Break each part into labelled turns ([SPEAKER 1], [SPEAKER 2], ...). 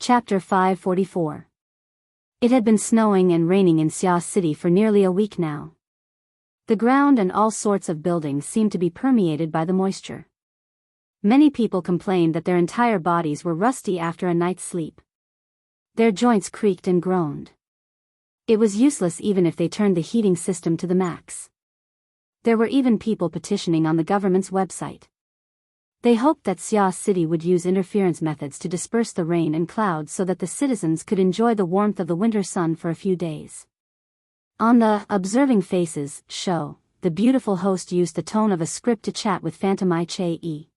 [SPEAKER 1] Chapter 544. It had been snowing and raining in Xia City for nearly a week now. The ground and all sorts of buildings seemed to be permeated by the moisture. Many people complained that their entire bodies were rusty after a night's sleep. Their joints creaked and groaned. It was useless even if they turned the heating system to the max. There were even people petitioning on the government's website. They hoped that Xia City would use interference methods to disperse the rain and clouds so that the citizens could enjoy the warmth of the winter sun for a few days. On the Observing Faces show, the beautiful host used the tone of a script to chat with Phantom Che.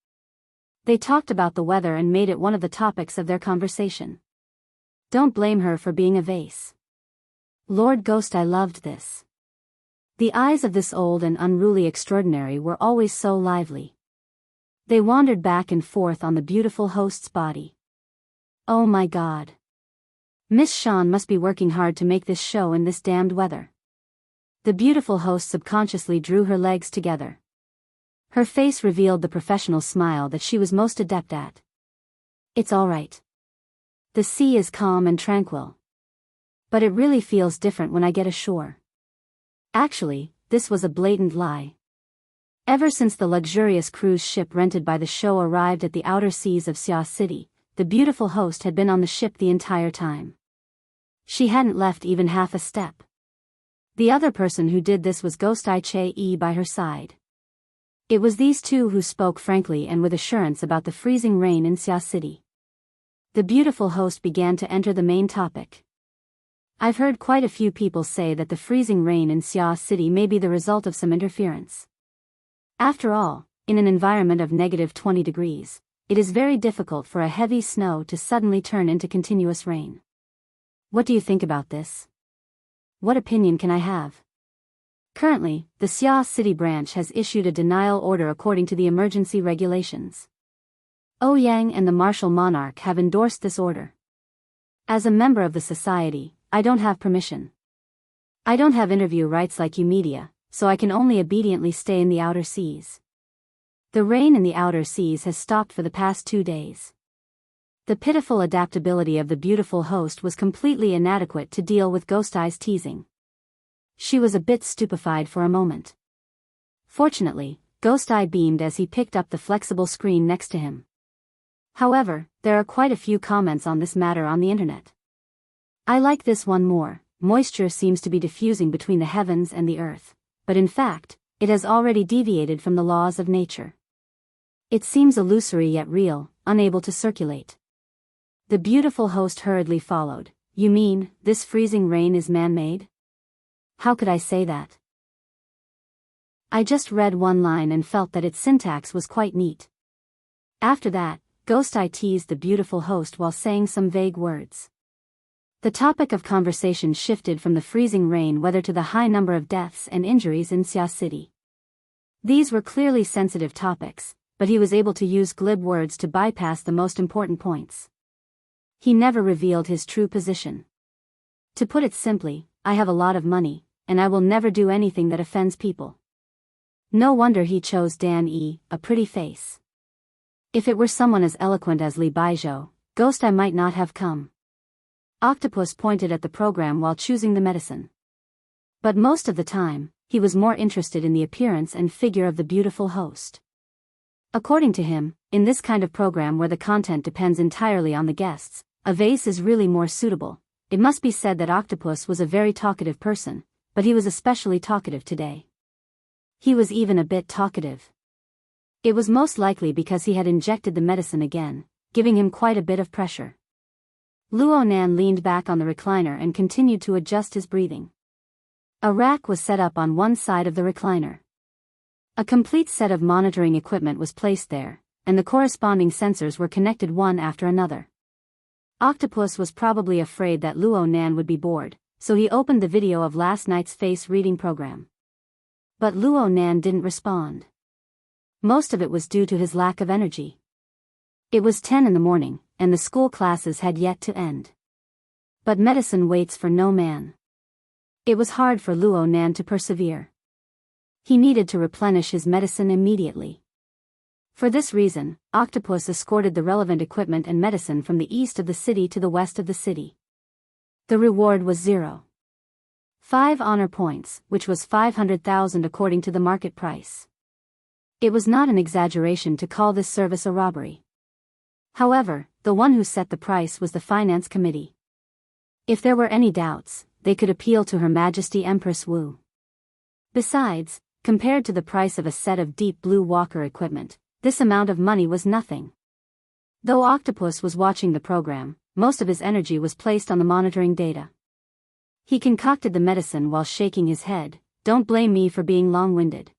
[SPEAKER 1] They talked about the weather and made it one of the topics of their conversation. Don't blame her for being a vase. Lord Ghost, I loved this. The eyes of this old and unruly extraordinary were always so lively. They wandered back and forth on the beautiful host's body. Oh my God. Miss Sean must be working hard to make this show in this damned weather. The beautiful host subconsciously drew her legs together. Her face revealed the professional smile that she was most adept at. It's all right. The sea is calm and tranquil. But it really feels different when I get ashore. Actually, this was a blatant lie. Ever since the luxurious cruise ship rented by the show arrived at the outer seas of Xia City, the beautiful host had been on the ship the entire time. She hadn't left even half a step. The other person who did this was Ghost Che by her side. It was these two who spoke frankly and with assurance about the freezing rain in Xia City. The beautiful host began to enter the main topic. I've heard quite a few people say that the freezing rain in Xia City may be the result of some interference. After all, in an environment of -20 degrees, it is very difficult for a heavy snow to suddenly turn into continuous rain. What do you think about this? What opinion can I have? Currently, the Xia City branch has issued a denial order according to the emergency regulations. Ouyang and the martial monarch have endorsed this order. As a member of the society, I don't have permission. I don't have interview rights like you media, so I can only obediently stay in the outer seas. The rain in the outer seas has stopped for the past 2 days. The pitiful adaptability of the beautiful host was completely inadequate to deal with Ghost Eye's teasing. She was a bit stupefied for a moment. Fortunately, Ghost Eye beamed as he picked up the flexible screen next to him. However, there are quite a few comments on this matter on the internet. I like this one more. Moisture seems to be diffusing between the heavens and the earth. But in fact, it has already deviated from the laws of nature. It seems illusory yet real, unable to circulate. The beautiful host hurriedly followed. You mean, this freezing rain is man-made? How could I say that? I just read one line and felt that its syntax was quite neat. After that, Ghost Eye teased the beautiful host while saying some vague words. The topic of conversation shifted from the freezing rain weather to the high number of deaths and injuries in Xia City. These were clearly sensitive topics, but he was able to use glib words to bypass the most important points. He never revealed his true position. To put it simply, I have a lot of money, and I will never do anything that offends people. No wonder he chose Dan E, a pretty face. If it were someone as eloquent as Li Baizhou, Ghost Eye might not have come. Octopus pointed at the program while choosing the medicine. But most of the time, he was more interested in the appearance and figure of the beautiful host. According to him, in this kind of program where the content depends entirely on the guests, a vase is really more suitable. It must be said that Octopus was a very talkative person, but he was especially talkative today. He was even a bit talkative. It was most likely because he had injected the medicine again, giving him quite a bit of pressure. Luo Nan leaned back on the recliner and continued to adjust his breathing. A rack was set up on one side of the recliner. A complete set of monitoring equipment was placed there, and the corresponding sensors were connected one after another. Octopus was probably afraid that Luo Nan would be bored, so he opened the video of last night's face reading program. But Luo Nan didn't respond. Most of it was due to his lack of energy. It was 10 in the morning, and the school classes had yet to end. But medicine waits for no man. It was hard for Luo Nan to persevere. He needed to replenish his medicine immediately. For this reason, Octopus escorted the relevant equipment and medicine from the east of the city to the west of the city. The reward was 0.5 honor points, which was 500,000 according to the market price. It was not an exaggeration to call this service a robbery. However, the one who set the price was the finance committee. If there were any doubts, they could appeal to Her Majesty Empress Wu. Besides, compared to the price of a set of deep blue walker equipment, this amount of money was nothing. Though Octopus was watching the program, most of his energy was placed on the monitoring data. He concocted the medicine while shaking his head. Don't blame me for being long-winded.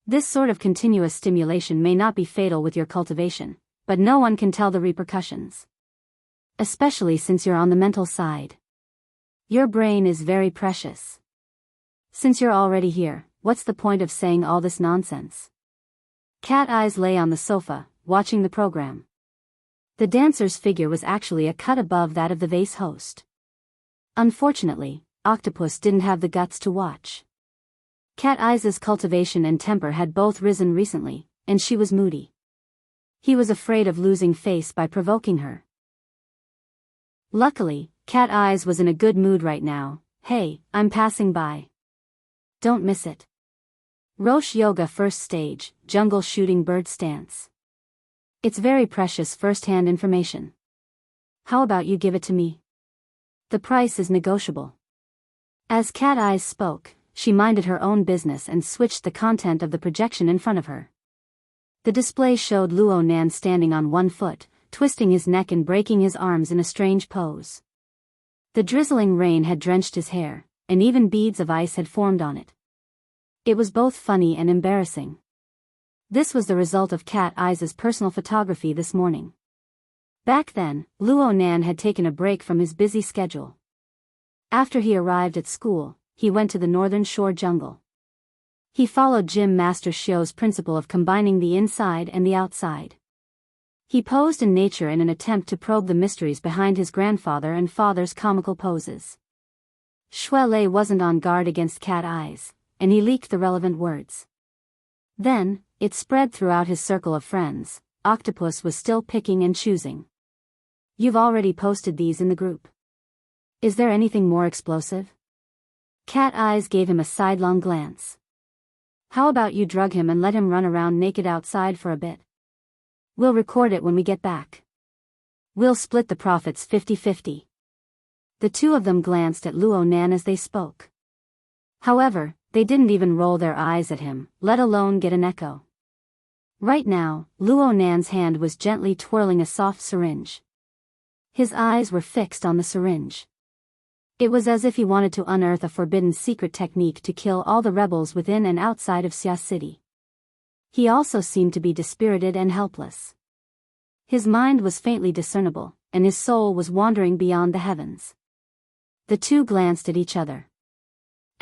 [SPEAKER 1] This sort of continuous stimulation may not be fatal with your cultivation, but no one can tell the repercussions. Especially since you're on the mental side. Your brain is very precious. Since you're already here, what's the point of saying all this nonsense? Cat Eyes lay on the sofa, watching the program. The dancer's figure was actually a cut above that of the vase host. Unfortunately, Octopus didn't have the guts to watch. Cat Eyes' cultivation and temper had both risen recently, and she was moody. He was afraid of losing face by provoking her. Luckily, Cat Eyes was in a good mood right now. Hey, I'm passing by. Don't miss it. Roche Yoga First Stage, Jungle Shooting Bird Stance. It's very precious first-hand information. How about you give it to me? The price is negotiable. As Cat Eyes spoke, she minded her own business and switched the content of the projection in front of her. The display showed Luo Nan standing on one foot, twisting his neck and breaking his arms in a strange pose. The drizzling rain had drenched his hair, and even beads of ice had formed on it. It was both funny and embarrassing. This was the result of Cat Eyes' personal photography this morning. Back then, Luo Nan had taken a break from his busy schedule. After he arrived at school, he went to the northern shore jungle. He followed Gym Master Xiu's principle of combining the inside and the outside. He posed in nature in an attempt to probe the mysteries behind his grandfather and father's comical poses. Xue Lei wasn't on guard against Cat Eyes, and he leaked the relevant words. Then, it spread throughout his circle of friends. Octopus was still picking and choosing. You've already posted these in the group. Is there anything more explosive? Cat Eyes gave him a sidelong glance. How about you drug him and let him run around naked outside for a bit? We'll record it when we get back. We'll split the profits 50-50. The two of them glanced at Luo Nan as they spoke. However, they didn't even roll their eyes at him, let alone get an echo. Right now, Luo Nan's hand was gently twirling a soft syringe. His eyes were fixed on the syringe. It was as if he wanted to unearth a forbidden secret technique to kill all the rebels within and outside of Xia City. He also seemed to be dispirited and helpless. His mind was faintly discernible, and his soul was wandering beyond the heavens. The two glanced at each other.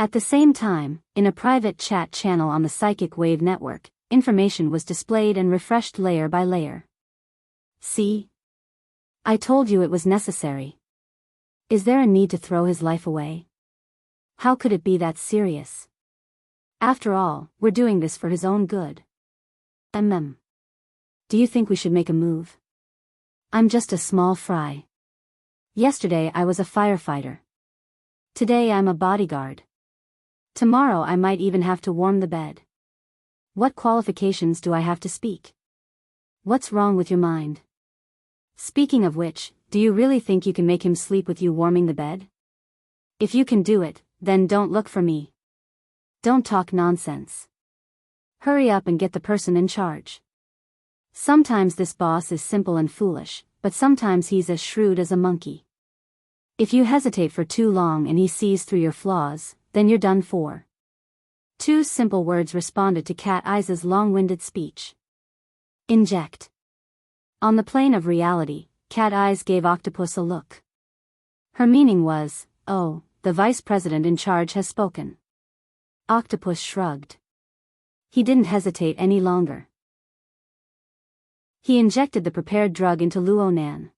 [SPEAKER 1] At the same time, in a private chat channel on the Psychic Wave Network, information was displayed and refreshed layer by layer. See? I told you it was necessary. Is there a need to throw his life away? How could it be that serious? After all, we're doing this for his own good. Do you think we should make a move? I'm just a small fry. Yesterday I was a firefighter. Today I'm a bodyguard. Tomorrow I might even have to warm the bed. What qualifications do I have to speak? What's wrong with your mind? Speaking of which, do you really think you can make him sleep with you warming the bed? If you can do it, then don't look for me. Don't talk nonsense. Hurry up and get the person in charge. Sometimes this boss is simple and foolish, but sometimes he's as shrewd as a monkey. If you hesitate for too long and he sees through your flaws, then you're done for. Two simple words responded to Cat Eyes' long-winded speech. Inject. On the plane of reality, Cat Eyes gave Octopus a look. Her meaning was, oh, the vice president in charge has spoken. Octopus shrugged. He didn't hesitate any longer. He injected the prepared drug into Luo Nan.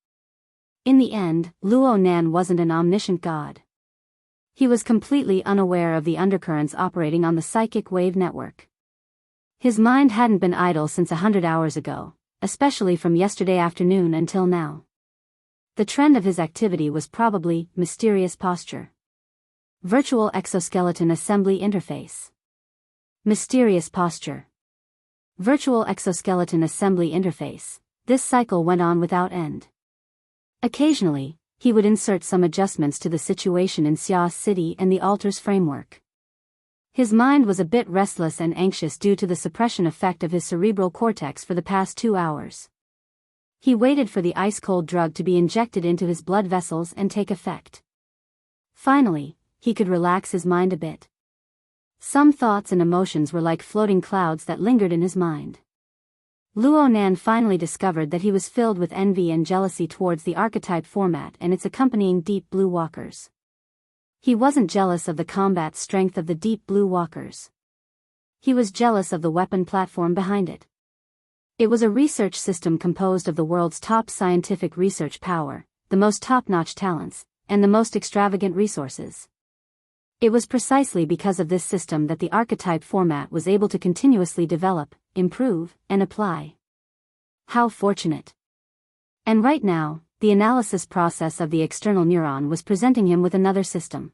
[SPEAKER 1] In the end, Luo Nan wasn't an omniscient god. He was completely unaware of the undercurrents operating on the Psychic Wave Network. His mind hadn't been idle since 100 hours ago, especially from yesterday afternoon until now. The trend of his activity was probably mysterious posture. Virtual exoskeleton assembly interface. Mysterious posture. Virtual exoskeleton assembly interface. This cycle went on without end. Occasionally, he would insert some adjustments to the situation in Xia's city and the altar's framework. His mind was a bit restless and anxious due to the suppression effect of his cerebral cortex for the past 2 hours. He waited for the ice-cold drug to be injected into his blood vessels and take effect. Finally, he could relax his mind a bit. Some thoughts and emotions were like floating clouds that lingered in his mind. Luo Nan finally discovered that he was filled with envy and jealousy towards the archetype format and its accompanying deep blue walkers. He wasn't jealous of the combat strength of the deep blue walkers. He was jealous of the weapon platform behind it. It was a research system composed of the world's top scientific research power, the most top-notch talents, and the most extravagant resources. It was precisely because of this system that the archetype format was able to continuously develop, improve, and apply. How fortunate! And right now, the analysis process of the external neuron was presenting him with another system.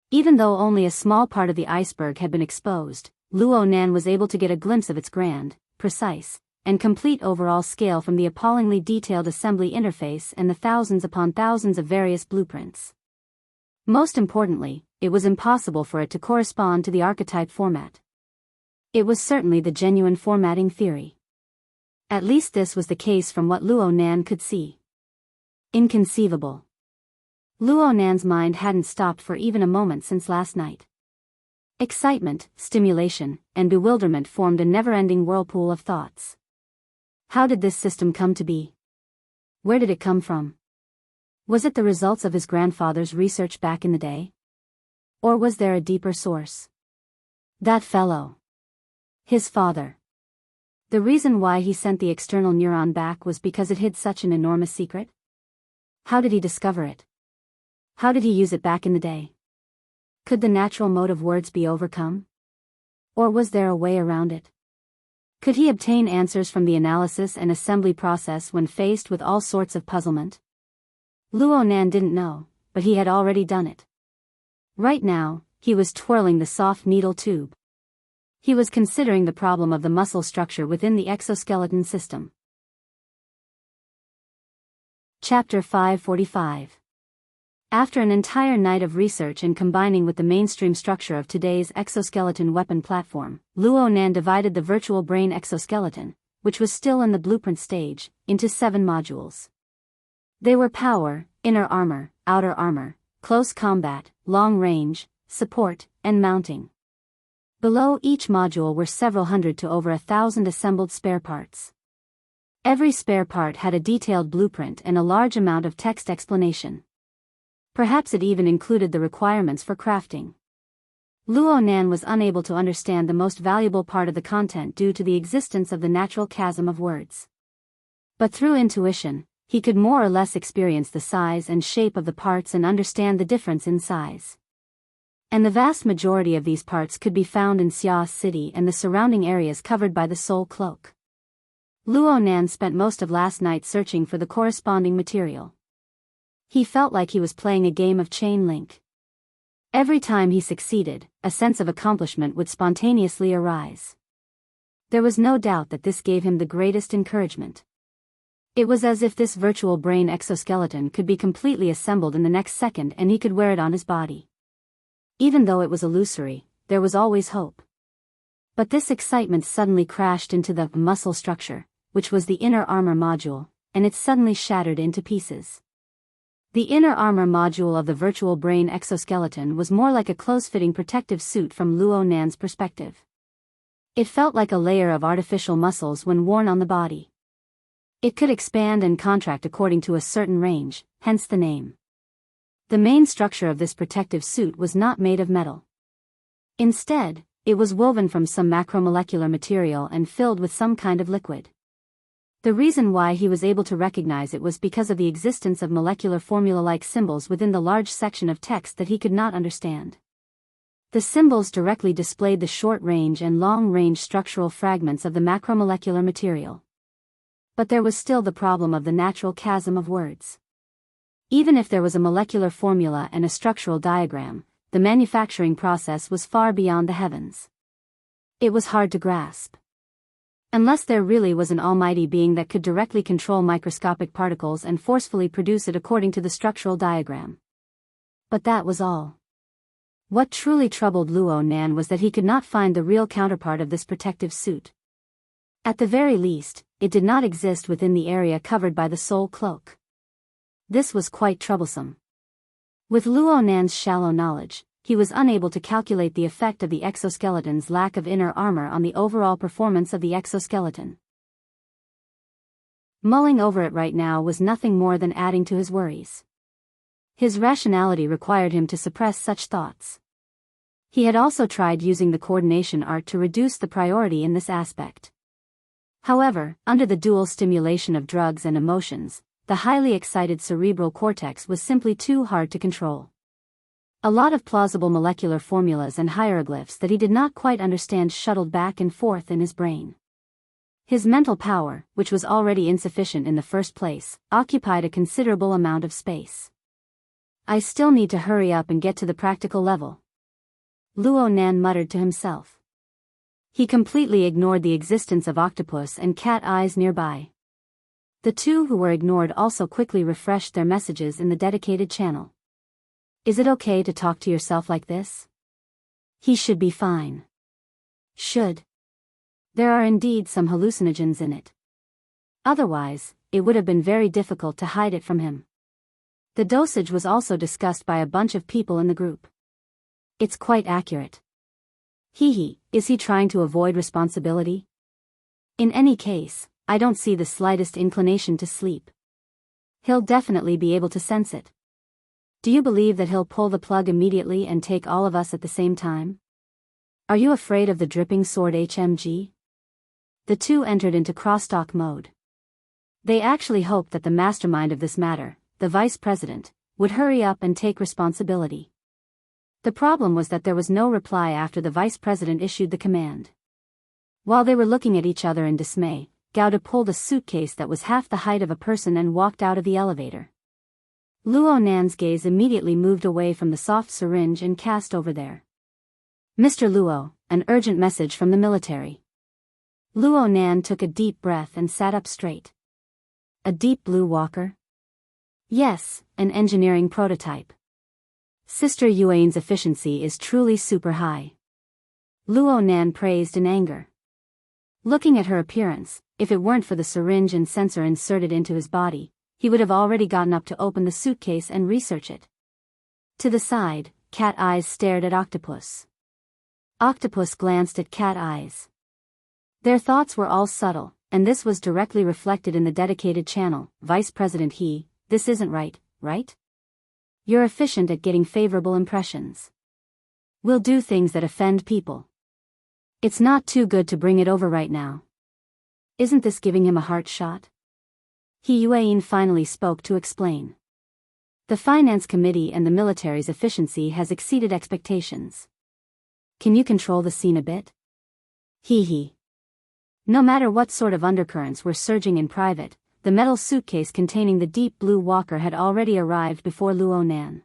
[SPEAKER 1] Even though only a small part of the iceberg had been exposed, Luo Nan was able to get a glimpse of its grand, precise, and complete overall scale from the appallingly detailed assembly interface and the thousands upon thousands of various blueprints. Most importantly, it was impossible for it to correspond to the archetype format. It was certainly the genuine formatting theory. At least this was the case from what Luo Nan could see. Inconceivable. Luo Nan's mind hadn't stopped for even a moment since last night. Excitement, stimulation, and bewilderment formed a never-ending whirlpool of thoughts. How did this system come to be? Where did it come from? Was it the results of his grandfather's research back in the day? Or was there a deeper source? That fellow. His father. The reason why he sent the external neuron back was because it hid such an enormous secret? How did he discover it? How did he use it back in the day? Could the natural mode of words be overcome? Or was there a way around it? Could he obtain answers from the analysis and assembly process when faced with all sorts of puzzlement? Luo Nan didn't know, but he had already done it. Right now, he was twirling the soft needle tube. He was considering the problem of the muscle structure within the exoskeleton system. Chapter 545. After an entire night of research and combining with the mainstream structure of today's exoskeleton weapon platform, Luo Nan divided the virtual brain exoskeleton, which was still in the blueprint stage, into 7 modules. They were power, inner armor, outer armor, close combat, long range, support, and mounting. Below each module were several hundred to over 1,000 assembled spare parts. Every spare part had a detailed blueprint and a large amount of text explanation. Perhaps it even included the requirements for crafting. Luo Nan was unable to understand the most valuable part of the content due to the existence of the natural chasm of words. But through intuition, he could more or less experience the size and shape of the parts and understand the difference in size. And the vast majority of these parts could be found in Xia's city and the surrounding areas covered by the soul cloak. Luo Nan spent most of last night searching for the corresponding material. He felt like he was playing a game of chain link. Every time he succeeded, a sense of accomplishment would spontaneously arise. There was no doubt that this gave him the greatest encouragement. It was as if this virtual brain exoskeleton could be completely assembled in the next second and he could wear it on his body. Even though it was illusory, there was always hope. But this excitement suddenly crashed into the muscle structure, which was the inner armor module, and it suddenly shattered into pieces. The inner armor module of the virtual brain exoskeleton was more like a close-fitting protective suit from Luo Nan's perspective. It felt like a layer of artificial muscles when worn on the body. It could expand and contract according to a certain range, hence the name. The main structure of this protective suit was not made of metal. Instead, it was woven from some macromolecular material and filled with some kind of liquid. The reason why he was able to recognize it was because of the existence of molecular formula-like symbols within the large section of text that he could not understand. The symbols directly displayed the short-range and long-range structural fragments of the macromolecular material. But there was still the problem of the natural chasm of words. Even if there was a molecular formula and a structural diagram, the manufacturing process was far beyond the heavens. It was hard to grasp. Unless there really was an almighty being that could directly control microscopic particles and forcefully produce it according to the structural diagram. But that was all. What truly troubled Luo Nan was that he could not find the real counterpart of this protective suit. At the very least, it did not exist within the area covered by the soul cloak. This was quite troublesome. With Luo Nan's shallow knowledge, he was unable to calculate the effect of the exoskeleton's lack of inner armor on the overall performance of the exoskeleton. Mulling over it right now was nothing more than adding to his worries. His rationality required him to suppress such thoughts. He had also tried using the coordination art to reduce the priority in this aspect. However, under the dual stimulation of drugs and emotions, the highly excited cerebral cortex was simply too hard to control. A lot of plausible molecular formulas and hieroglyphs that he did not quite understand shuttled back and forth in his brain. His mental power, which was already insufficient in the first place, occupied a considerable amount of space. I still need to hurry up and get to the practical level, Luo Nan muttered to himself. He completely ignored the existence of octopus and cat eyes nearby. The two who were ignored also quickly refreshed their messages in the dedicated channel. Is it okay to talk to yourself like this? He should be fine. Should. There are indeed some hallucinogens in it. Otherwise, it would have been very difficult to hide it from him. The dosage was also discussed by a bunch of people in the group. It's quite accurate. Is he trying to avoid responsibility? In any case, I don't see the slightest inclination to sleep. He'll definitely be able to sense it. Do you believe that he'll pull the plug immediately and take all of us at the same time? Are you afraid of the dripping sword HMG? The two entered into crosstalk mode. They actually hoped that the mastermind of this matter, the vice president, would hurry up and take responsibility. The problem was that there was no reply after the vice president issued the command. While they were looking at each other in dismay, Gauda pulled a suitcase that was half the height of a person and walked out of the elevator. Luo Nan's gaze immediately moved away from the soft syringe and cast over there. Mr. Luo, an urgent message from the military. Luo Nan took a deep breath and sat up straight. A deep blue walker? Yes, an engineering prototype. Sister Yuan's efficiency is truly super high. Luo Nan praised in anger. Looking at her appearance, if it weren't for the syringe and sensor inserted into his body, he would have already gotten up to open the suitcase and research it. To the side, cat eyes stared at Octopus. Octopus glanced at cat eyes. Their thoughts were all subtle, and this was directly reflected in the dedicated channel. Vice President this isn't right, right? You're efficient at getting favorable impressions. We'll do things that offend people. It's not too good to bring it over right now. Isn't this giving him a heart shot? Yuan finally spoke to explain. The finance committee and the military's efficiency has exceeded expectations. Can you control the scene a bit? No matter what sort of undercurrents were surging in private, the metal suitcase containing the deep blue walker had already arrived before Luo Nan.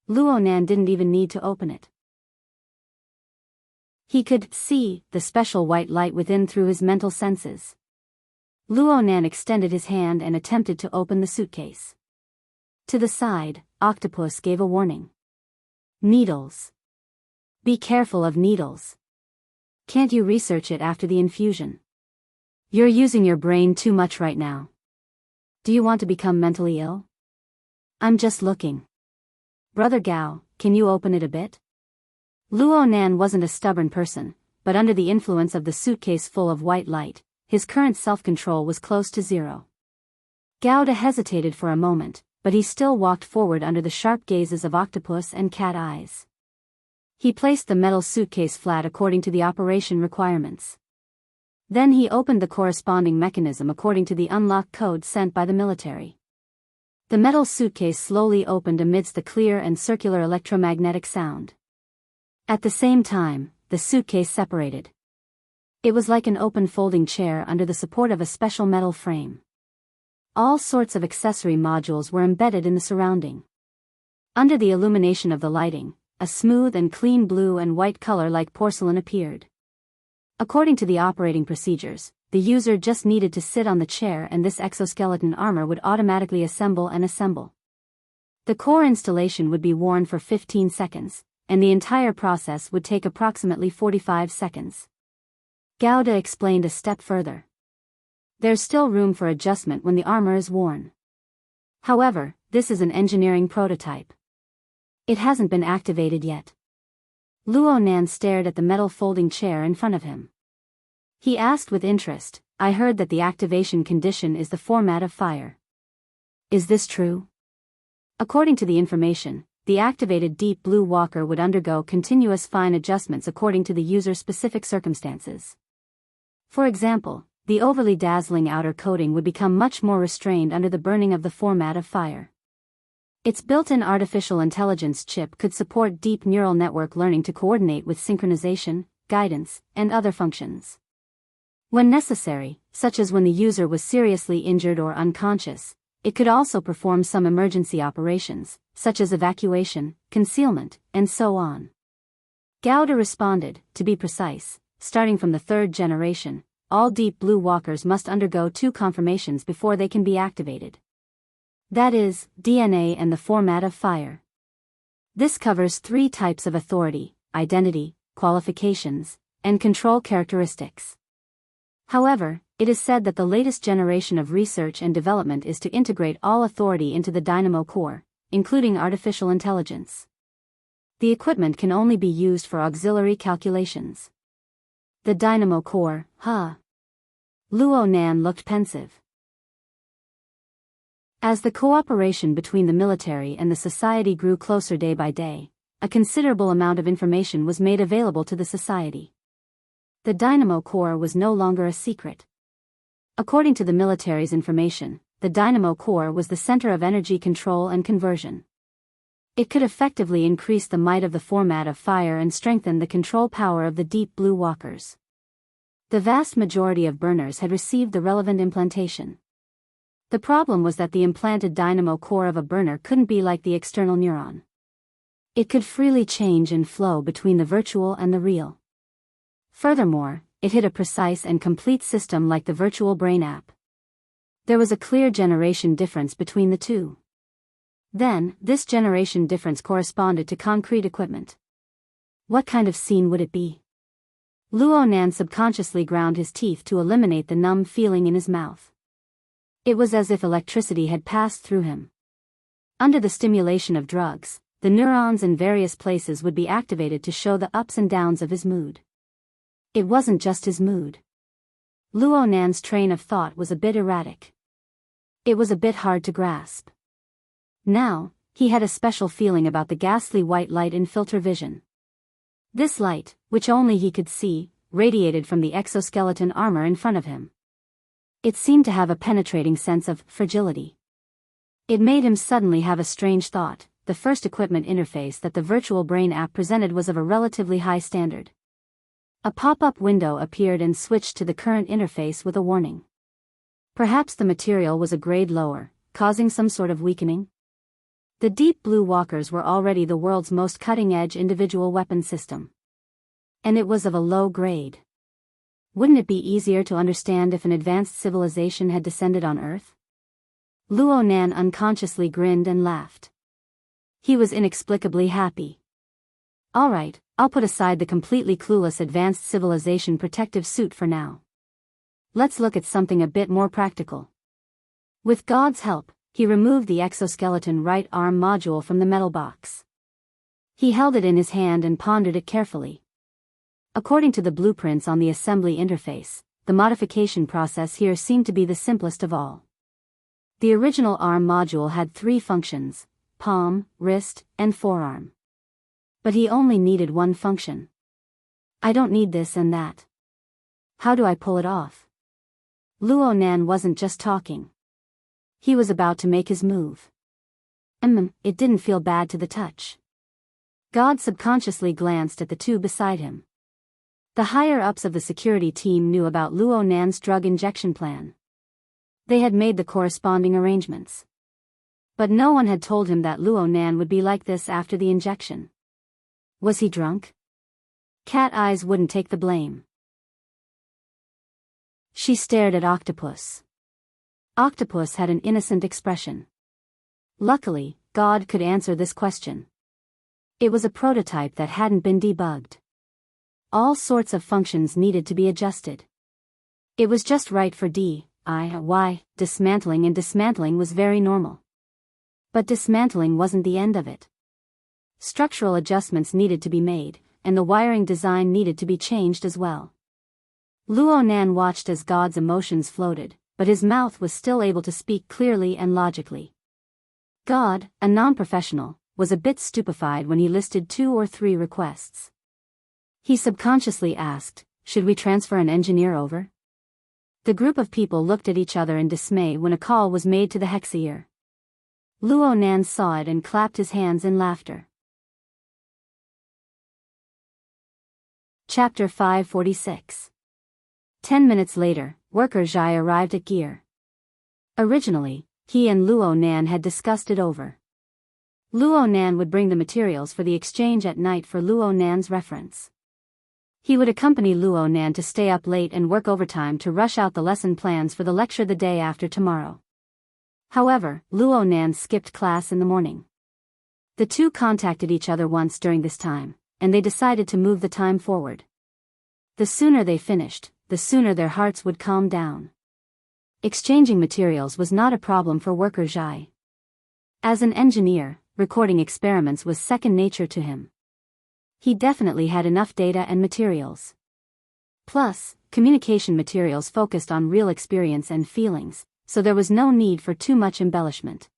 [SPEAKER 1] Luo Nan didn't even need to open it. He could see the special white light within through his mental senses. Luo Nan extended his hand and attempted to open the suitcase. To the side, Octopus gave a warning. Needles. Be careful of needles. Can't you research it after the infusion? You're using your brain too much right now. Do you want to become mentally ill? I'm just looking. Brother Gao, can you open it a bit? Luo Nan wasn't a stubborn person, but under the influence of the suitcase full of white light, his current self-control was close to zero. Gauda hesitated for a moment, but he still walked forward under the sharp gazes of Octopus and cat eyes. He placed the metal suitcase flat according to the operation requirements. Then he opened the corresponding mechanism according to the unlock code sent by the military. The metal suitcase slowly opened amidst the clear and circular electromagnetic sound. At the same time, the suitcase separated. It was like an open folding chair under the support of a special metal frame. All sorts of accessory modules were embedded in the surrounding. Under the illumination of the lighting, a smooth and clean blue and white color like porcelain appeared. According to the operating procedures, the user just needed to sit on the chair and this exoskeleton armor would automatically assemble and assemble. The core installation would be worn for 15 seconds, and the entire process would take approximately 45 seconds. Gouda explained a step further. There's still room for adjustment when the armor is worn. However, this is an engineering prototype. It hasn't been activated yet. Luo Nan stared at the metal folding chair in front of him. He asked with interest, I heard that the activation condition is the format of fire. Is this true? According to the information, the activated deep blue walker would undergo continuous fine adjustments according to the user's specific circumstances. For example, the overly dazzling outer coating would become much more restrained under the burning of the format of fire. Its built-in artificial intelligence chip could support deep neural network learning to coordinate with synchronization, guidance, and other functions. When necessary, such as when the user was seriously injured or unconscious, it could also perform some emergency operations, such as evacuation, concealment, and so on. Gouda responded, to be precise, starting from the third generation, all deep blue walkers must undergo 2 confirmations before they can be activated. That is, DNA and the format of fire. This covers 3 types of authority, identity, qualifications, and control characteristics. However, it is said that the latest generation of research and development is to integrate all authority into the Dynamo core, including artificial intelligence. The equipment can only be used for auxiliary calculations. The Dynamo core, huh? Luo Nan looked pensive. As the cooperation between the military and the society grew closer day by day, a considerable amount of information was made available to the society. The Dynamo core was no longer a secret. According to the military's information, the Dynamo core was the center of energy control and conversion. It could effectively increase the might of the format of fire and strengthen the control power of the deep blue walkers. The vast majority of burners had received the relevant implantation. The problem was that the implanted dynamo core of a burner couldn't be like the external neuron. It could freely change and flow between the virtual and the real. Furthermore, it hid a precise and complete system like the virtual brain app. There was a clear generation difference between the two. Then, this generation difference corresponded to concrete equipment. What kind of scene would it be? Luo Nan subconsciously ground his teeth to eliminate the numb feeling in his mouth. It was as if electricity had passed through him. Under the stimulation of drugs, the neurons in various places would be activated to show the ups and downs of his mood. It wasn't just his mood. Luo Nan's train of thought was a bit erratic. It was a bit hard to grasp. Now, he had a special feeling about the ghastly white light in filter vision. This light, which only he could see, radiated from the exoskeleton armor in front of him. It seemed to have a penetrating sense of fragility. It made him suddenly have a strange thought. The first equipment interface that the virtual brain app presented was of a relatively high standard. A pop-up window appeared and switched to the current interface with a warning. Perhaps the material was a grade lower, causing some sort of weakening. The deep blue walkers were already the world's most cutting-edge individual weapon system. And it was of a low grade. Wouldn't it be easier to understand if an advanced civilization had descended on Earth? Luo Nan unconsciously grinned and laughed. He was inexplicably happy. All right, I'll put aside the completely clueless advanced civilization protective suit for now. Let's look at something a bit more practical. With God's help, he removed the exoskeleton right arm module from the metal box. He held it in his hand and pondered it carefully. According to the blueprints on the assembly interface, the modification process here seemed to be the simplest of all. The original arm module had 3 functions: palm, wrist, and forearm. But he only needed one function. I don't need this and that. How do I pull it off? Luo Nan wasn't just talking. He was about to make his move. It didn't feel bad to the touch. God subconsciously glanced at the two beside him. The higher-ups of the security team knew about Luo Nan's drug injection plan. They had made the corresponding arrangements. But no one had told him that Luo Nan would be like this after the injection. Was he drunk? Cat Eyes wouldn't take the blame. She stared at Octopus. Octopus had an innocent expression. Luckily, God could answer this question. It was a prototype that hadn't been debugged. All sorts of functions needed to be adjusted. It was just right for DIY, dismantling, and dismantling was very normal. But dismantling wasn't the end of it. Structural adjustments needed to be made, and the wiring design needed to be changed as well. Luo Nan watched as God's emotions floated, but his mouth was still able to speak clearly and logically. God, a non-professional, was a bit stupefied when he listed 2 or 3 requests. He subconsciously asked, "Should we transfer an engineer over?" The group of people looked at each other in dismay when a call was made to the Hexier. Luo Nan saw it and clapped his hands in laughter. Chapter 546. 10 minutes later, worker Zhai arrived at Gear. Originally, he and Luo Nan had discussed it over. Luo Nan would bring the materials for the exchange at night for Luo Nan's reference. He would accompany Luo Nan to stay up late and work overtime to rush out the lesson plans for the lecture the day after tomorrow. However, Luo Nan skipped class in the morning. The two contacted each other once during this time, and they decided to move the time forward. The sooner they finished, the sooner their hearts would calm down. Exchanging materials was not a problem for worker Zhai. As an engineer, recording experiments was second nature to him. He definitely had enough data and materials. Plus, communication materials focused on real experience and feelings, so there was no need for too much embellishment.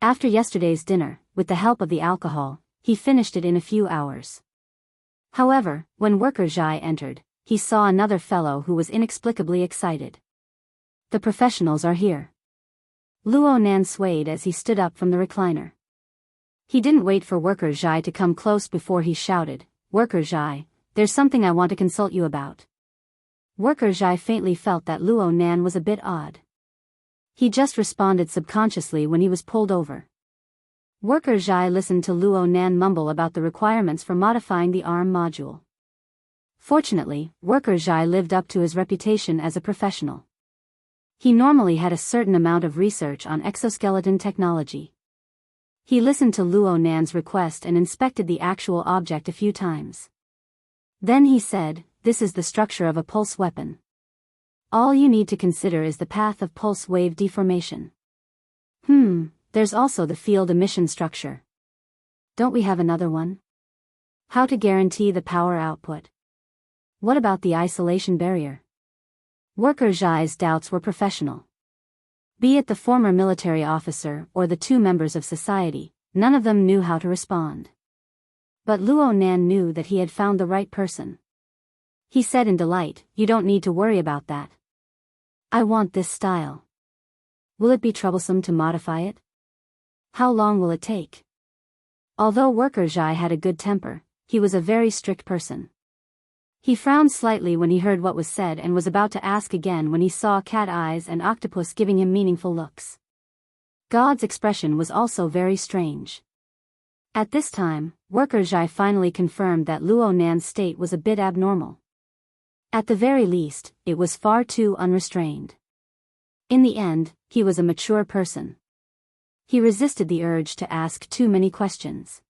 [SPEAKER 1] After yesterday's dinner, with the help of the alcohol, he finished it in a few hours. However, when worker Zhai entered, he saw another fellow who was inexplicably excited. "The professionals are here." Luo Nan swayed as he stood up from the recliner. He didn't wait for worker Zhai to come close before he shouted, "Worker Zhai, there's something I want to consult you about." Worker Zhai faintly felt that Luo Nan was a bit odd. He just responded subconsciously when he was pulled over. Worker Zhai listened to Luo Nan mumble about the requirements for modifying the ARM module. Fortunately, worker Zhai lived up to his reputation as a professional. He normally had a certain amount of research on exoskeleton technology. He listened to Luo Nan's request and inspected the actual object a few times. Then he said, "This is the structure of a pulse weapon. All you need to consider is the path of pulse wave deformation. There's also the field emission structure. Don't we have another one? How to guarantee the power output? What about the isolation barrier?" Worker Zhai's doubts were professional. Be it the former military officer or the two members of society, none of them knew how to respond. But Luo Nan knew that he had found the right person. He said in delight, "You don't need to worry about that. I want this style. Will it be troublesome to modify it? How long will it take?" Although worker Zhai had a good temper, he was a very strict person. He frowned slightly when he heard what was said and was about to ask again when he saw Cat Eyes and Octopus giving him meaningful looks. God's expression was also very strange. At this time, worker Zhai finally confirmed that Luo Nan's state was a bit abnormal. At the very least, it was far too unrestrained. In the end, he was a mature person. He resisted the urge to ask too many questions.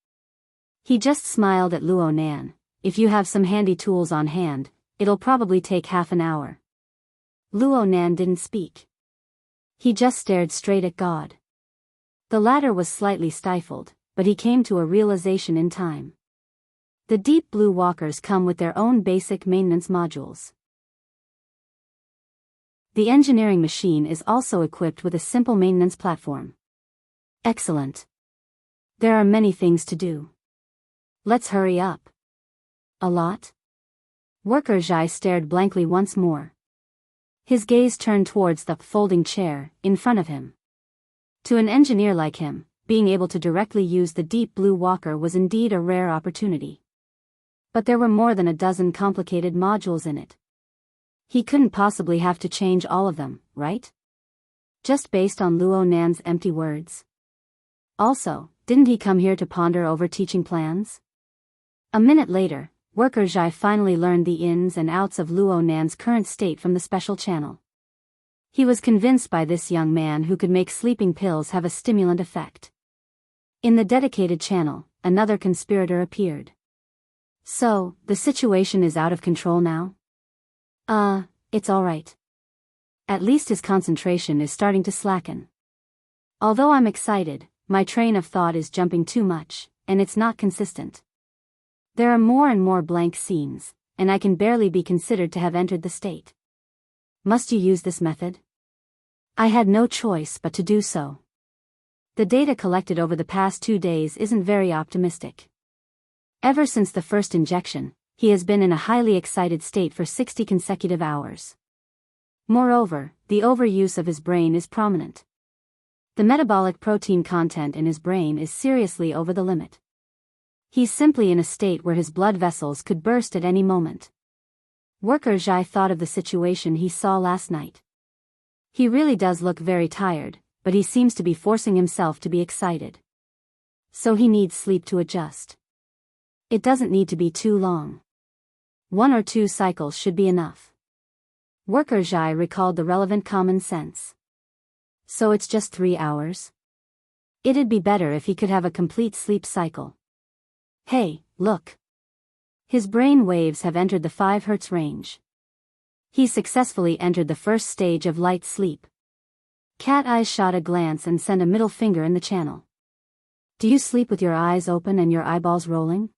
[SPEAKER 1] He just smiled at Luo Nan. "If you have some handy tools on hand, it'll probably take half an hour." Luo Nan didn't speak. He just stared straight at God. The latter was slightly stifled, but he came to a realization in time. The deep blue walkers come with their own basic maintenance modules. The engineering machine is also equipped with a simple maintenance platform. Excellent. There are many things to do. Let's hurry up. A lot? Worker Zhai stared blankly once more. His gaze turned towards the folding chair in front of him. To an engineer like him, being able to directly use the deep blue walker was indeed a rare opportunity. But there were more than a dozen complicated modules in it. He couldn't possibly have to change all of them, right? Just based on Luo Nan's empty words. Also, didn't he come here to ponder over teaching plans? A minute later, Worker Zhai finally learned the ins and outs of Luo Nan's current state from the special channel. He was convinced by this young man who could make sleeping pills have a stimulant effect. In the dedicated channel, another conspirator appeared. So, the situation is out of control now? It's alright. At least his concentration is starting to slacken. Although I'm excited, my train of thought is jumping too much, and it's not consistent. There are more and more blank scenes, and I can barely be considered to have entered the state. Must you use this method? I had no choice but to do so. The data collected over the past 2 days isn't very optimistic. Ever since the first injection, he has been in a highly excited state for 60 consecutive hours. Moreover, the overuse of his brain is prominent. The metabolic protein content in his brain is seriously over the limit. He's simply in a state where his blood vessels could burst at any moment. Worker Zhai thought of the situation he saw last night. He really does look very tired, but he seems to be forcing himself to be excited. So he needs sleep to adjust. It doesn't need to be too long. 1 or 2 cycles should be enough. Worker Zhai recalled the relevant common sense. So it's just 3 hours? It'd be better if he could have a complete sleep cycle. Hey, look. His brain waves have entered the 5 Hz range. He successfully entered the first stage of light sleep. Cat Eyes shot a glance and sent a middle finger in the channel. Do you sleep with your eyes open and your eyeballs rolling?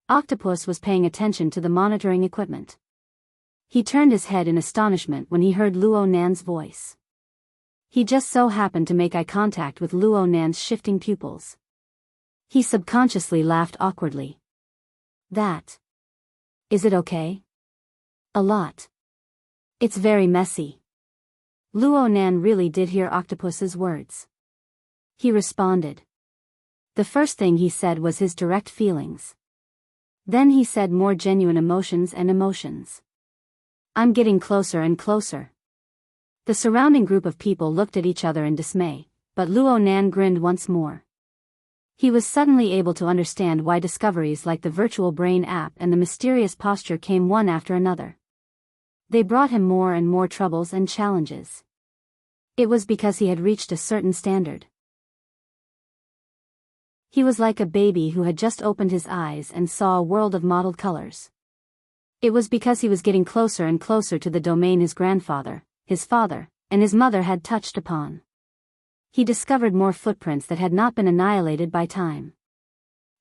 [SPEAKER 1] Octopus was paying attention to the monitoring equipment. He turned his head in astonishment when he heard Luo Nan's voice. He just so happened to make eye contact with Luo Nan's shifting pupils. He subconsciously laughed awkwardly. Is it okay? A lot. It's very messy. Luo Nan really did hear Octopus's words. He responded. The first thing he said was his direct feelings. Then he said more genuine emotions. I'm getting closer and closer. The surrounding group of people looked at each other in dismay, but Luo Nan grinned once more. He was suddenly able to understand why discoveries like the virtual brain app and the mysterious posture came one after another. They brought him more and more troubles and challenges. It was because he had reached a certain standard. He was like a baby who had just opened his eyes and saw a world of mottled colors. It was because he was getting closer and closer to the domain his grandfather, his father, and his mother had touched upon. He discovered more footprints that had not been annihilated by time.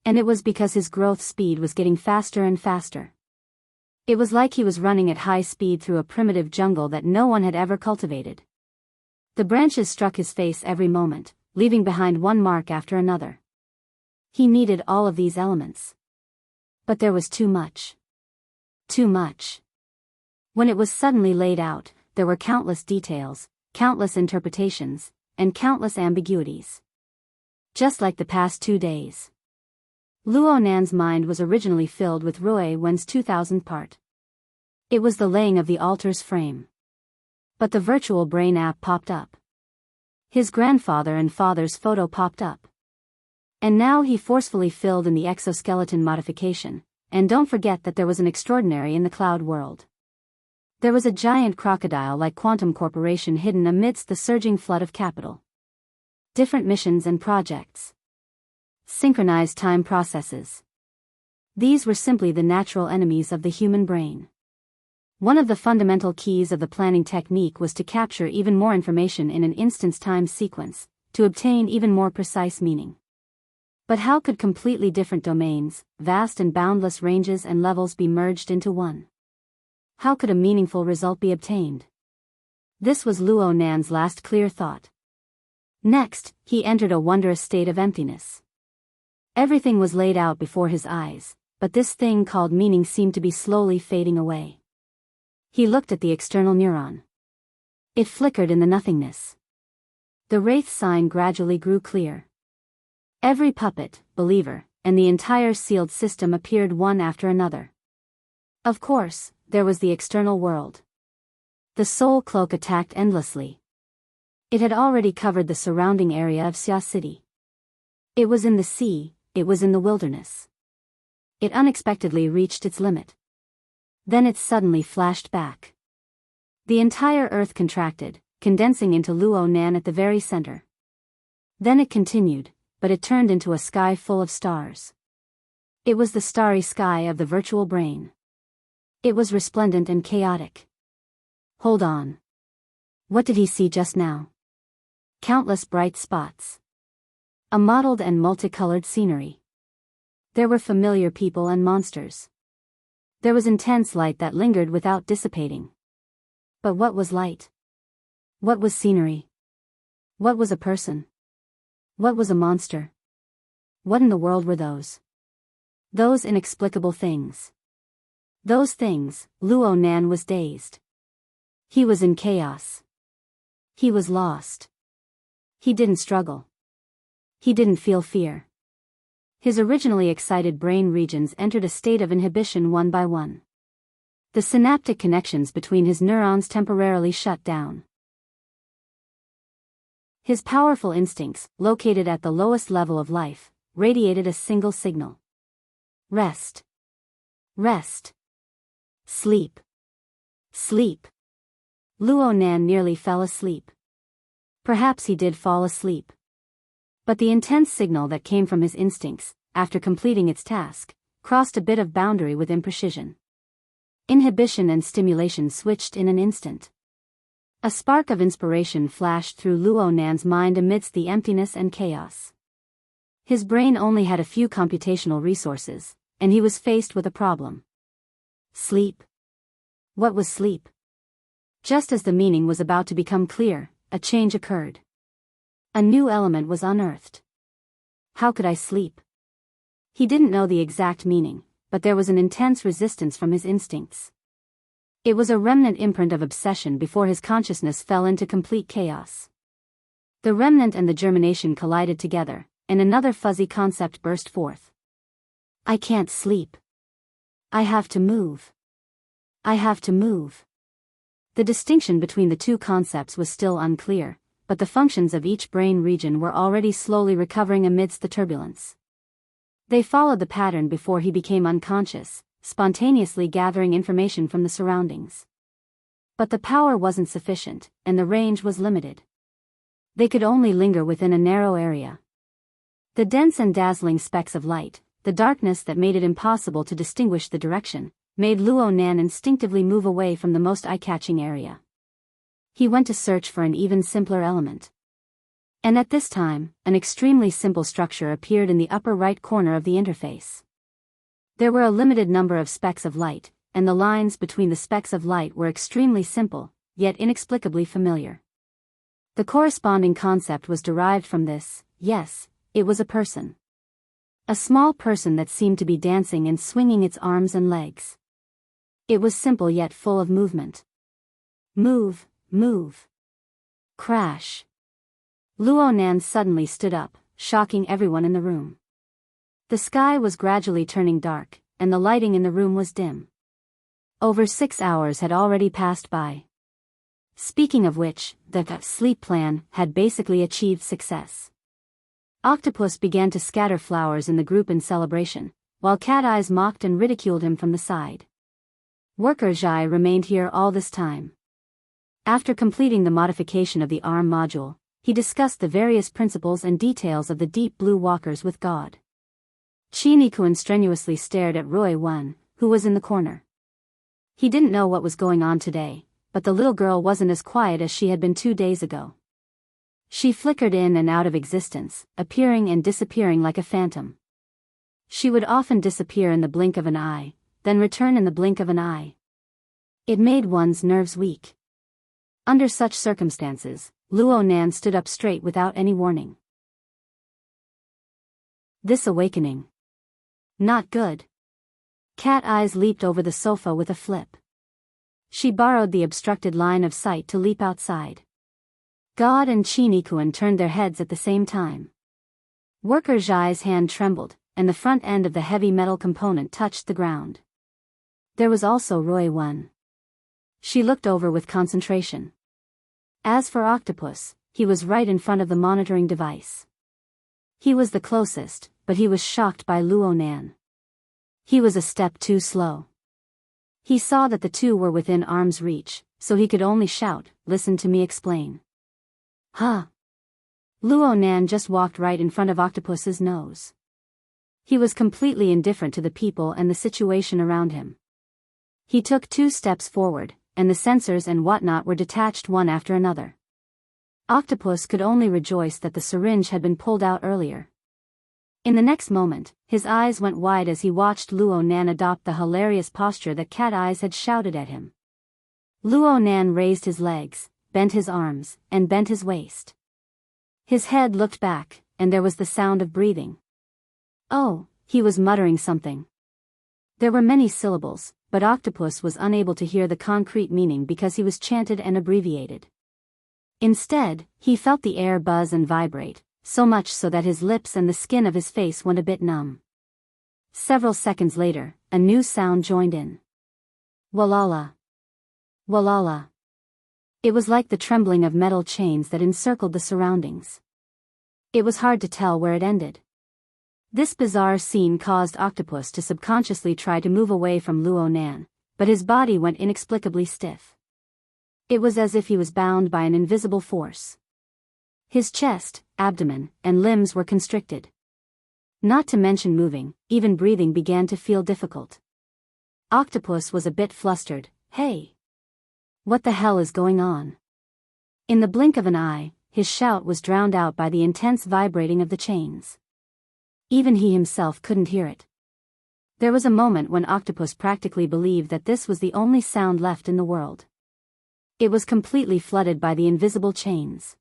[SPEAKER 1] And it was because his growth speed was getting faster and faster. It was like he was running at high speed through a primitive jungle that no one had ever cultivated. The branches struck his face every moment, leaving behind one mark after another. He needed all of these elements. But there was too much. Too much. When it was suddenly laid out, there were countless details, countless interpretations, and countless ambiguities. Just like the past 2 days. Luo Nan's mind was originally filled with Rui Wen's 2000th part. It was the laying of the altar's frame. But the virtual brain app popped up. His grandfather and father's photo popped up. And now he forcefully filled in the exoskeleton modification, and don't forget that there was an extraordinary in the cloud world. There was a giant crocodile-like quantum corporation hidden amidst the surging flood of capital. Different missions and projects. Synchronized time processes. These were simply the natural enemies of the human brain. One of the fundamental keys of the planning technique was to capture even more information in an instant's time sequence, to obtain even more precise meaning. But how could completely different domains, vast and boundless ranges and levels be merged into one? How could a meaningful result be obtained? This was Luo Nan's last clear thought. Next, he entered a wondrous state of emptiness. Everything was laid out before his eyes, but this thing called meaning seemed to be slowly fading away. He looked at the external neuron. It flickered in the nothingness. The wraith sign gradually grew clear. Every puppet, believer, and the entire sealed system appeared one after another. Of course, there was the external world. The soul cloak attacked endlessly. It had already covered the surrounding area of Xia City. It was in the sea, it was in the wilderness. It unexpectedly reached its limit. Then it suddenly flashed back. The entire earth contracted, condensing into Luo Nan at the very center. Then it continued, but it turned into a sky full of stars. It was the starry sky of the virtual brain. It was resplendent and chaotic. Hold on. What did he see just now? Countless bright spots. A mottled and multicolored scenery. There were familiar people and monsters. There was intense light that lingered without dissipating. But what was light? What was scenery? What was a person? What was a monster? What in the world were those? Those inexplicable things. Those things, Luo Nan was dazed. He was in chaos. He was lost. He didn't struggle. He didn't feel fear. His originally excited brain regions entered a state of inhibition one by one. The synaptic connections between his neurons temporarily shut down. His powerful instincts, located at the lowest level of life, radiated a single signal. Rest. Rest. Sleep. Sleep. Luo Nan nearly fell asleep. Perhaps he did fall asleep. But the intense signal that came from his instincts, after completing its task, crossed a bit of boundary with imprecision. Inhibition and stimulation switched in an instant. A spark of inspiration flashed through Luo Nan's mind amidst the emptiness and chaos. His brain only had a few computational resources, and he was faced with a problem. Sleep. What was sleep? Just as the meaning was about to become clear, a change occurred. A new element was unearthed. How could I sleep? He didn't know the exact meaning, but there was an intense resistance from his instincts. It was a remnant imprint of obsession before his consciousness fell into complete chaos. The remnant and the germination collided together, and another fuzzy concept burst forth. I can't sleep. I have to move. I have to move. The distinction between the two concepts was still unclear, but the functions of each brain region were already slowly recovering amidst the turbulence. They followed the pattern before he became unconscious, spontaneously gathering information from the surroundings. But the power wasn't sufficient, and the range was limited. They could only linger within a narrow area. The dense and dazzling specks of light, the darkness that made it impossible to distinguish the direction, made Luo Nan instinctively move away from the most eye-catching area. He went to search for an even simpler element. And at this time, an extremely simple structure appeared in the upper right corner of the interface. There were a limited number of specks of light, and the lines between the specks of light were extremely simple, yet inexplicably familiar. The corresponding concept was derived from this. Yes, it was a person. A small person that seemed to be dancing and swinging its arms and legs. It was simple yet full of movement. Move, move. Crash. Luo Nan suddenly stood up, shocking everyone in the room. The sky was gradually turning dark, and the lighting in the room was dim. Over 6 hours had already passed by. Speaking of which, the sleep plan had basically achieved success. Octopus began to scatter flowers in the group in celebration, while Cat Eyes mocked and ridiculed him from the side. Worker Zhai remained here all this time. After completing the modification of the ARM module, he discussed the various principles and details of the Deep Blue Walkers with God. Qinikuan strenuously stared at Rui Wen, who was in the corner. He didn't know what was going on today, but the little girl wasn't as quiet as she had been 2 days ago. She flickered in and out of existence, appearing and disappearing like a phantom. She would often disappear in the blink of an eye, then return in the blink of an eye. It made one's nerves weak. Under such circumstances, Luo Nan stood up straight without any warning. This awakening. Not good. Cat Eyes leaped over the sofa with a flip. She borrowed the obstructed line of sight to leap outside. God and Qinikuan turned their heads at the same time. Worker Zhai's hand trembled, and the front end of the heavy metal component touched the ground. There was also Roy One. She looked over with concentration. As for Octopus, he was right in front of the monitoring device. He was the closest, but he was shocked by Luo Nan. He was a step too slow. He saw that the two were within arm's reach, so he could only shout, "Listen to me explain." Huh? Luo Nan just walked right in front of Octopus's nose. He was completely indifferent to the people and the situation around him. He took 2 steps forward, and the sensors and whatnot were detached one after another. Octopus could only rejoice that the syringe had been pulled out earlier. In the next moment, his eyes went wide as he watched Luo Nan adopt the hilarious posture that Cat Eyes had shouted at him. Luo Nan raised his legs, bent his arms, and bent his waist. His head looked back, and there was the sound of breathing. Oh, he was muttering something. There were many syllables, but Octopus was unable to hear the concrete meaning because he was chanted and abbreviated. Instead, he felt the air buzz and vibrate, so much so that his lips and the skin of his face went a bit numb. Several seconds later, a new sound joined in. Walala. Walala. It was like the trembling of metal chains that encircled the surroundings. It was hard to tell where it ended. This bizarre scene caused Octopus to subconsciously try to move away from Luo Nan, but his body went inexplicably stiff. It was as if he was bound by an invisible force. His chest, abdomen, and limbs were constricted. Not to mention moving, even breathing began to feel difficult. Octopus was a bit flustered. Hey! What the hell is going on? In the blink of an eye, his shout was drowned out by the intense vibrating of the chains. Even he himself couldn't hear it. There was a moment when Octopus practically believed that this was the only sound left in the world. It was completely flooded by the invisible chains.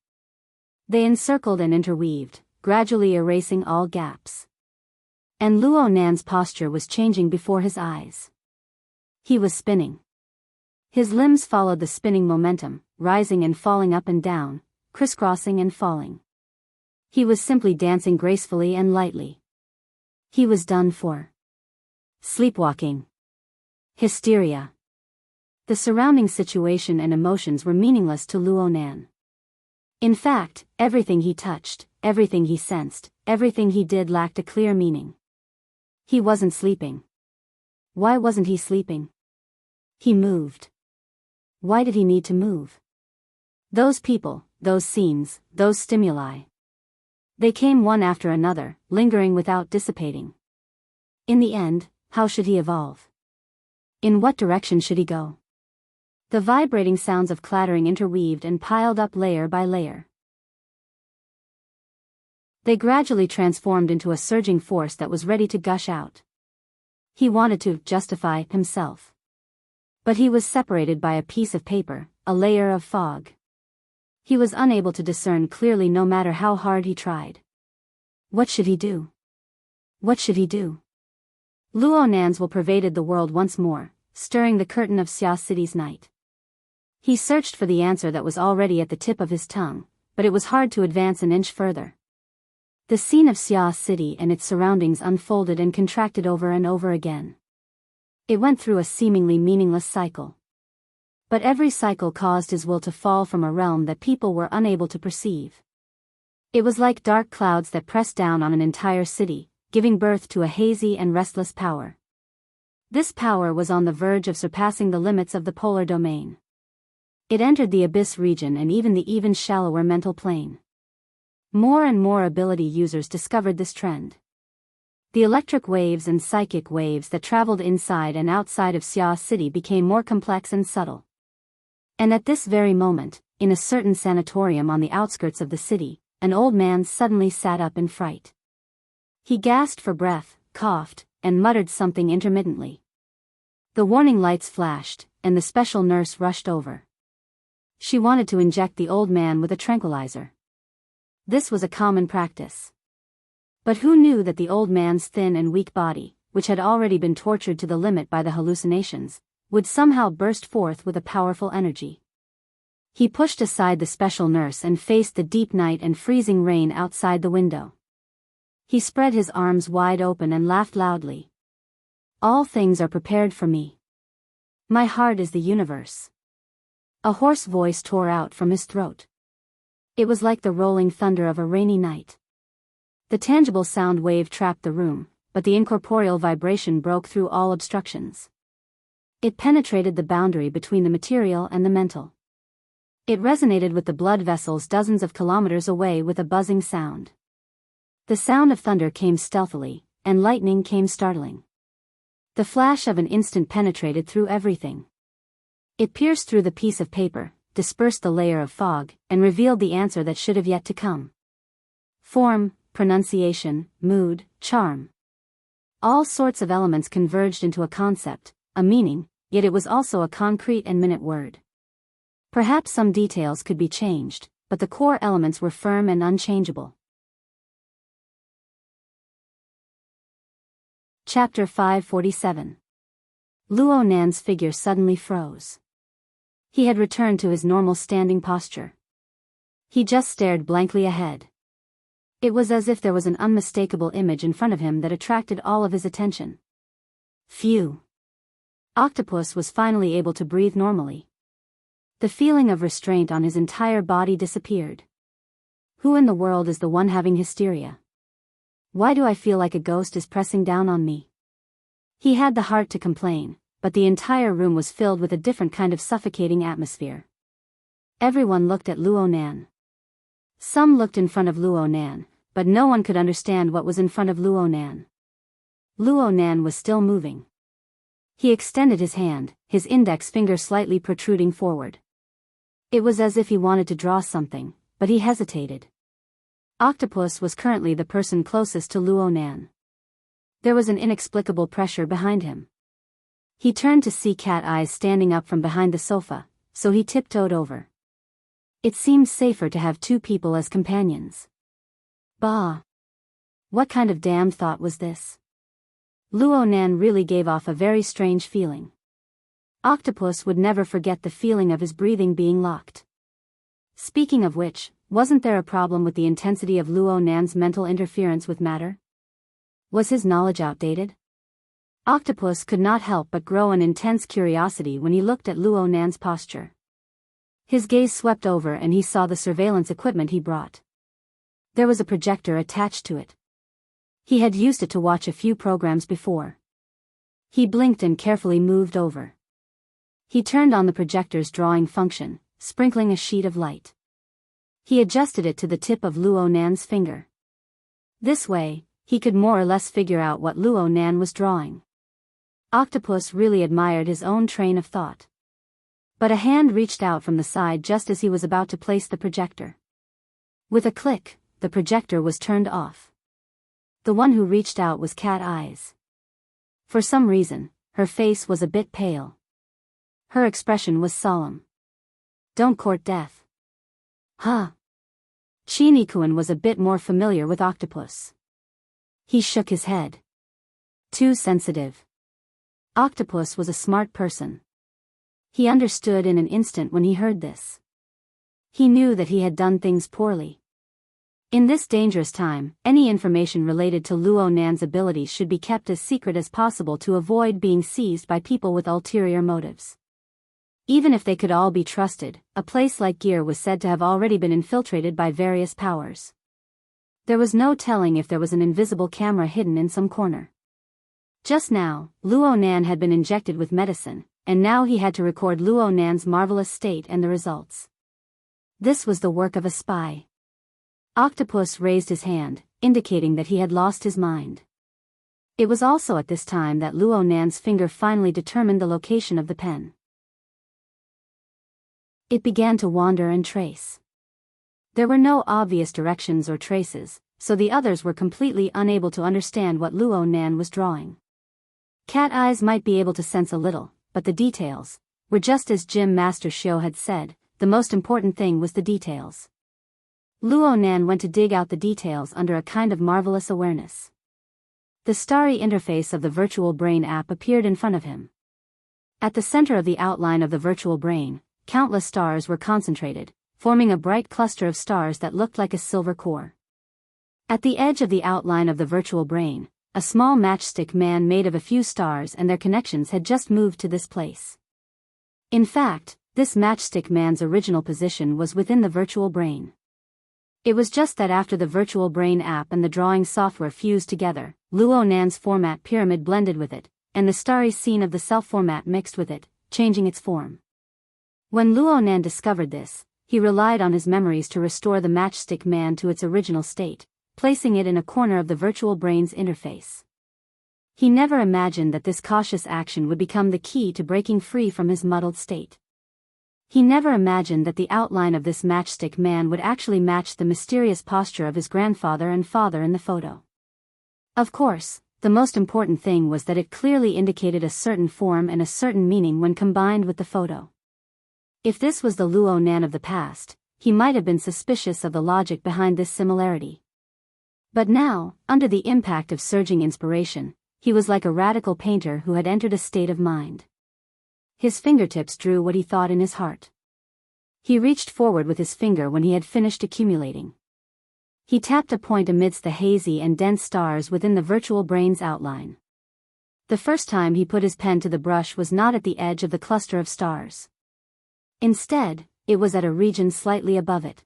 [SPEAKER 1] They encircled and interweaved, gradually erasing all gaps. And Luo Nan's posture was changing before his eyes. He was spinning. His limbs followed the spinning momentum, rising and falling up and down, crisscrossing and falling. He was simply dancing gracefully and lightly. He was done for. Sleepwalking. Hysteria. The surrounding situation and emotions were meaningless to Luo Nan. In fact, everything he touched, everything he sensed, everything he did lacked a clear meaning. He wasn't sleeping. Why wasn't he sleeping? He moved. Why did he need to move? Those people, those scenes, those stimuli. They came one after another, lingering without dissipating. In the end, how should he evolve? In what direction should he go? The vibrating sounds of clattering interweaved and piled up layer by layer. They gradually transformed into a surging force that was ready to gush out. He wanted to justify himself. But he was separated by a piece of paper, a layer of fog. He was unable to discern clearly no matter how hard he tried. What should he do? What should he do? Luo Nan's will pervaded the world once more, stirring the curtain of Xia City's night. He searched for the answer that was already at the tip of his tongue, but it was hard to advance an inch further. The scene of Xia City and its surroundings unfolded and contracted over and over again. It went through a seemingly meaningless cycle. But every cycle caused his will to fall from a realm that people were unable to perceive. It was like dark clouds that pressed down on an entire city, giving birth to a hazy and restless power. This power was on the verge of surpassing the limits of the polar domain. It entered the abyss region and even the even shallower mental plane. More and more ability users discovered this trend. The electric waves and psychic waves that traveled inside and outside of Xia City became more complex and subtle. And at this very moment, in a certain sanatorium on the outskirts of the city, an old man suddenly sat up in fright. He gasped for breath, coughed, and muttered something intermittently. The warning lights flashed, and the special nurse rushed over. She wanted to inject the old man with a tranquilizer. This was a common practice. But who knew that the old man's thin and weak body, which had already been tortured to the limit by the hallucinations, would somehow burst forth with a powerful energy. He pushed aside the special nurse and faced the deep night and freezing rain outside the window. He spread his arms wide open and laughed loudly. All things are prepared for me. My heart is the universe. A hoarse voice tore out from his throat. It was like the rolling thunder of a rainy night. The tangible sound wave trapped the room, but the incorporeal vibration broke through all obstructions. It penetrated the boundary between the material and the mental. It resonated with the blood vessels dozens of kilometers away with a buzzing sound. The sound of thunder came stealthily, and lightning came startling. The flash of an instant penetrated through everything. It pierced through the piece of paper, dispersed the layer of fog, and revealed the answer that should have yet to come. Form, pronunciation, mood, charm. All sorts of elements converged into a concept, a meaning, yet it was also a concrete and minute word. Perhaps some details could be changed, but the core elements were firm and unchangeable. Chapter 547. Luo Nan's figure suddenly froze. He had returned to his normal standing posture. He just stared blankly ahead. It was as if there was an unmistakable image in front of him that attracted all of his attention. Phew. Octopus was finally able to breathe normally. The feeling of restraint on his entire body disappeared. Who in the world is the one having hysteria? Why do I feel like a ghost is pressing down on me? He had the heart to complain, but the entire room was filled with a different kind of suffocating atmosphere. Everyone looked at Luo Nan. Some looked in front of Luo Nan, but no one could understand what was in front of Luo Nan. Luo Nan was still moving. He extended his hand, his index finger slightly protruding forward. It was as if he wanted to draw something, but he hesitated. Octopus was currently the person closest to Luo Nan. There was an inexplicable pressure behind him. He turned to see Cat Eyes standing up from behind the sofa, so he tiptoed over. It seemed safer to have two people as companions. Bah! What kind of damned thought was this? Luo Nan really gave off a very strange feeling. Octopus would never forget the feeling of his breathing being locked. Speaking of which, wasn't there a problem with the intensity of Luo Nan's mental interference with matter? Was his knowledge outdated? Octopus could not help but grow an intense curiosity when he looked at Luo Nan's posture. His gaze swept over and he saw the surveillance equipment he brought. There was a projector attached to it. He had used it to watch a few programs before. He blinked and carefully moved over. He turned on the projector's drawing function, sprinkling a sheet of light. He adjusted it to the tip of Luo Nan's finger. This way, he could more or less figure out what Luo Nan was drawing. Octopus really admired his own train of thought. But a hand reached out from the side just as he was about to place the projector. With a click, the projector was turned off. The one who reached out was Cat Eyes. For some reason, her face was a bit pale. Her expression was solemn. Don't court death. Huh? Shinikuin was a bit more familiar with Octopus. He shook his head. Too sensitive. Octopus was a smart person. He understood in an instant when he heard this. He knew that he had done things poorly. In this dangerous time, any information related to Luo Nan's abilities should be kept as secret as possible to avoid being seized by people with ulterior motives. Even if they could all be trusted, a place like Gear was said to have already been infiltrated by various powers. There was no telling if there was an invisible camera hidden in some corner. Just now, Luo Nan had been injected with medicine, and now he had to record Luo Nan's marvelous state and the results. This was the work of a spy. Octopus raised his hand, indicating that he had lost his mind. It was also at this time that Luo Nan's finger finally determined the location of the pen. It began to wander and trace. There were no obvious directions or traces, so the others were completely unable to understand what Luo Nan was drawing. Cat Eyes might be able to sense a little, but the details were just as Gym Master Shio had said, the most important thing was the details. Luo Nan went to dig out the details under a kind of marvelous awareness. The starry interface of the virtual brain app appeared in front of him. At the center of the outline of the virtual brain, countless stars were concentrated, forming a bright cluster of stars that looked like a silver core. At the edge of the outline of the virtual brain, a small matchstick man made of a few stars and their connections had just moved to this place. In fact, this matchstick man's original position was within the virtual brain. It was just that after the virtual brain app and the drawing software fused together, Luo Nan's format pyramid blended with it, and the starry scene of the self format mixed with it, changing its form. When Luo Nan discovered this, he relied on his memories to restore the matchstick man to its original state, placing it in a corner of the virtual brain's interface. He never imagined that this cautious action would become the key to breaking free from his muddled state. He never imagined that the outline of this matchstick man would actually match the mysterious posture of his grandfather and father in the photo. Of course, the most important thing was that it clearly indicated a certain form and a certain meaning when combined with the photo. If this was the Luo Nan of the past, he might have been suspicious of the logic behind this similarity. But now, under the impact of surging inspiration, he was like a radical painter who had entered a state of mind. His fingertips drew what he thought in his heart. He reached forward with his finger when he had finished accumulating. He tapped a point amidst the hazy and dense stars within the virtual brain's outline. The first time he put his pen to the brush was not at the edge of the cluster of stars. Instead, it was at a region slightly above it.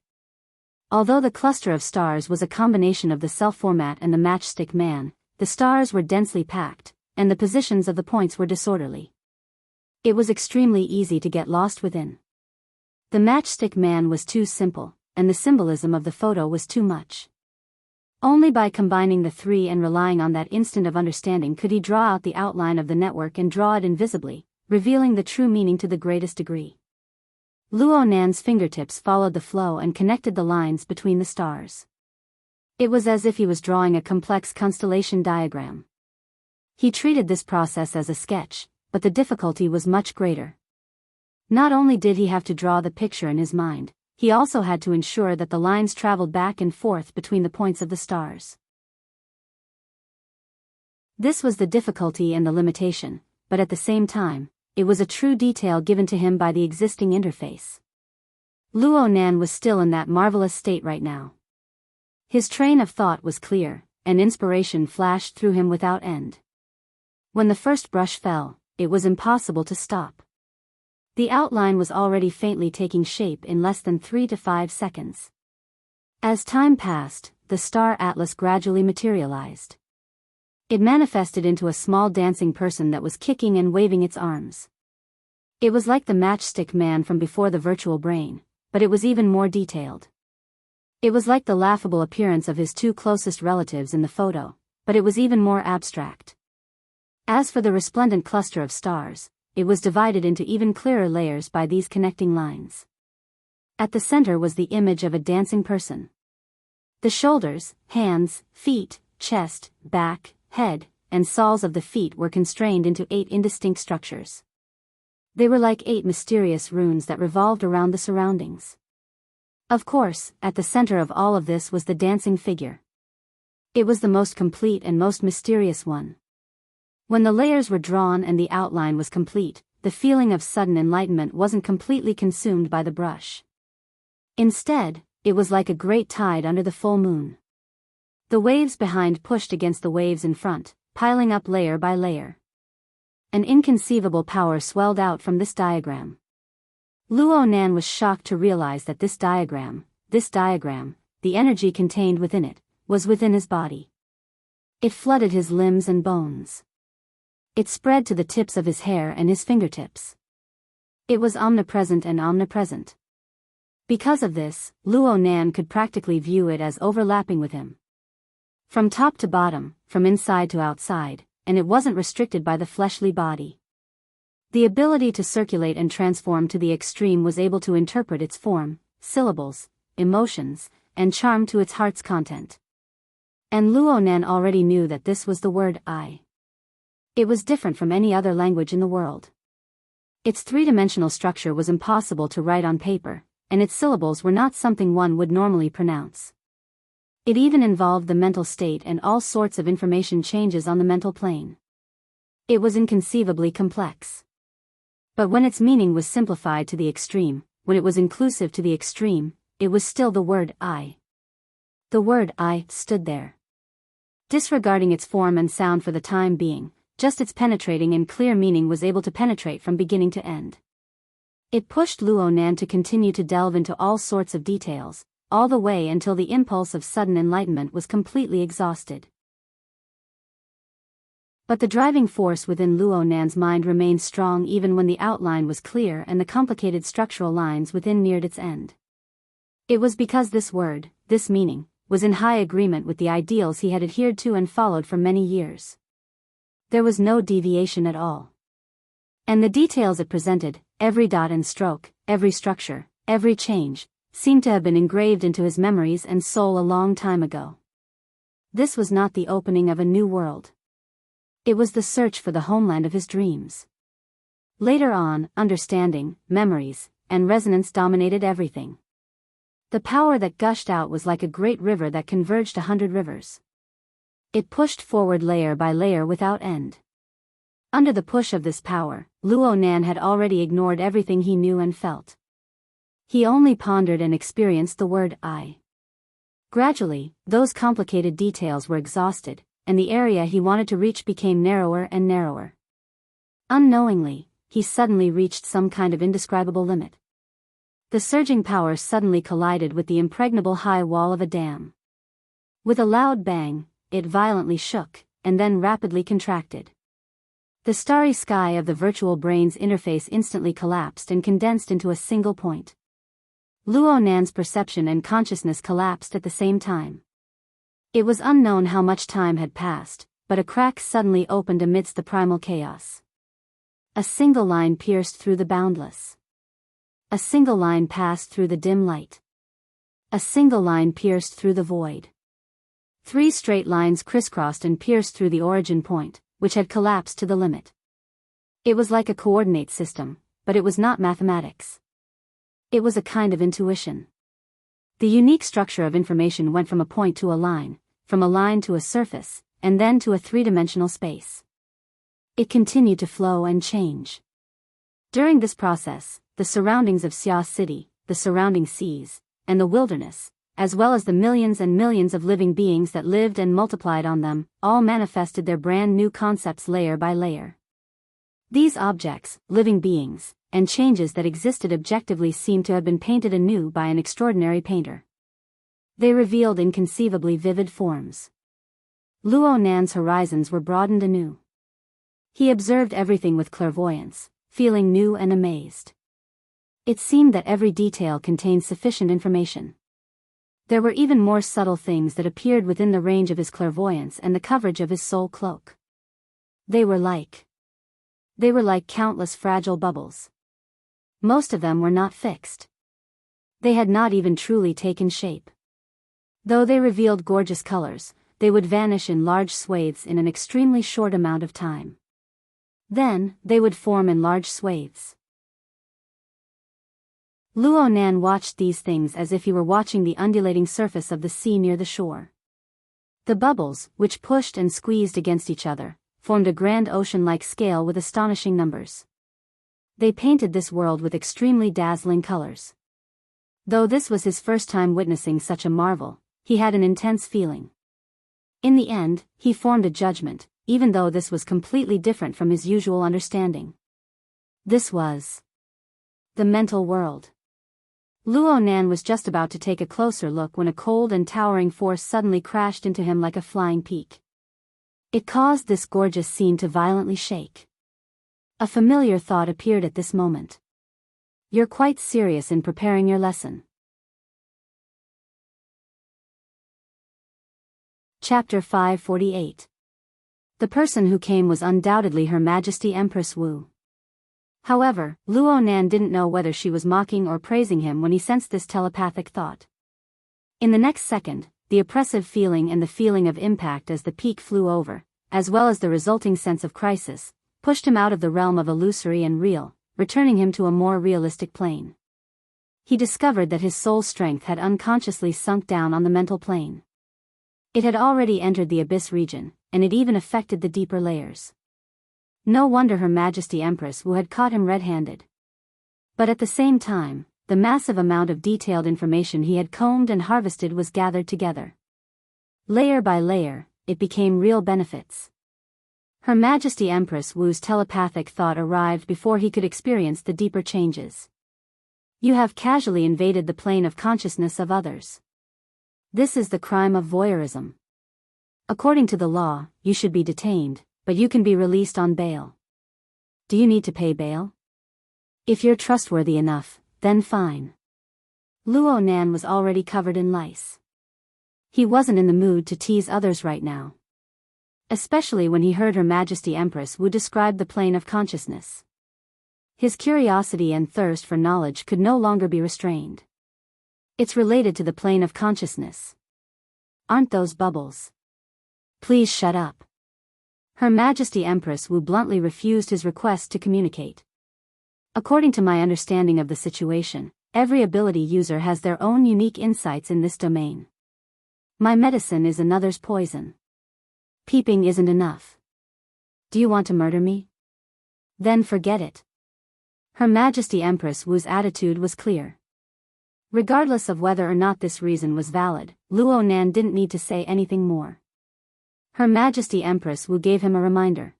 [SPEAKER 1] Although the cluster of stars was a combination of the self-format and the matchstick man, the stars were densely packed, and the positions of the points were disorderly. It was extremely easy to get lost within. The matchstick man was too simple, and the symbolism of the photo was too much. Only by combining the three and relying on that instant of understanding could he draw out the outline of the network and draw it invisibly, revealing the true meaning to the greatest degree. Luo Nan's fingertips followed the flow and connected the lines between the stars. It was as if he was drawing a complex constellation diagram. He treated this process as a sketch, but the difficulty was much greater. Not only did he have to draw the picture in his mind, he also had to ensure that the lines traveled back and forth between the points of the stars. This was the difficulty and the limitation, but at the same time, it was a true detail given to him by the existing interface. Luo Nan was still in that marvelous state right now. His train of thought was clear, and inspiration flashed through him without end. When the first brush fell, it was impossible to stop. The outline was already faintly taking shape in less than 3 to 5 seconds. As time passed, the star atlas gradually materialized. It manifested into a small dancing person that was kicking and waving its arms. It was like the matchstick man from before the virtual brain, but it was even more detailed. It was like the laughable appearance of his two closest relatives in the photo, but it was even more abstract. As for the resplendent cluster of stars, it was divided into even clearer layers by these connecting lines. At the center was the image of a dancing person. The shoulders, hands, feet, chest, back, head, and soles of the feet were constrained into 8 indistinct structures. They were like 8 mysterious runes that revolved around the surroundings. Of course, at the center of all of this was the dancing figure. It was the most complete and most mysterious one. When the layers were drawn and the outline was complete, the feeling of sudden enlightenment wasn't completely consumed by the brush. Instead, it was like a great tide under the full moon. The waves behind pushed against the waves in front, piling up layer by layer. An inconceivable power swelled out from this diagram. Luo Nan was shocked to realize that this diagram, the energy contained within it, was within his body. It flooded his limbs and bones. It spread to the tips of his hair and his fingertips. It was omnipresent and omnipresent. Because of this, Luo Nan could practically view it as overlapping with him. From top to bottom, from inside to outside, and it wasn't restricted by the fleshly body. The ability to circulate and transform to the extreme was able to interpret its form, syllables, emotions, and charm to its heart's content. And Luo Nan already knew that this was the word I. It was different from any other language in the world. Its three-dimensional structure was impossible to write on paper, and its syllables were not something one would normally pronounce. It even involved the mental state and all sorts of information changes on the mental plane. It was inconceivably complex. But when its meaning was simplified to the extreme, when it was inclusive to the extreme, it was still the word I. The word I stood there, disregarding its form and sound for the time being. Just its penetrating and clear meaning was able to penetrate from beginning to end. It pushed Luo Nan to continue to delve into all sorts of details, all the way until the impulse of sudden enlightenment was completely exhausted. But the driving force within Luo Nan's mind remained strong even when the outline was clear and the complicated structural lines within neared its end. It was because this word, this meaning, was in high agreement with the ideals he had adhered to and followed for many years. There was no deviation at all. And the details it presented, every dot and stroke, every structure, every change, seemed to have been engraved into his memories and soul a long time ago. This was not the opening of a new world. It was the search for the homeland of his dreams. Later on, understanding, memories, and resonance dominated everything. The power that gushed out was like a great river that converged 100 rivers. It pushed forward layer by layer without end. Under the push of this power, Luo Nan had already ignored everything he knew and felt. He only pondered and experienced the word I. Gradually, those complicated details were exhausted, and the area he wanted to reach became narrower and narrower. Unknowingly, he suddenly reached some kind of indescribable limit. The surging power suddenly collided with the impregnable high wall of a dam. With a loud bang, it violently shook, and then rapidly contracted. The starry sky of the virtual brain's interface instantly collapsed and condensed into a single point. Luo Nan's perception and consciousness collapsed at the same time. It was unknown how much time had passed, but a crack suddenly opened amidst the primal chaos. A single line pierced through the boundless. A single line passed through the dim light. A single line pierced through the void. 3 straight lines crisscrossed and pierced through the origin point, which had collapsed to the limit. It was like a coordinate system, but it was not mathematics. It was a kind of intuition. The unique structure of information went from a point to a line, from a line to a surface, and then to a 3-dimensional space. It continued to flow and change. During this process, the surroundings of Xia City, the surrounding seas, and the wilderness, as well as the millions and millions of living beings that lived and multiplied on them, all manifested their brand new concepts layer by layer. These objects, living beings, and changes that existed objectively seemed to have been painted anew by an extraordinary painter. They revealed inconceivably vivid forms. Luo Nan's horizons were broadened anew. He observed everything with clairvoyance, feeling new and amazed. It seemed that every detail contained sufficient information. There were even more subtle things that appeared within the range of his clairvoyance and the coverage of his soul cloak. They were like countless fragile bubbles. Most of them were not fixed. They had not even truly taken shape. Though they revealed gorgeous colors, they would vanish in large swathes in an extremely short amount of time. Then, they would form in large swathes. Luo Nan watched these things as if he were watching the undulating surface of the sea near the shore. The bubbles, which pushed and squeezed against each other, formed a grand ocean-like scale with astonishing numbers. They painted this world with extremely dazzling colors. Though this was his first time witnessing such a marvel, he had an intense feeling. In the end, he formed a judgment, even though this was completely different from his usual understanding. This was the mental world. Luo Nan was just about to take a closer look when a cold and towering force suddenly crashed into him like a flying peak. It caused this gorgeous scene to violently shake. A familiar thought appeared at this moment. You're quite serious in preparing your lesson. Chapter 548. The person who came was undoubtedly Her Majesty Empress Wu. However, Luo Nan didn't know whether she was mocking or praising him when he sensed this telepathic thought. In the next second, the oppressive feeling and the feeling of impact as the peak flew over, as well as the resulting sense of crisis, pushed him out of the realm of illusory and real, returning him to a more realistic plane. He discovered that his soul strength had unconsciously sunk down on the mental plane. It had already entered the abyss region, and it even affected the deeper layers. No wonder Her Majesty Empress Wu had caught him red-handed. But at the same time, the massive amount of detailed information he had combed and harvested was gathered together. Layer by layer, it became real benefits. Her Majesty Empress Wu's telepathic thought arrived before he could experience the deeper changes. You have casually invaded the plane of consciousness of others. This is the crime of voyeurism. According to the law, you should be detained, but you can be released on bail. Do you need to pay bail? If you're trustworthy enough, then fine. Luo Nan was already covered in lice. He wasn't in the mood to tease others right now. Especially when he heard Her Majesty Empress Wu describe the plane of consciousness. His curiosity and thirst for knowledge could no longer be restrained. It's related to the plane of consciousness. Aren't those bubbles? Please shut up. Her Majesty Empress Wu bluntly refused his request to communicate. According to my understanding of the situation, every ability user has their own unique insights in this domain. My medicine is another's poison. Peeping isn't enough. Do you want to murder me? Then forget it. Her Majesty Empress Wu's attitude was clear. Regardless of whether or not this reason was valid, Luo Nan didn't need to say anything more. Her Majesty Empress Wu gave him a reminder.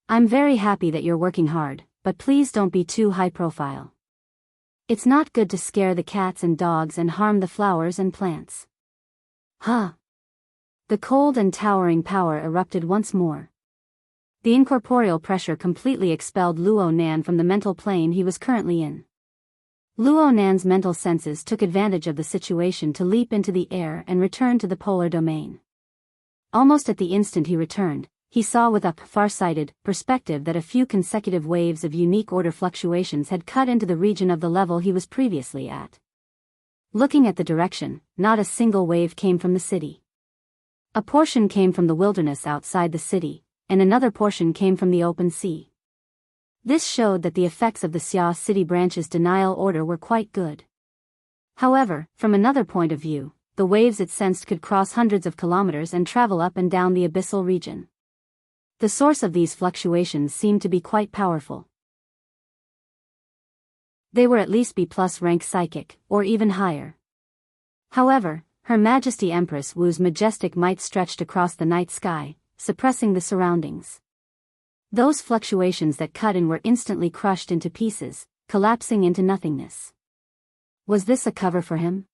[SPEAKER 1] I'm very happy that you're working hard, but please don't be too high profile. It's not good to scare the cats and dogs and harm the flowers and plants. Huh. The cold and towering power erupted once more. The incorporeal pressure completely expelled Luo Nan from the mental plane he was currently in. Luo Nan's mental senses took advantage of the situation to leap into the air and return to the polar domain. Almost at the instant he returned, he saw with a far-sighted perspective that a few consecutive waves of unique order fluctuations had cut into the region of the level he was previously at. Looking at the direction, not a single wave came from the city. A portion came from the wilderness outside the city, and another portion came from the open sea. This showed that the effects of the Xia City branch's denial order were quite good. However, from another point of view, the waves it sensed could cross hundreds of kilometers and travel up and down the abyssal region. The source of these fluctuations seemed to be quite powerful. They were at least B+ rank psychic, or even higher. However, Her Majesty Empress Wu's majestic might stretched across the night sky, suppressing the surroundings. Those fluctuations that cut in were instantly crushed into pieces, collapsing into nothingness. Was this a cover for him?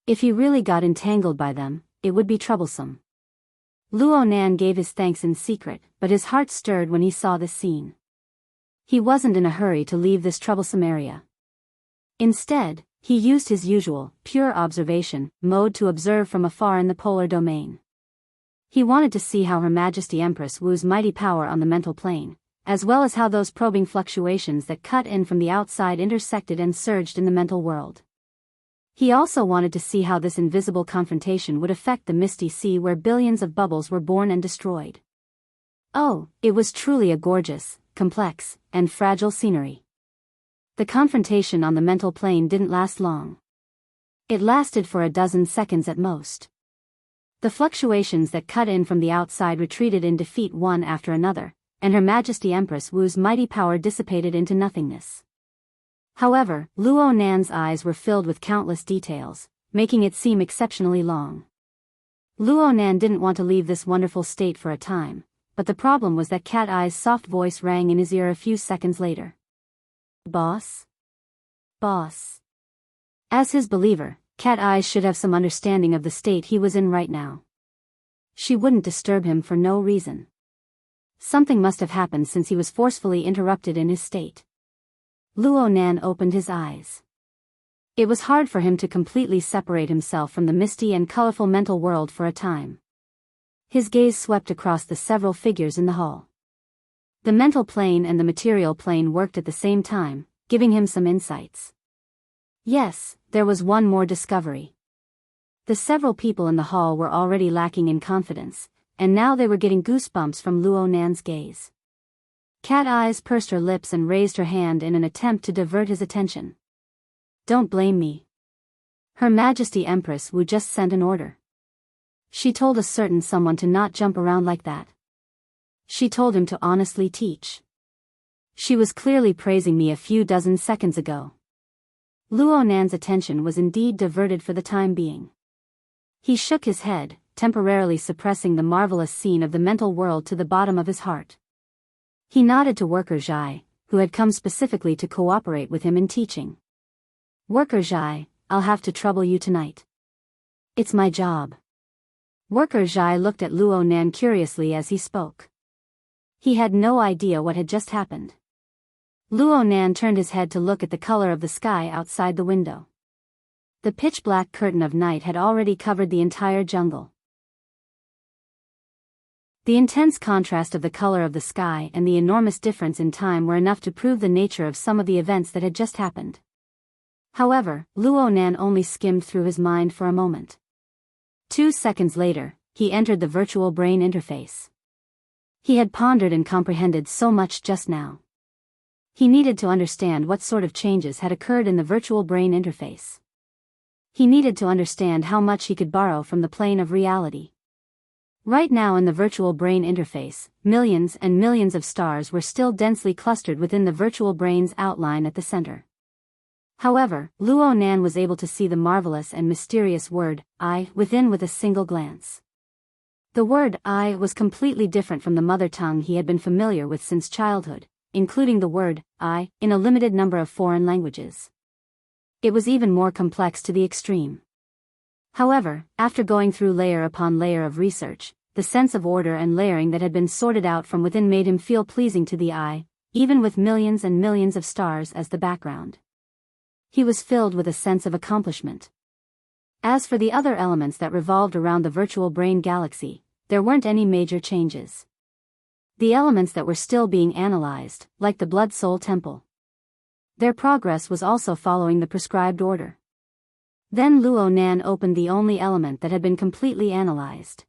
[SPEAKER 1] If he really got entangled by them, it would be troublesome. Luo Nan gave his thanks in secret, but his heart stirred when he saw this scene. He wasn't in a hurry to leave this troublesome area. Instead, he used his usual, pure observation mode to observe from afar in the polar domain. He wanted to see how Her Majesty Empress Wu's mighty power on the mental plane, as well as how those probing fluctuations that cut in from the outside intersected and surged in the mental world. He also wanted to see how this invisible confrontation would affect the misty sea where billions of bubbles were born and destroyed. Oh, it was truly a gorgeous, complex, and fragile scenery. The confrontation on the mental plane didn't last long. It lasted for a dozen seconds at most. The fluctuations that cut in from the outside retreated in defeat one after another, and Her Majesty Empress Wu's mighty power dissipated into nothingness. However, Luo Nan's eyes were filled with countless details, making it seem exceptionally long. Luo Nan didn't want to leave this wonderful state for a time, but the problem was that Cat Eye's soft voice rang in his ear a few seconds later. Boss? Boss. As his believer, Cat Eyes should have some understanding of the state he was in right now. She wouldn't disturb him for no reason. Something must have happened since he was forcefully interrupted in his state. Luo Nan opened his eyes. It was hard for him to completely separate himself from the misty and colorful mental world for a time. His gaze swept across the several figures in the hall. The mental plane and the material plane worked at the same time, giving him some insights. Yes, there was one more discovery. The several people in the hall were already lacking in confidence, and now they were getting goosebumps from Luo Nan's gaze. Cat Eyes pursed her lips and raised her hand in an attempt to divert his attention. Don't blame me. Her Majesty Empress Wu just sent an order. She told a certain someone to not jump around like that. She told him to honestly teach. She was clearly praising me a few dozen seconds ago. Luo Nan's attention was indeed diverted for the time being. He shook his head, temporarily suppressing the marvelous scene of the mental world to the bottom of his heart. He nodded to Worker Zhai, who had come specifically to cooperate with him in teaching. Worker Zhai, I'll have to trouble you tonight. It's my job. Worker Zhai looked at Luo Nan curiously as he spoke. He had no idea what had just happened. Luo Nan turned his head to look at the color of the sky outside the window. The pitch-black curtain of night had already covered the entire jungle. The intense contrast of the color of the sky and the enormous difference in time were enough to prove the nature of some of the events that had just happened. However, Luo Nan only skimmed through his mind for a moment. 2 seconds later, he entered the virtual brain interface. He had pondered and comprehended so much just now. He needed to understand what sort of changes had occurred in the virtual brain interface. He needed to understand how much he could borrow from the plane of reality. Right now in the virtual brain interface, millions and millions of stars were still densely clustered within the virtual brain's outline at the center. However, Luo Nan was able to see the marvelous and mysterious word, I, within with a single glance. The word I was completely different from the mother tongue he had been familiar with since childhood, including the word I in a limited number of foreign languages. It was even more complex to the extreme. However, after going through layer upon layer of research, the sense of order and layering that had been sorted out from within made him feel pleasing to the eye, even with millions and millions of stars as the background. He was filled with a sense of accomplishment. As for the other elements that revolved around the virtual brain galaxy, there weren't any major changes. The elements that were still being analyzed, like the Blood Soul Temple. Their progress was also following the prescribed order. Then Luo Nan opened the only element that had been completely analyzed.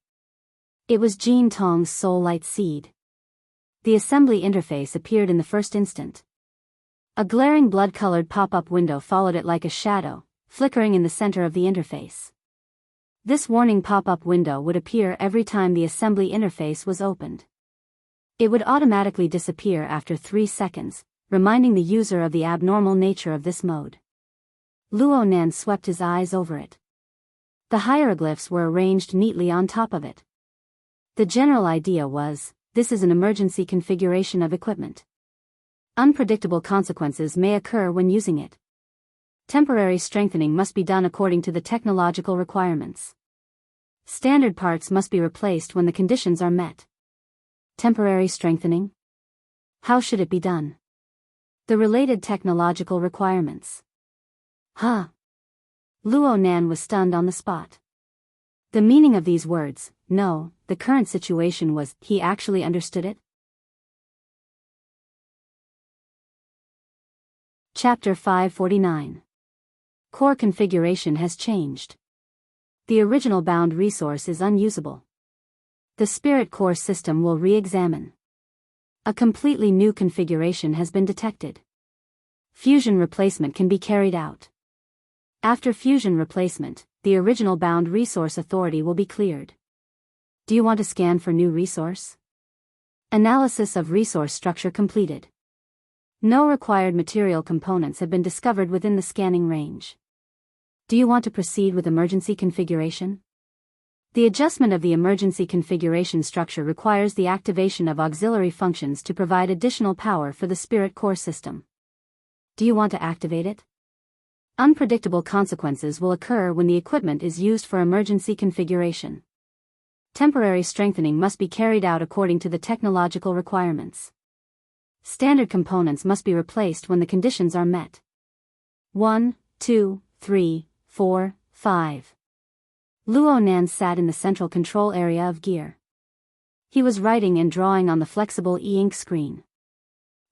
[SPEAKER 1] It was Jin Tong's Soul Light Seed. The assembly interface appeared in the first instant. A glaring blood-colored pop-up window followed it like a shadow, flickering in the center of the interface. This warning pop-up window would appear every time the assembly interface was opened. It would automatically disappear after 3 seconds, reminding the user of the abnormal nature of this mode. Luo Nan swept his eyes over it. The hieroglyphs were arranged neatly on top of it. The general idea was, this is an emergency configuration of equipment. Unpredictable consequences may occur when using it. Temporary strengthening must be done according to the technological requirements. Standard parts must be replaced when the conditions are met. Temporary strengthening? How should it be done? The related technological requirements. Huh? Luo Nan was stunned on the spot. The meaning of these words, no, the current situation was, he actually understood it? Chapter 549. Core configuration has changed. The original bound resource is unusable. The Spirit Core system will re-examine. A completely new configuration has been detected. Fusion replacement can be carried out. After fusion replacement, the original bound resource authority will be cleared. Do you want to scan for new resource? Analysis of resource structure completed. No required material components have been discovered within the scanning range. Do you want to proceed with emergency configuration? The adjustment of the emergency configuration structure requires the activation of auxiliary functions to provide additional power for the Spirit Core system. Do you want to activate it? Unpredictable consequences will occur when the equipment is used for emergency configuration. Temporary strengthening must be carried out according to the technological requirements. Standard components must be replaced when the conditions are met. 1, 2, 3, 4, 5. Luo Nan sat in the central control area of Gear. He was writing and drawing on the flexible e-ink screen.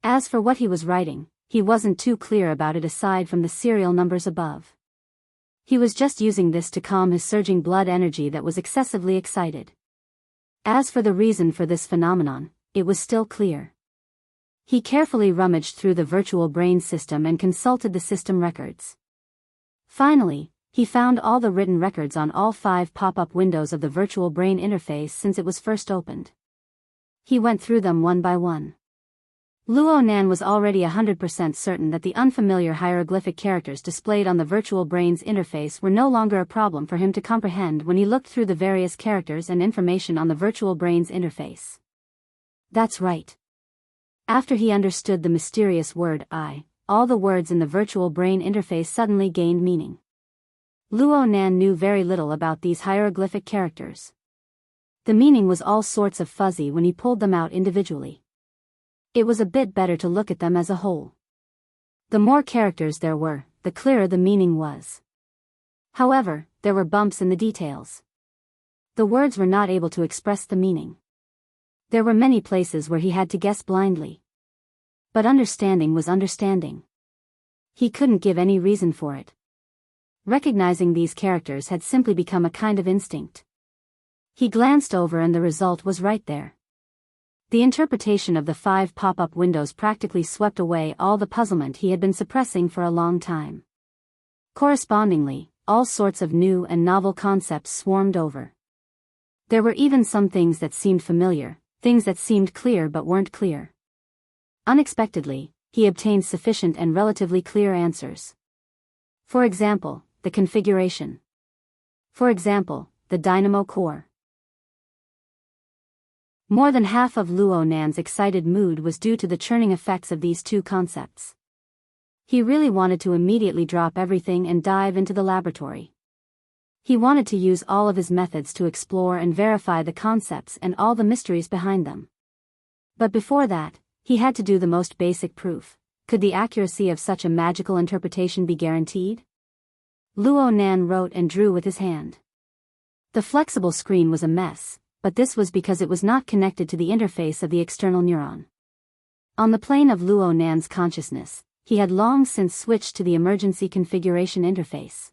[SPEAKER 1] As for what he was writing, he wasn't too clear about it aside from the serial numbers above. He was just using this to calm his surging blood energy that was excessively excited. As for the reason for this phenomenon, it was still clear. He carefully rummaged through the virtual brain system and consulted the system records. Finally, he found all the written records on all 5 pop-up windows of the virtual brain interface since it was first opened. He went through them one by one. Luo Nan was already 100% certain that the unfamiliar hieroglyphic characters displayed on the virtual brain's interface were no longer a problem for him to comprehend when he looked through the various characters and information on the virtual brain's interface. That's right. After he understood the mysterious word I, all the words in the virtual brain interface suddenly gained meaning. Luo Nan knew very little about these hieroglyphic characters. The meaning was all sorts of fuzzy when he pulled them out individually. It was a bit better to look at them as a whole. The more characters there were, the clearer the meaning was. However, there were bumps in the details. The words were not able to express the meaning. There were many places where he had to guess blindly. But understanding was understanding. He couldn't give any reason for it. Recognizing these characters had simply become a kind of instinct. He glanced over and the result was right there. The interpretation of the 5 pop-up windows practically swept away all the puzzlement he had been suppressing for a long time. Correspondingly, all sorts of new and novel concepts swarmed over. There were even some things that seemed familiar, things that seemed clear but weren't clear. Unexpectedly, he obtained sufficient and relatively clear answers. For example, the configuration. For example, the dynamo core. More than half of Luo Nan's excited mood was due to the churning effects of these two concepts. He really wanted to immediately drop everything and dive into the laboratory. He wanted to use all of his methods to explore and verify the concepts and all the mysteries behind them. But before that, he had to do the most basic proof. Could the accuracy of such a magical interpretation be guaranteed? Luo Nan wrote and drew with his hand. The flexible screen was a mess, but this was because it was not connected to the interface of the external neuron. On the plane of Luo Nan's consciousness, he had long since switched to the emergency configuration interface.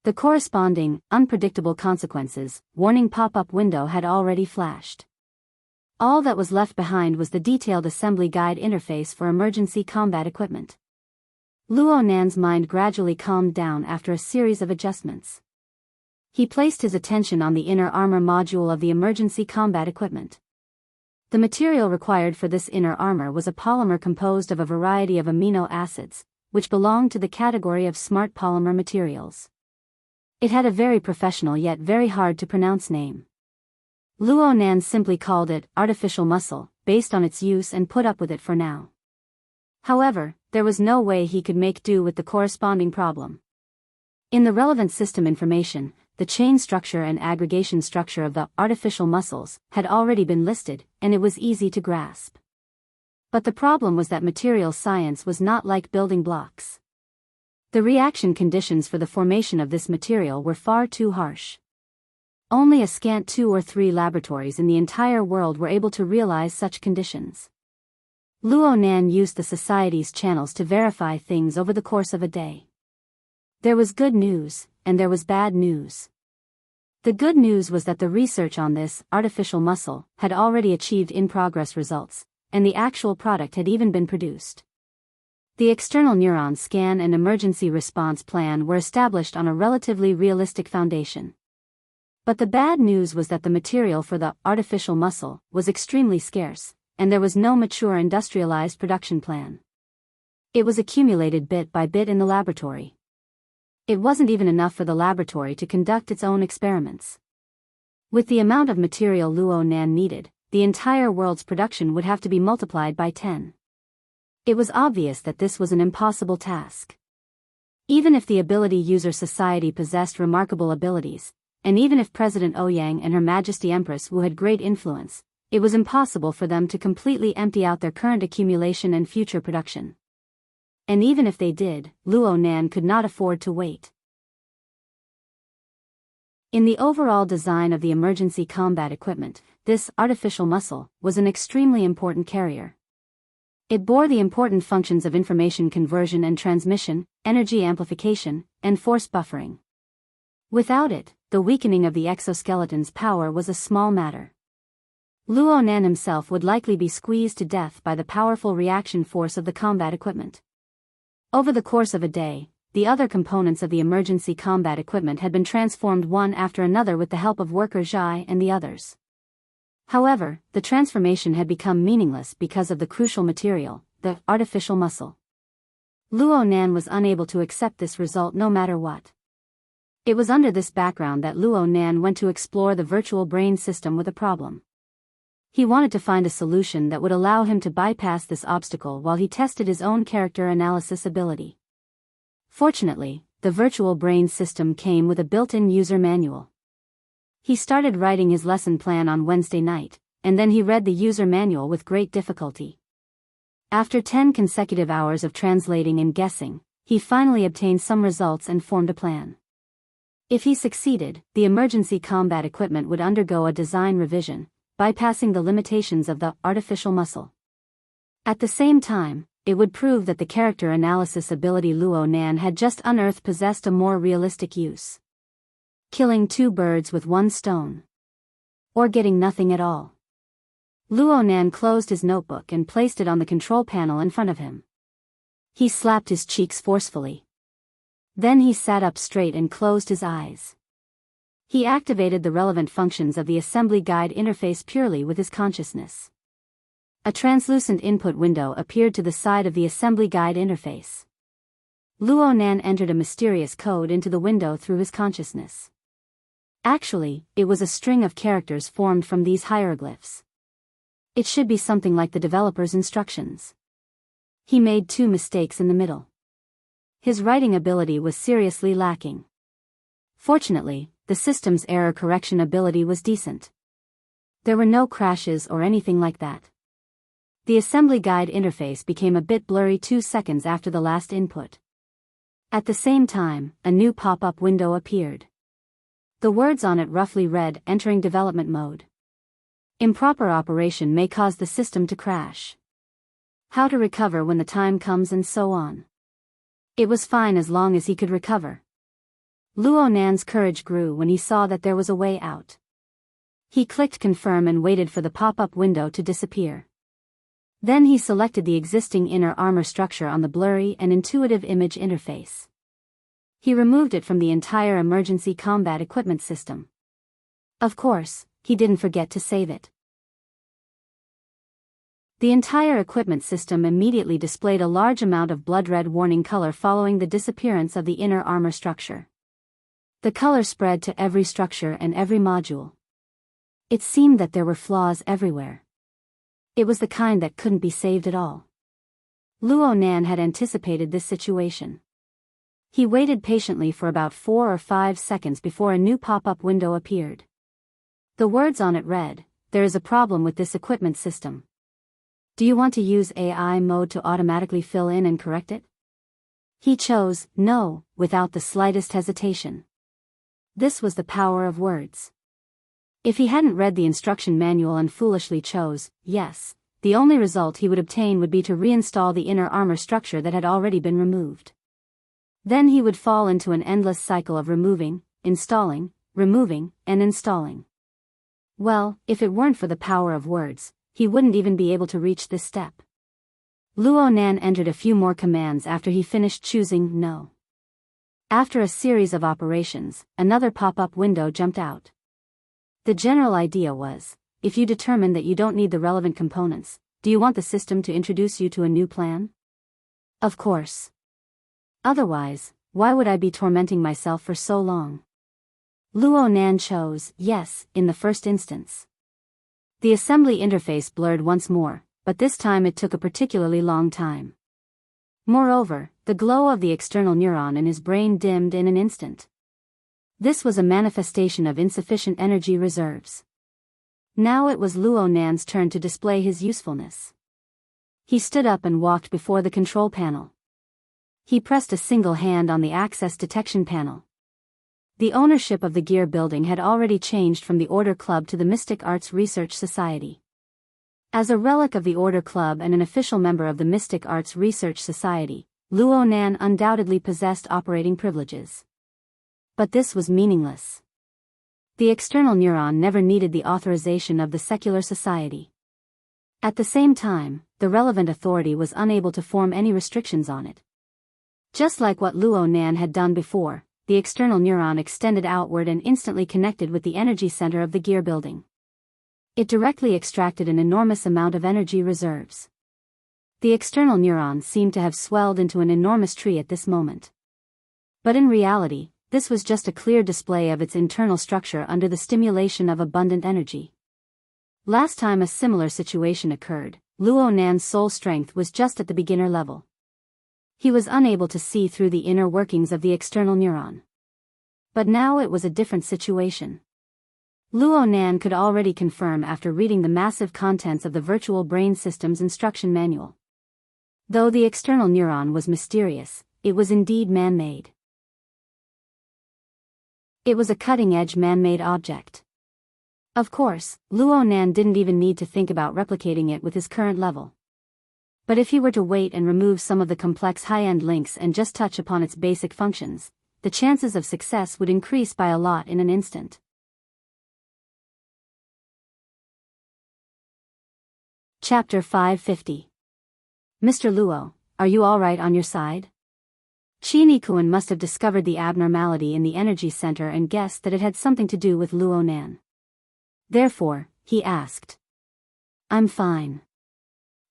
[SPEAKER 1] The corresponding, unpredictable consequences, warning pop-up window had already flashed. All that was left behind was the detailed assembly guide interface for emergency combat equipment. Luo Nan's mind gradually calmed down after a series of adjustments. He placed his attention on the inner armor module of the emergency combat equipment. The material required for this inner armor was a polymer composed of a variety of amino acids, which belonged to the category of smart polymer materials. It had a very professional yet very hard to pronounce name. Luo Nan simply called it artificial muscle, based on its use, and put up with it for now. However, there was no way he could make do with the corresponding problem. In the relevant system information, the chain structure and aggregation structure of the artificial muscles had already been listed, and it was easy to grasp. But the problem was that material science was not like building blocks. The reaction conditions for the formation of this material were far too harsh. Only a scant 2 or 3 laboratories in the entire world were able to realize such conditions. Luo Nan used the society's channels to verify things over the course of a day. There was good news, and there was bad news. The good news was that the research on this artificial muscle had already achieved in-progress results, and the actual product had even been produced. The external neuron scan and emergency response plan were established on a relatively realistic foundation. But the bad news was that the material for the artificial muscle was extremely scarce, and there was no mature industrialized production plan. It was accumulated bit by bit in the laboratory. It wasn't even enough for the laboratory to conduct its own experiments. With the amount of material Luo Nan needed, the entire world's production would have to be multiplied by 10. It was obvious that this was an impossible task. Even if the ability user society possessed remarkable abilities, and even if President Ouyang and Her Majesty Empress Wu had great influence, it was impossible for them to completely empty out their current accumulation and future production. And even if they did, Luo Nan could not afford to wait. In the overall design of the emergency combat equipment, this artificial muscle was an extremely important carrier. It bore the important functions of information conversion and transmission, energy amplification, and force buffering. Without it, the weakening of the exoskeleton's power was a small matter. Luo Nan himself would likely be squeezed to death by the powerful reaction force of the combat equipment. Over the course of a day, the other components of the emergency combat equipment had been transformed one after another with the help of worker Zhai and the others. However, the transformation had become meaningless because of the crucial material, the artificial muscle. Luo Nan was unable to accept this result no matter what. It was under this background that Luo Nan went to explore the virtual brain system with a problem. He wanted to find a solution that would allow him to bypass this obstacle while he tested his own character analysis ability. Fortunately, the virtual brain system came with a built-in user manual. He started writing his lesson plan on Wednesday night, and then he read the user manual with great difficulty. After 10 consecutive hours of translating and guessing, he finally obtained some results and formed a plan. If he succeeded, the emergency combat equipment would undergo a design revision, bypassing the limitations of the artificial muscle. At the same time, it would prove that the character analysis ability Luo Nan had just unearthed possessed a more realistic use. Killing two birds with one stone. Or getting nothing at all. Luo Nan closed his notebook and placed it on the control panel in front of him. He slapped his cheeks forcefully. Then he sat up straight and closed his eyes. He activated the relevant functions of the assembly guide interface purely with his consciousness. A translucent input window appeared to the side of the assembly guide interface. Luo Nan entered a mysterious code into the window through his consciousness. Actually, it was a string of characters formed from these hieroglyphs. It should be something like the developer's instructions. He made two mistakes in the middle. His writing ability was seriously lacking. Fortunately, the system's error correction ability was decent. There were no crashes or anything like that. The assembly guide interface became a bit blurry 2 seconds after the last input. At the same time, a new pop-up window appeared. The words on it roughly read, "Entering development mode. Improper operation may cause the system to crash. How to recover when the time comes," and so on. It was fine as long as he could recover. Luo Nan's courage grew when he saw that there was a way out. He clicked confirm and waited for the pop-up window to disappear. Then he selected the existing inner armor structure on the blurry and intuitive image interface. He removed it from the entire emergency combat equipment system. Of course, he didn't forget to save it. The entire equipment system immediately displayed a large amount of blood-red warning color following the disappearance of the inner armor structure. The color spread to every structure and every module. It seemed that there were flaws everywhere. It was the kind that couldn't be saved at all. Luo Nan had anticipated this situation. He waited patiently for about 4 or 5 seconds before a new pop-up window appeared. The words on it read, "There is a problem with this equipment system. Do you want to use AI mode to automatically fill in and correct it?" He chose "No" without the slightest hesitation. This was the power of words. If he hadn't read the instruction manual and foolishly chose "Yes," the only result he would obtain would be to reinstall the inner armor structure that had already been removed. Then he would fall into an endless cycle of removing, installing, removing, and installing. Well, if it weren't for the power of words, he wouldn't even be able to reach this step. Luo Nan entered a few more commands after he finished choosing "No." After a series of operations, another pop-up window jumped out. The general idea was, if you determine that you don't need the relevant components, do you want the system to introduce you to a new plan? Of course. Otherwise, why would I be tormenting myself for so long? Luo Nan chose "Yes" in the first instance. The assembly interface blurred once more, but this time it took a particularly long time. Moreover, the glow of the external neuron in his brain dimmed in an instant. This was a manifestation of insufficient energy reserves. Now it was Luo Nan's turn to display his usefulness. He stood up and walked before the control panel. He pressed a single hand on the access detection panel. The ownership of the gear building had already changed from the Order Club to the Mystic Arts Research Society. As a relic of the Order Club and an official member of the Mystic Arts Research Society, Luo Nan undoubtedly possessed operating privileges. But this was meaningless. The external neuron never needed the authorization of the secular society. At the same time, the relevant authority was unable to form any restrictions on it. Just like what Luo Nan had done before, the external neuron extended outward and instantly connected with the energy center of the gear building. It directly extracted an enormous amount of energy reserves. The external neurons seemed to have swelled into an enormous tree at this moment. But in reality, this was just a clear display of its internal structure under the stimulation of abundant energy. Last time a similar situation occurred, Luo Nan's soul strength was just at the beginner level. He was unable to see through the inner workings of the external neuron. But now it was a different situation. Luo Nan could already confirm after reading the massive contents of the virtual brain system's instruction manual. Though the external neuron was mysterious, it was indeed man-made. It was a cutting-edge man-made object. Of course, Luo Nan didn't even need to think about replicating it with his current level. But if he were to wait and remove some of the complex high-end links and just touch upon its basic functions, the chances of success would increase by a lot in an instant. Chapter 550. Mr. Luo, are you alright on your side? Qi must have discovered the abnormality in the energy center and guessed that it had something to do with Luo Nan. Therefore, he asked. I'm fine.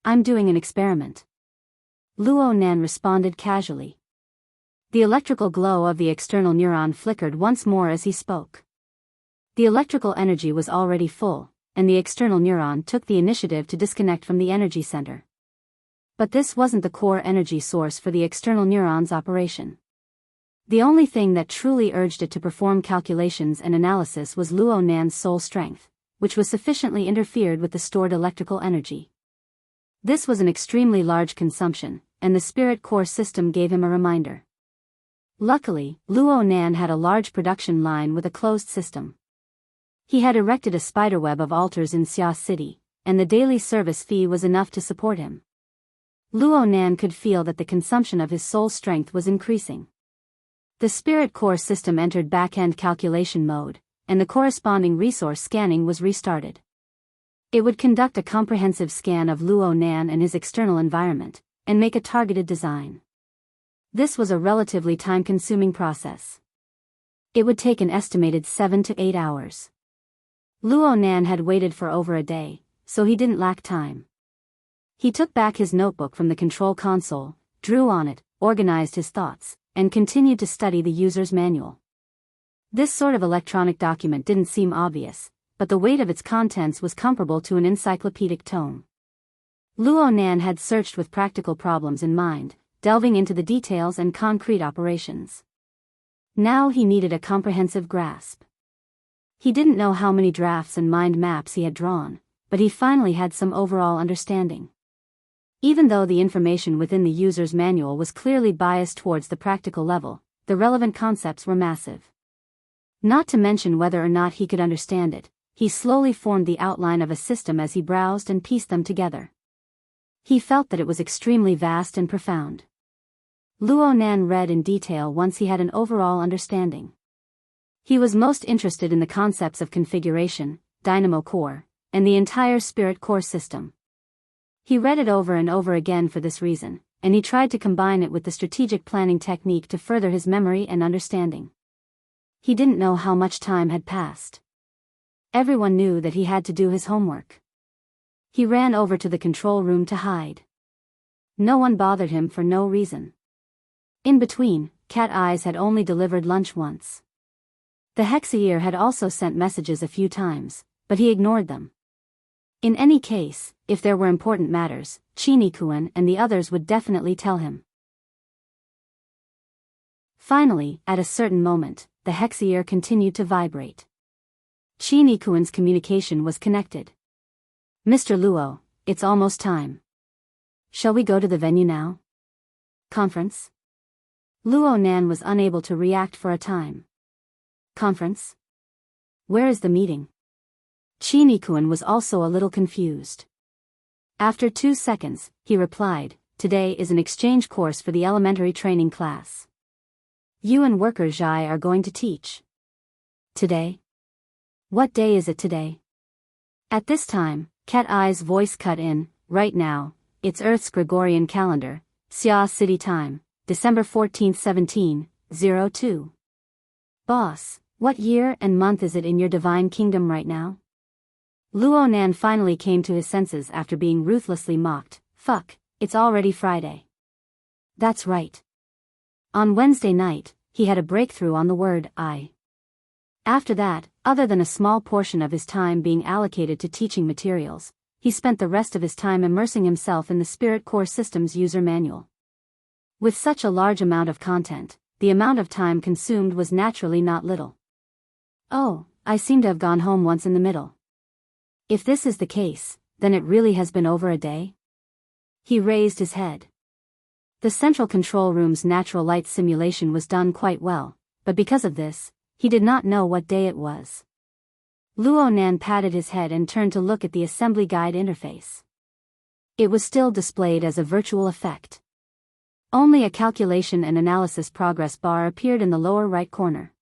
[SPEAKER 1] I'm doing an experiment. Luo Nan responded casually. The electrical glow of the external neuron flickered once more as he spoke. The electrical energy was already full, and the external neuron took the initiative to disconnect from the energy center. But this wasn't the core energy source for the external neuron's operation. The only thing that truly urged it to perform calculations and analysis was Luo Nan's soul strength, which was sufficiently interfered with the stored electrical energy. This was an extremely large consumption, and the spirit core system gave him a reminder. Luckily, Luo Nan had a large production line with a closed system. He had erected a spiderweb of altars in Xia City, and the daily service fee was enough to support him. Luo Nan could feel that the consumption of his soul strength was increasing. The spirit core system entered back-end calculation mode, and the corresponding resource scanning was restarted. It would conduct a comprehensive scan of Luo Nan and his external environment, and make a targeted design. This was a relatively time-consuming process. It would take an estimated 7 to 8 hours. Luo Nan had waited for over a day, so he didn't lack time. He took back his notebook from the control console, drew on it, organized his thoughts, and continued to study the user's manual. This sort of electronic document didn't seem obvious, but the weight of its contents was comparable to an encyclopedic tome. Luo Nan had searched with practical problems in mind, delving into the details and concrete operations. Now he needed a comprehensive grasp. He didn't know how many drafts and mind maps he had drawn, but he finally had some overall understanding. Even though the information within the user's manual was clearly biased towards the practical level, the relevant concepts were massive. Not to mention whether or not he could understand it, he slowly formed the outline of a system as he browsed and pieced them together. He felt that it was extremely vast and profound. Luo Nan read in detail once he had an overall understanding. He was most interested in the concepts of configuration, dynamo core, and the entire spirit core system. He read it over and over again for this reason, and he tried to combine it with the strategic planning technique to further his memory and understanding. He didn't know how much time had passed. Everyone knew that he had to do his homework. He ran over to the control room to hide. No one bothered him for no reason. In between, Cat Eyes had only delivered lunch once. The Hexaear had also sent messages a few times, but he ignored them. In any case, if there were important matters, Qi and the others would definitely tell him. Finally, at a certain moment, the Hexaear continued to vibrate. Qi communication was connected. Mr. Luo, it's almost time. Shall we go to the venue now? Conference? Luo Nan was unable to react for a time. Conference? Where is the meeting? Qi was also a little confused. After 2 seconds, he replied, today is an exchange course for the elementary training class. You and worker Zhai are going to teach. Today? What day is it today? At this time, Cat Eye's voice cut in, right now, it's Earth's Gregorian calendar, Xia City time, December 14, 1702. Boss, what year and month is it in your divine kingdom right now? Luo Nan finally came to his senses after being ruthlessly mocked. Fuck, it's already Friday. That's right. On Wednesday night, he had a breakthrough on the word I. After that, other than a small portion of his time being allocated to teaching materials, he spent the rest of his time immersing himself in the Spirit Core System's user manual. With such a large amount of content, the amount of time consumed was naturally not little. Oh, I seem to have gone home once in the middle. If this is the case, then it really has been over a day? He raised his head. The central control room's natural light simulation was done quite well, but because of this, he did not know what day it was. Luo Nan patted his head and turned to look at the assembly guide interface. It was still displayed as a virtual effect. Only a calculation and analysis progress bar appeared in the lower right corner.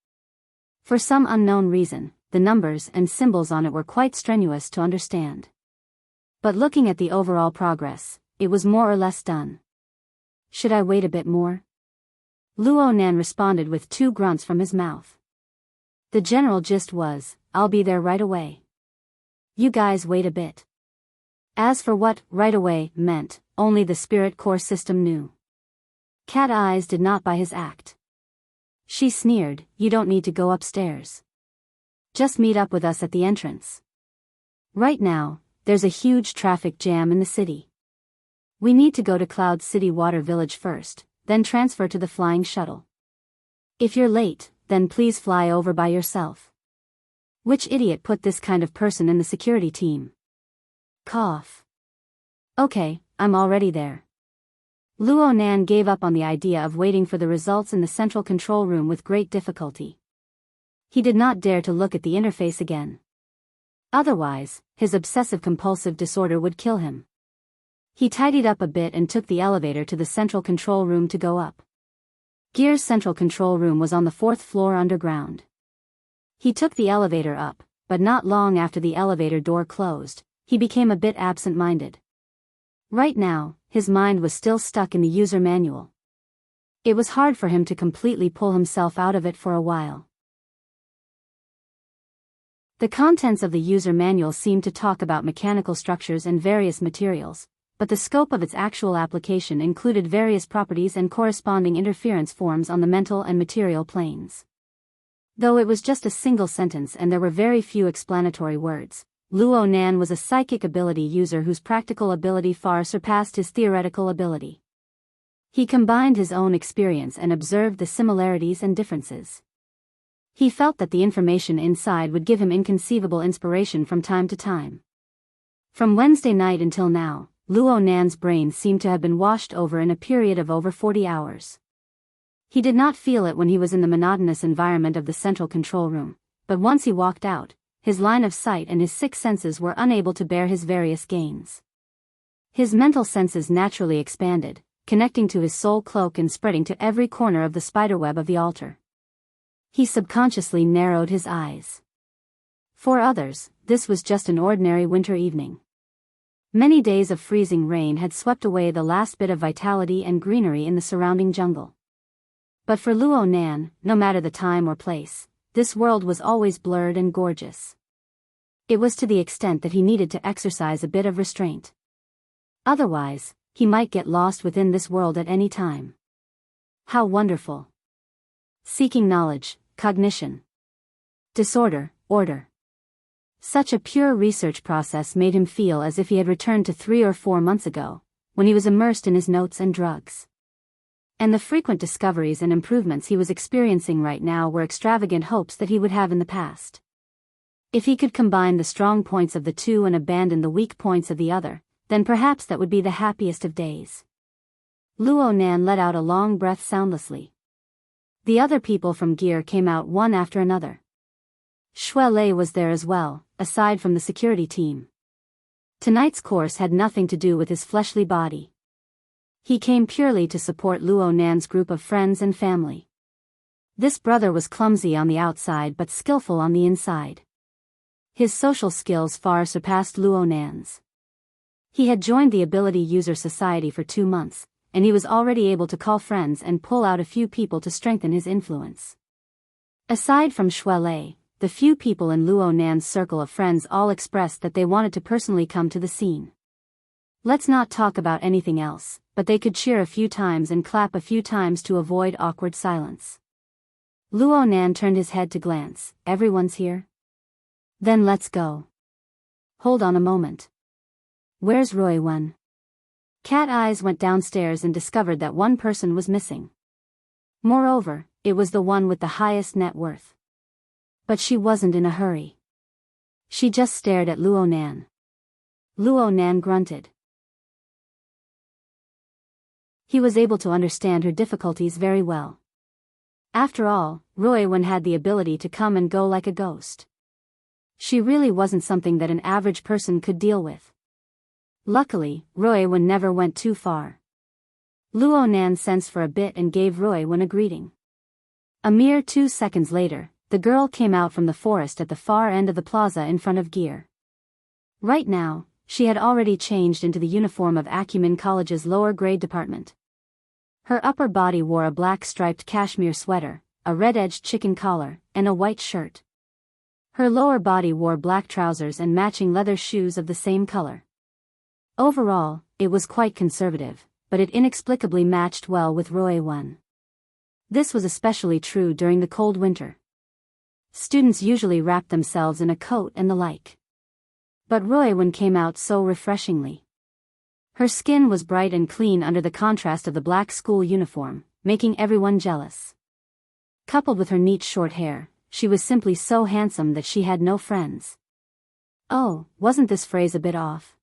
[SPEAKER 1] For some unknown reason, the numbers and symbols on it were quite strenuous to understand. But looking at the overall progress, it was more or less done. Should I wait a bit more? Luo Nan responded with 2 grunts from his mouth. The general gist was, I'll be there right away. You guys wait a bit. As for what right away meant, only the Spirit Core System knew. Cat Eyes did not buy his act. She sneered, you don't need to go upstairs. Just meet up with us at the entrance. Right now, there's a huge traffic jam in the city. We need to go to Cloud City Water Village first, then transfer to the flying shuttle. If you're late, then please fly over by yourself. Which idiot put this kind of person in the security team? Cough. Okay, I'm already there. Luo Nan gave up on the idea of waiting for the results in the central control room with great difficulty. He did not dare to look at the interface again. Otherwise, his obsessive-compulsive disorder would kill him. He tidied up a bit and took the elevator to the central control room to go up. Gear's central control room was on the 4th floor underground. He took the elevator up, but not long after the elevator door closed, he became a bit absent-minded. Right now, his mind was still stuck in the user manual. It was hard for him to completely pull himself out of it for a while. The contents of the user manual seemed to talk about mechanical structures and various materials, but the scope of its actual application included various properties and corresponding interference forms on the mental and material planes. Though it was just a single sentence and there were very few explanatory words, Luo Nan was a psychic ability user whose practical ability far surpassed his theoretical ability. He combined his own experience and observed the similarities and differences. He felt that the information inside would give him inconceivable inspiration from time to time. From Wednesday night until now, Luo Nan's brain seemed to have been washed over in a period of over 40 hours. He did not feel it when he was in the monotonous environment of the central control room, but once he walked out, his line of sight and his 6 senses were unable to bear his various gains. His mental senses naturally expanded, connecting to his soul cloak and spreading to every corner of the spiderweb of the altar. He subconsciously narrowed his eyes. For others, this was just an ordinary winter evening. Many days of freezing rain had swept away the last bit of vitality and greenery in the surrounding jungle. But for Luo Nan, no matter the time or place, this world was always blurred and gorgeous. It was to the extent that he needed to exercise a bit of restraint. Otherwise, he might get lost within this world at any time. How wonderful! Seeking knowledge, cognition, disorder, order. Such a pure research process made him feel as if he had returned to 3 or 4 months ago, when he was immersed in his notes and drugs. And the frequent discoveries and improvements he was experiencing right now were extravagant hopes that he would have in the past. If he could combine the strong points of the two and abandon the weak points of the other, then perhaps that would be the happiest of days. Luo Nan let out a long breath soundlessly. The other people from Gear came out one after another. Shui Lei was there as well, aside from the security team. Tonight's course had nothing to do with his fleshly body. He came purely to support Luo Nan's group of friends and family. This brother was clumsy on the outside but skillful on the inside. His social skills far surpassed Luo Nan's. He had joined the Ability User Society for 2 months, and he was already able to call friends and pull out a few people to strengthen his influence. Aside from Shui Lei, the few people in Luo Nan's circle of friends all expressed that they wanted to personally come to the scene. Let's not talk about anything else, but they could cheer a few times and clap a few times to avoid awkward silence. Luo Nan turned his head to glance. Everyone's here? Then let's go. Hold on a moment. Where's Roy Wen? Cat Eyes went downstairs and discovered that one person was missing. Moreover, it was the one with the highest net worth. But she wasn't in a hurry. She just stared at Luo Nan. Luo Nan grunted. He was able to understand her difficulties very well. After all, Roy Wen had the ability to come and go like a ghost. She really wasn't something that an average person could deal with. Luckily, Roy Wen never went too far. Luo Nan sensed for a bit and gave Roy Wen a greeting. A mere 2 seconds later, the girl came out from the forest at the far end of the plaza in front of Gear. Right now, she had already changed into the uniform of Acumen College's lower grade department. Her upper body wore a black striped cashmere sweater, a red-edged chicken collar, and a white shirt. Her lower body wore black trousers and matching leather shoes of the same color. Overall, it was quite conservative, but it inexplicably matched well with Roy Wen. This was especially true during the cold winter. Students usually wrapped themselves in a coat and the like. But Roy Wen came out so refreshingly. Her skin was bright and clean under the contrast of the black school uniform, making everyone jealous. Coupled with her neat short hair, she was simply so handsome that she had no friends. Oh, wasn't this phrase a bit off?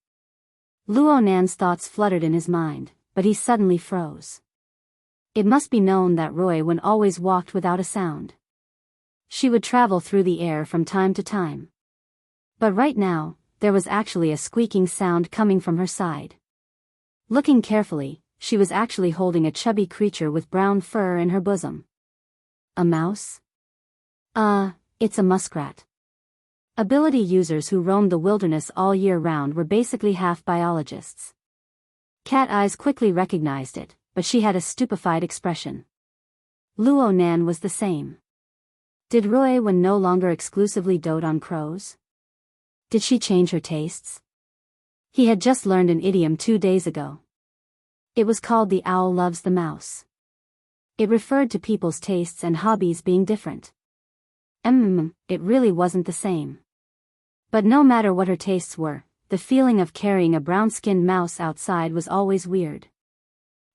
[SPEAKER 1] Luo Nan's thoughts fluttered in his mind, but he suddenly froze. It must be known that Roy Wen always walked without a sound. She would travel through the air from time to time. But right now, there was actually a squeaking sound coming from her side. Looking carefully, she was actually holding a chubby creature with brown fur in her bosom. A mouse? It's a muskrat. Ability users who roamed the wilderness all year round were basically half biologists. Cat Eyes quickly recognized it, but she had a stupefied expression. Luo Nan was the same. Did Roy Wen no longer exclusively dote on crows? Did she change her tastes? He had just learned an idiom 2 days ago. It was called the owl loves the mouse. It referred to people's tastes and hobbies being different. It really wasn't the same. But no matter what her tastes were, the feeling of carrying a brown-skinned mouse outside was always weird.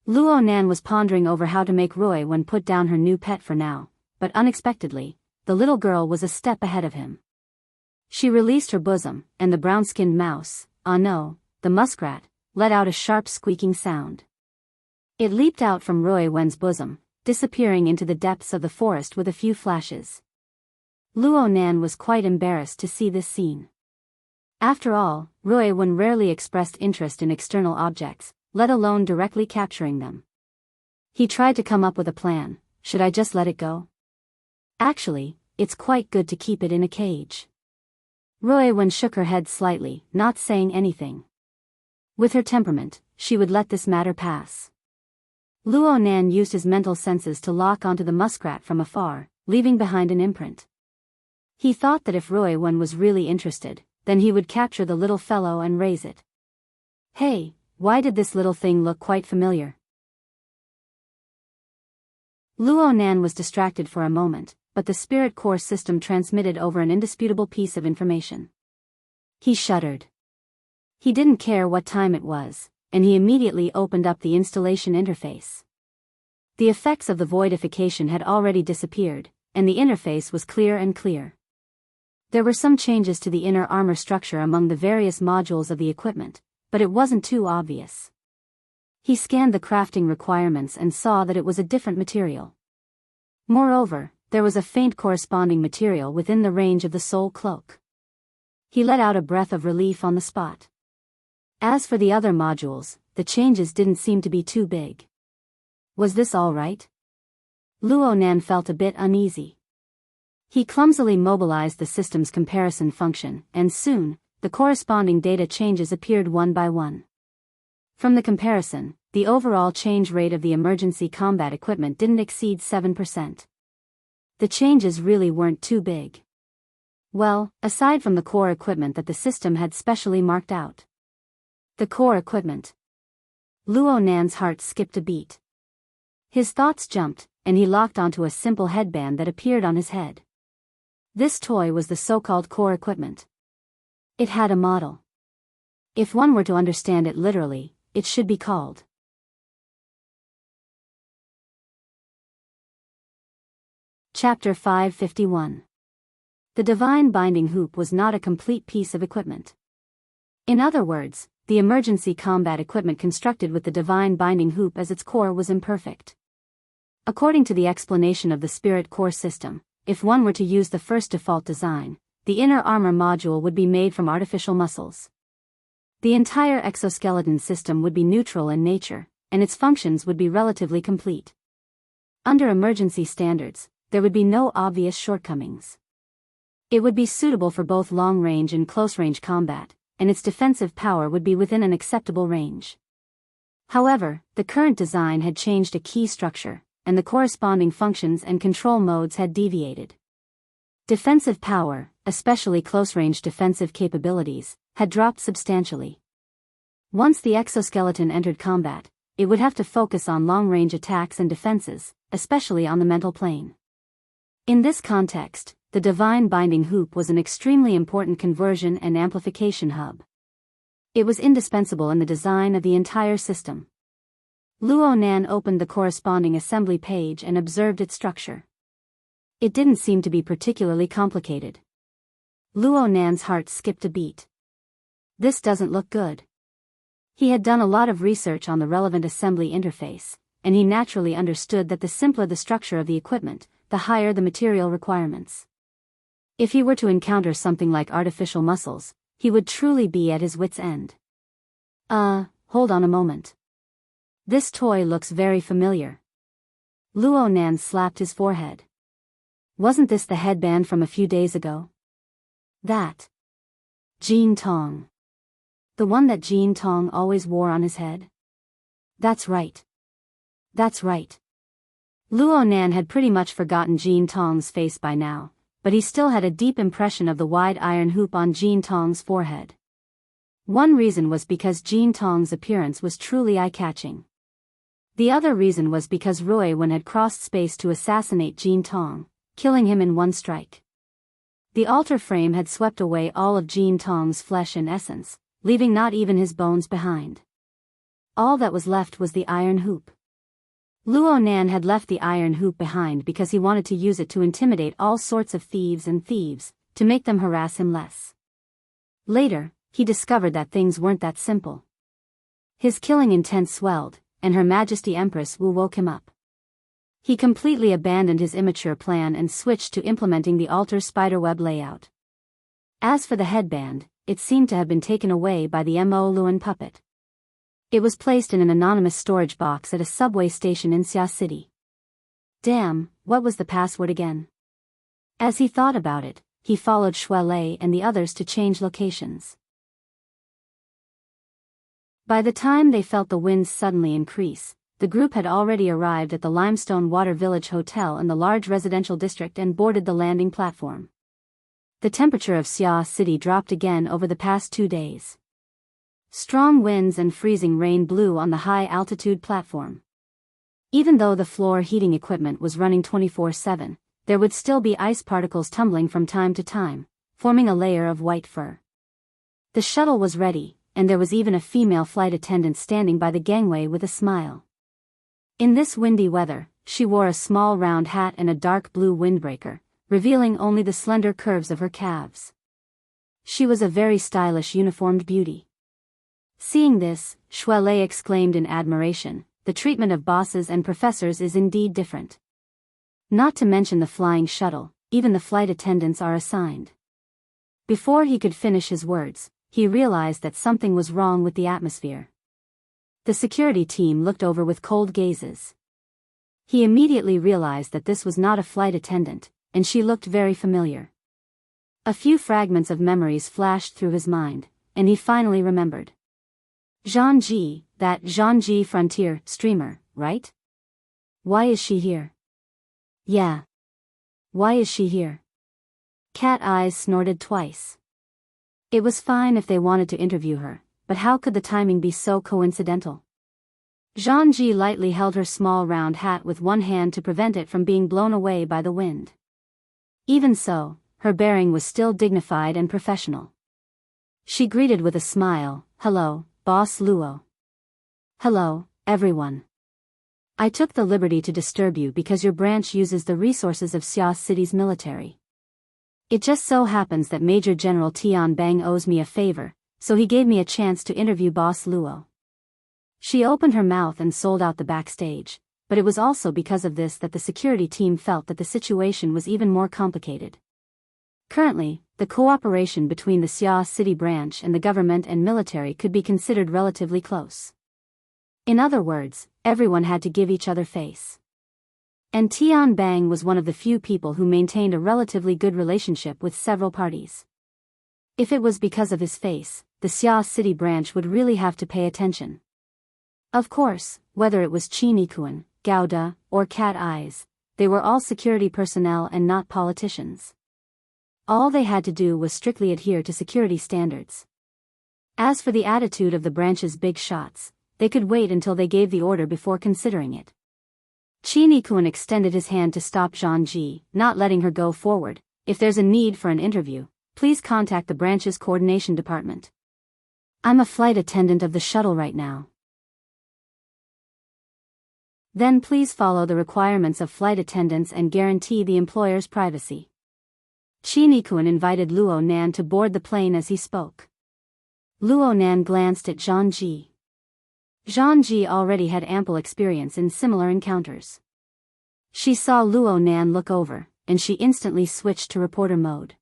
[SPEAKER 1] Luo Nan was pondering over how to make Roy Wen put down her new pet for now, but unexpectedly, the little girl was a step ahead of him. She released her bosom, and the brown-skinned mouse, the muskrat, let out a sharp squeaking sound. It leaped out from Roy Wen's bosom, disappearing into the depths of the forest with a few flashes. Luo Nan was quite embarrassed to see this scene. After all, Roy Wen rarely expressed interest in external objects, let alone directly capturing them. He tried to come up with a plan. Should I just let it go? Actually, it's quite good to keep it in a cage. Roy Wen shook her head slightly, not saying anything. With her temperament, she would let this matter pass. Luo Nan used his mental senses to lock onto the muskrat from afar, leaving behind an imprint. He thought that if Roy Wen was really interested, then he would capture the little fellow and raise it. Hey, why did this little thing look quite familiar? Luo Nan was distracted for a moment, but the spirit core system transmitted over an indisputable piece of information. He shuddered. He didn't care what time it was, and he immediately opened up the installation interface. The effects of the voidification had already disappeared, and the interface was clear and clear. There were some changes to the inner armor structure among the various modules of the equipment, but it wasn't too obvious. He scanned the crafting requirements and saw that it was a different material. Moreover, there was a faint corresponding material within the range of the soul cloak. He let out a breath of relief on the spot. As for the other modules, the changes didn't seem to be too big. Was this all right? Luo Nan felt a bit uneasy. He clumsily mobilized the system's comparison function, and soon, the corresponding data changes appeared one by one. From the comparison, the overall change rate of the emergency combat equipment didn't exceed 7%. The changes really weren't too big. Well, aside from the core equipment that the system had specially marked out. The core equipment. Luo Nan's heart skipped a beat. His thoughts jumped, and he locked onto a simple headband that appeared on his head. This toy was the so-called core equipment. It had a model. If one were to understand it literally, it should be called. Chapter 551. The divine binding hoop was not a complete piece of equipment. In other words, the emergency combat equipment constructed with the divine binding hoop as its core was imperfect. According to the explanation of the Spirit Core system, if one were to use the first default design, the inner armor module would be made from artificial muscles. The entire exoskeleton system would be neutral in nature, and its functions would be relatively complete. Under emergency standards, there would be no obvious shortcomings. It would be suitable for both long-range and close-range combat, and its defensive power would be within an acceptable range. However, the current design had changed a key structure, and the corresponding functions and control modes had deviated. Defensive power, especially close-range defensive capabilities, had dropped substantially. Once the exoskeleton entered combat, it would have to focus on long-range attacks and defenses, especially on the mental plane. In this context, the divine binding hoop was an extremely important conversion and amplification hub. It was indispensable in the design of the entire system. Luo Nan opened the corresponding assembly page and observed its structure. It didn't seem to be particularly complicated. Luo Nan's heart skipped a beat. This doesn't look good. He had done a lot of research on the relevant assembly interface, and he naturally understood that the simpler the structure of the equipment, the higher the material requirements. If he were to encounter something like artificial muscles, he would truly be at his wit's end. Hold on a moment. This toy looks very familiar. Luo Nan slapped his forehead. Wasn't this the headband from a few days ago? That. Jean Tong. The one that Jean Tong always wore on his head? That's right. That's right. Luo Nan had pretty much forgotten Jean Tong's face by now, but he still had a deep impression of the wide iron hoop on Jean Tong's forehead. One reason was because Jean Tong's appearance was truly eye-catching. The other reason was because Rui Wen had crossed space to assassinate Jean Tong, killing him in one strike. The altar frame had swept away all of Jean Tong's flesh and essence, leaving not even his bones behind. All that was left was the iron hoop. Luo Nan had left the iron hoop behind because he wanted to use it to intimidate all sorts of thieves, to make them harass him less. Later, he discovered that things weren't that simple. His killing intent swelled, and Her Majesty Empress Wu woke him up. He completely abandoned his immature plan and switched to implementing the altar spiderweb layout. As for the headband, it seemed to have been taken away by the Mo Luan puppet. It was placed in an anonymous storage box at a subway station in Xia City. Damn, what was the password again? As he thought about it, he followed Shui Lei and the others to change locations. By the time they felt the winds suddenly increase, the group had already arrived at the Limestone Water Village Hotel in the large residential district and boarded the landing platform. The temperature of Xia City dropped again over the past 2 days. Strong winds and freezing rain blew on the high-altitude platform. Even though the floor heating equipment was running 24/7, there would still be ice particles tumbling from time to time, forming a layer of white fur. The shuttle was ready, and there was even a female flight attendant standing by the gangway with a smile. In this windy weather, she wore a small round hat and a dark blue windbreaker, revealing only the slender curves of her calves. She was a very stylish uniformed beauty. Seeing this, Shui Lei exclaimed in admiration, "The treatment of bosses and professors is indeed different. Not to mention the flying shuttle, even the flight attendants are assigned." Before he could finish his words, he realized that something was wrong with the atmosphere. The security team looked over with cold gazes. He immediately realized that this was not a flight attendant, and she looked very familiar. A few fragments of memories flashed through his mind, and he finally remembered. Zhang Ji, that Zhang Ji frontier streamer, right? Why is she here? Yeah. Why is she here? Cat Eyes snorted twice. It was fine if they wanted to interview her, but how could the timing be so coincidental? Zhangji lightly held her small round hat with one hand to prevent it from being blown away by the wind. Even so, her bearing was still dignified and professional. She greeted with a smile, "Hello, Boss Luo." "Hello, everyone. I took the liberty to disturb you because your branch uses the resources of Xia City's military. It just so happens that Major General Tian Bang owes me a favor, so he gave me a chance to interview Boss Luo." She opened her mouth and sold out the backstage, but it was also because of this that the security team felt that the situation was even more complicated. Currently, the cooperation between the Xia City branch and the government and military could be considered relatively close. In other words, everyone had to give each other face. And Tian Bang was one of the few people who maintained a relatively good relationship with several parties. If it was because of his face, the Xia City branch would really have to pay attention. Of course, whether it was Qinikuan, Gouda, or Cat Eyes, they were all security personnel and not politicians. All they had to do was strictly adhere to security standards. As for the attitude of the branch's big shots, they could wait until they gave the order before considering it. Qinikuan extended his hand to stop Zhangji, not letting her go forward. "If there's a need for an interview, please contact the branch's coordination department. I'm a flight attendant of the shuttle right now. Then please follow the requirements of flight attendants and guarantee the employer's privacy." Qinikuan invited Luo Nan to board the plane as he spoke. Luo Nan glanced at Zhangji. Zhangji already had ample experience in similar encounters. She saw Luo Nan look over, and she instantly switched to reporter mode.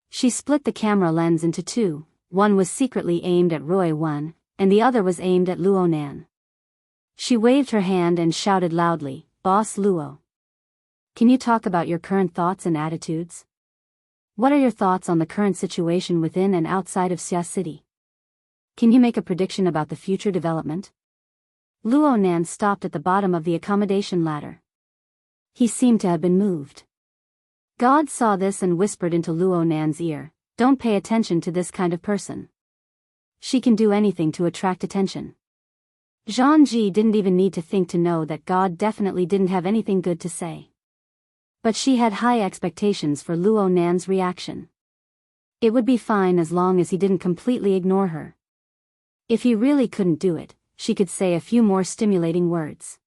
[SPEAKER 1] She split the camera lens into two, one was secretly aimed at Roy Wan, and the other was aimed at Luo Nan. She waved her hand and shouted loudly, "Boss Luo. Can you talk about your current thoughts and attitudes? What are your thoughts on the current situation within and outside of Xia City? Can you make a prediction about the future development?" Luo Nan stopped at the bottom of the accommodation ladder. He seemed to have been moved. God saw this and whispered into Luo Nan's ear, "Don't pay attention to this kind of person. She can do anything to attract attention." Zhangji didn't even need to think to know that God definitely didn't have anything good to say. But she had high expectations for Luo Nan's reaction. It would be fine as long as he didn't completely ignore her. If he really couldn't do it, she could say a few more stimulating words.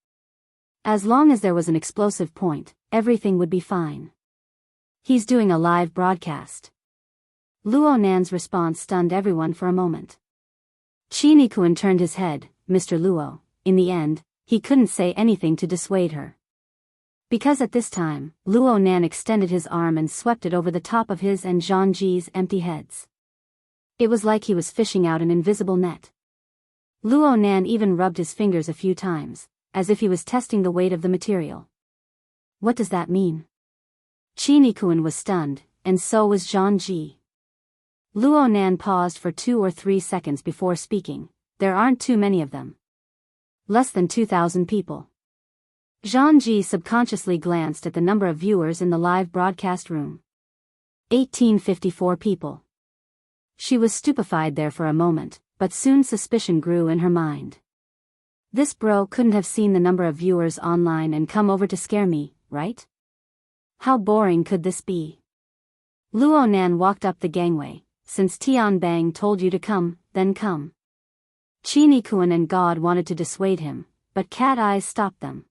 [SPEAKER 1] As long as there was an explosive point, everything would be fine. "He's doing a live broadcast." Luo Nan's response stunned everyone for a moment. Qinikuan turned his head, "Mr. Luo." In the end, he couldn't say anything to dissuade her. Because at this time, Luo Nan extended his arm and swept it over the top of his and Zhangji's empty heads. It was like he was fishing out an invisible net. Luo Nan even rubbed his fingers a few times, as if he was testing the weight of the material. "What does that mean?" Qinikuan was stunned, and so was Zhangji. Luo Nan paused for 2 or 3 seconds before speaking. "There aren't too many of them. Less than 2,000 people." Zhangji subconsciously glanced at the number of viewers in the live broadcast room. 1854 people. She was stupefied there for a moment, but soon suspicion grew in her mind. This bro couldn't have seen the number of viewers online and come over to scare me, right? How boring could this be? Luo Nan walked up the gangway. "Since Tian Bang told you to come, then come." Qinikuan and God wanted to dissuade him, but Cat Eyes stopped them.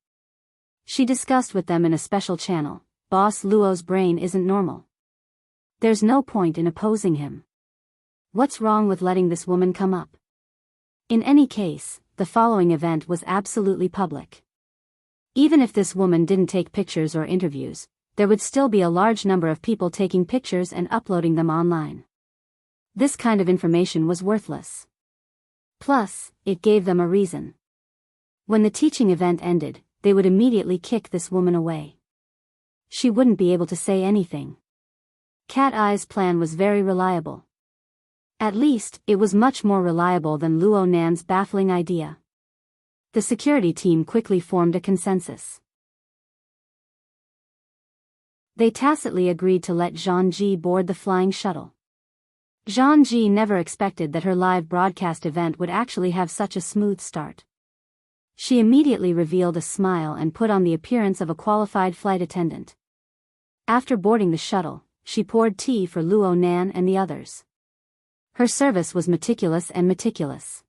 [SPEAKER 1] She discussed with them in a special channel, "Boss Luo's brain isn't normal. There's no point in opposing him. What's wrong with letting this woman come up?" In any case, the following event was absolutely public. Even if this woman didn't take pictures or interviews, there would still be a large number of people taking pictures and uploading them online. This kind of information was worthless. Plus, it gave them a reason. When the teaching event ended, they would immediately kick this woman away. She wouldn't be able to say anything. Cat Eye's plan was very reliable. At least, it was much more reliable than Luo Nan's baffling idea. The security team quickly formed a consensus. They tacitly agreed to let Zhangji board the flying shuttle. Zhangji never expected that her live broadcast event would actually have such a smooth start. She immediately revealed a smile and put on the appearance of a qualified flight attendant. After boarding the shuttle, she poured tea for Luo Nan and the others. Her service was meticulous and meticulous.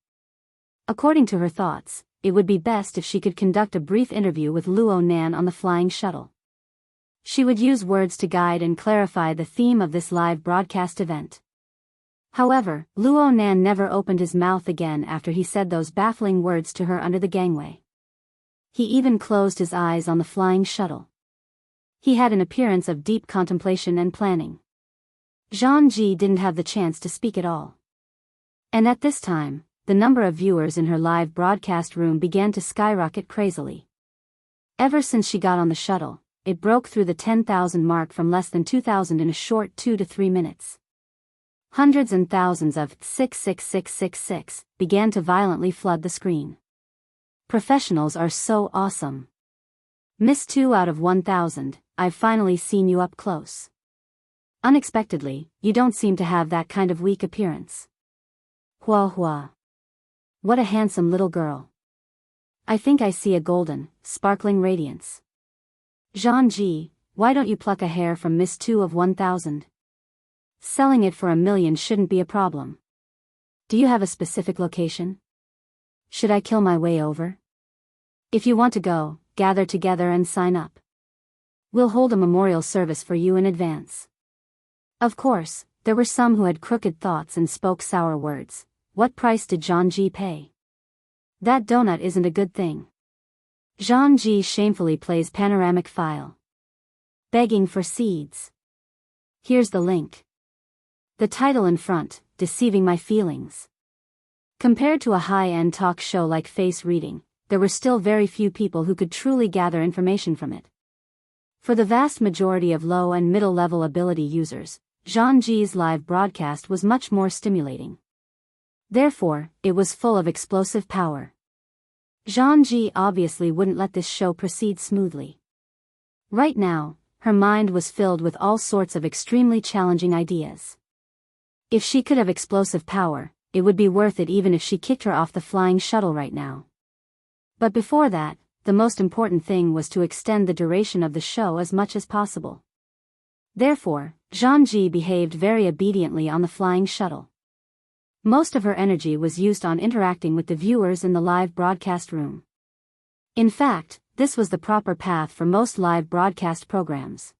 [SPEAKER 1] According to her thoughts, it would be best if she could conduct a brief interview with Luo Nan on the flying shuttle. She would use words to guide and clarify the theme of this live broadcast event. However, Luo Nan never opened his mouth again after he said those baffling words to her under the gangway. He even closed his eyes on the flying shuttle. He had an appearance of deep contemplation and planning. Zhangji didn't have the chance to speak at all. And at this time, the number of viewers in her live broadcast room began to skyrocket crazily. Ever since she got on the shuttle, it broke through the 10,000 mark from less than 2,000 in a short 2 to 3 minutes. Hundreds and thousands of 66666 began to violently flood the screen. Professionals are so awesome. Miss 2 out of 1,000, I've finally seen you up close. Unexpectedly, you don't seem to have that kind of weak appearance. Hua hua. What a handsome little girl. I think I see a golden, sparkling radiance. Zhangji, why don't you pluck a hair from Miss 2 of 1,000? Selling it for $1 million shouldn't be a problem. Do you have a specific location? Should I kill my way over? If you want to go, gather together and sign up. We'll hold a memorial service for you in advance. Of course, there were some who had crooked thoughts and spoke sour words. What price did Zhangji pay? That donut isn't a good thing. Zhangji shamefully plays panoramic file. Begging for seeds. Here's the link. The title in front, Deceiving My Feelings. Compared to a high-end talk show like Face Reading, there were still very few people who could truly gather information from it. For the vast majority of low and middle-level ability users, Zhangji's live broadcast was much more stimulating. Therefore, it was full of explosive power. Zhangji obviously wouldn't let this show proceed smoothly. Right now, her mind was filled with all sorts of extremely challenging ideas. If she could have explosive power, it would be worth it even if she kicked her off the flying shuttle right now. But before that, the most important thing was to extend the duration of the show as much as possible. Therefore, Zhangji behaved very obediently on the flying shuttle. Most of her energy was used on interacting with the viewers in the live broadcast room. In fact, this was the proper path for most live broadcast programs.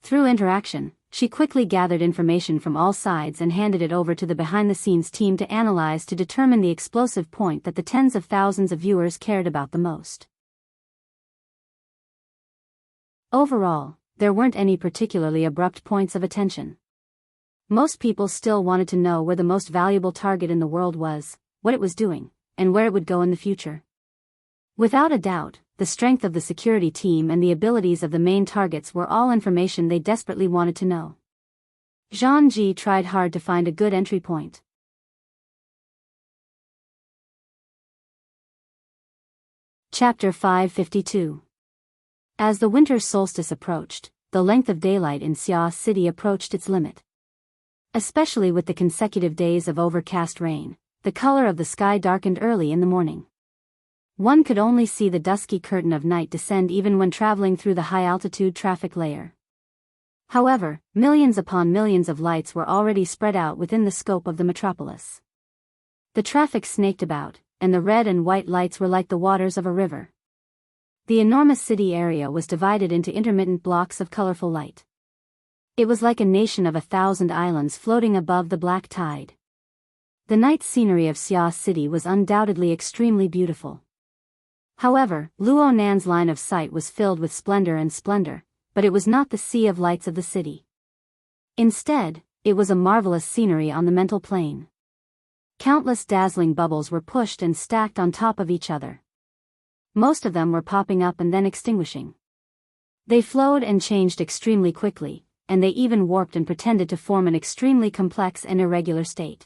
[SPEAKER 1] Through interaction, she quickly gathered information from all sides and handed it over to the behind-the-scenes team to analyze to determine the explosive point that the tens of thousands of viewers cared about the most. Overall, there weren't any particularly abrupt points of attention. Most people still wanted to know where the most valuable target in the world was, what it was doing, and where it would go in the future. Without a doubt, the strength of the security team and the abilities of the main targets were all information they desperately wanted to know. Zhangji tried hard to find a good entry point. Chapter 552. As the winter solstice approached, the length of daylight in Xia City approached its limit. Especially with the consecutive days of overcast rain, the color of the sky darkened early in the morning. One could only see the dusky curtain of night descend even when traveling through the high-altitude traffic layer. However, millions upon millions of lights were already spread out within the scope of the metropolis. The traffic snaked about, and the red and white lights were like the waters of a river. The enormous city area was divided into intermittent blocks of colorful light. It was like a nation of 1,000 islands floating above the black tide. The night scenery of Xia City was undoubtedly extremely beautiful. However, Luo Nan's line of sight was filled with splendor, but it was not the sea of lights of the city. Instead, it was a marvelous scenery on the mental plane. Countless dazzling bubbles were pushed and stacked on top of each other. Most of them were popping up and then extinguishing. They flowed and changed extremely quickly, and they even warped and pretended to form an extremely complex and irregular state.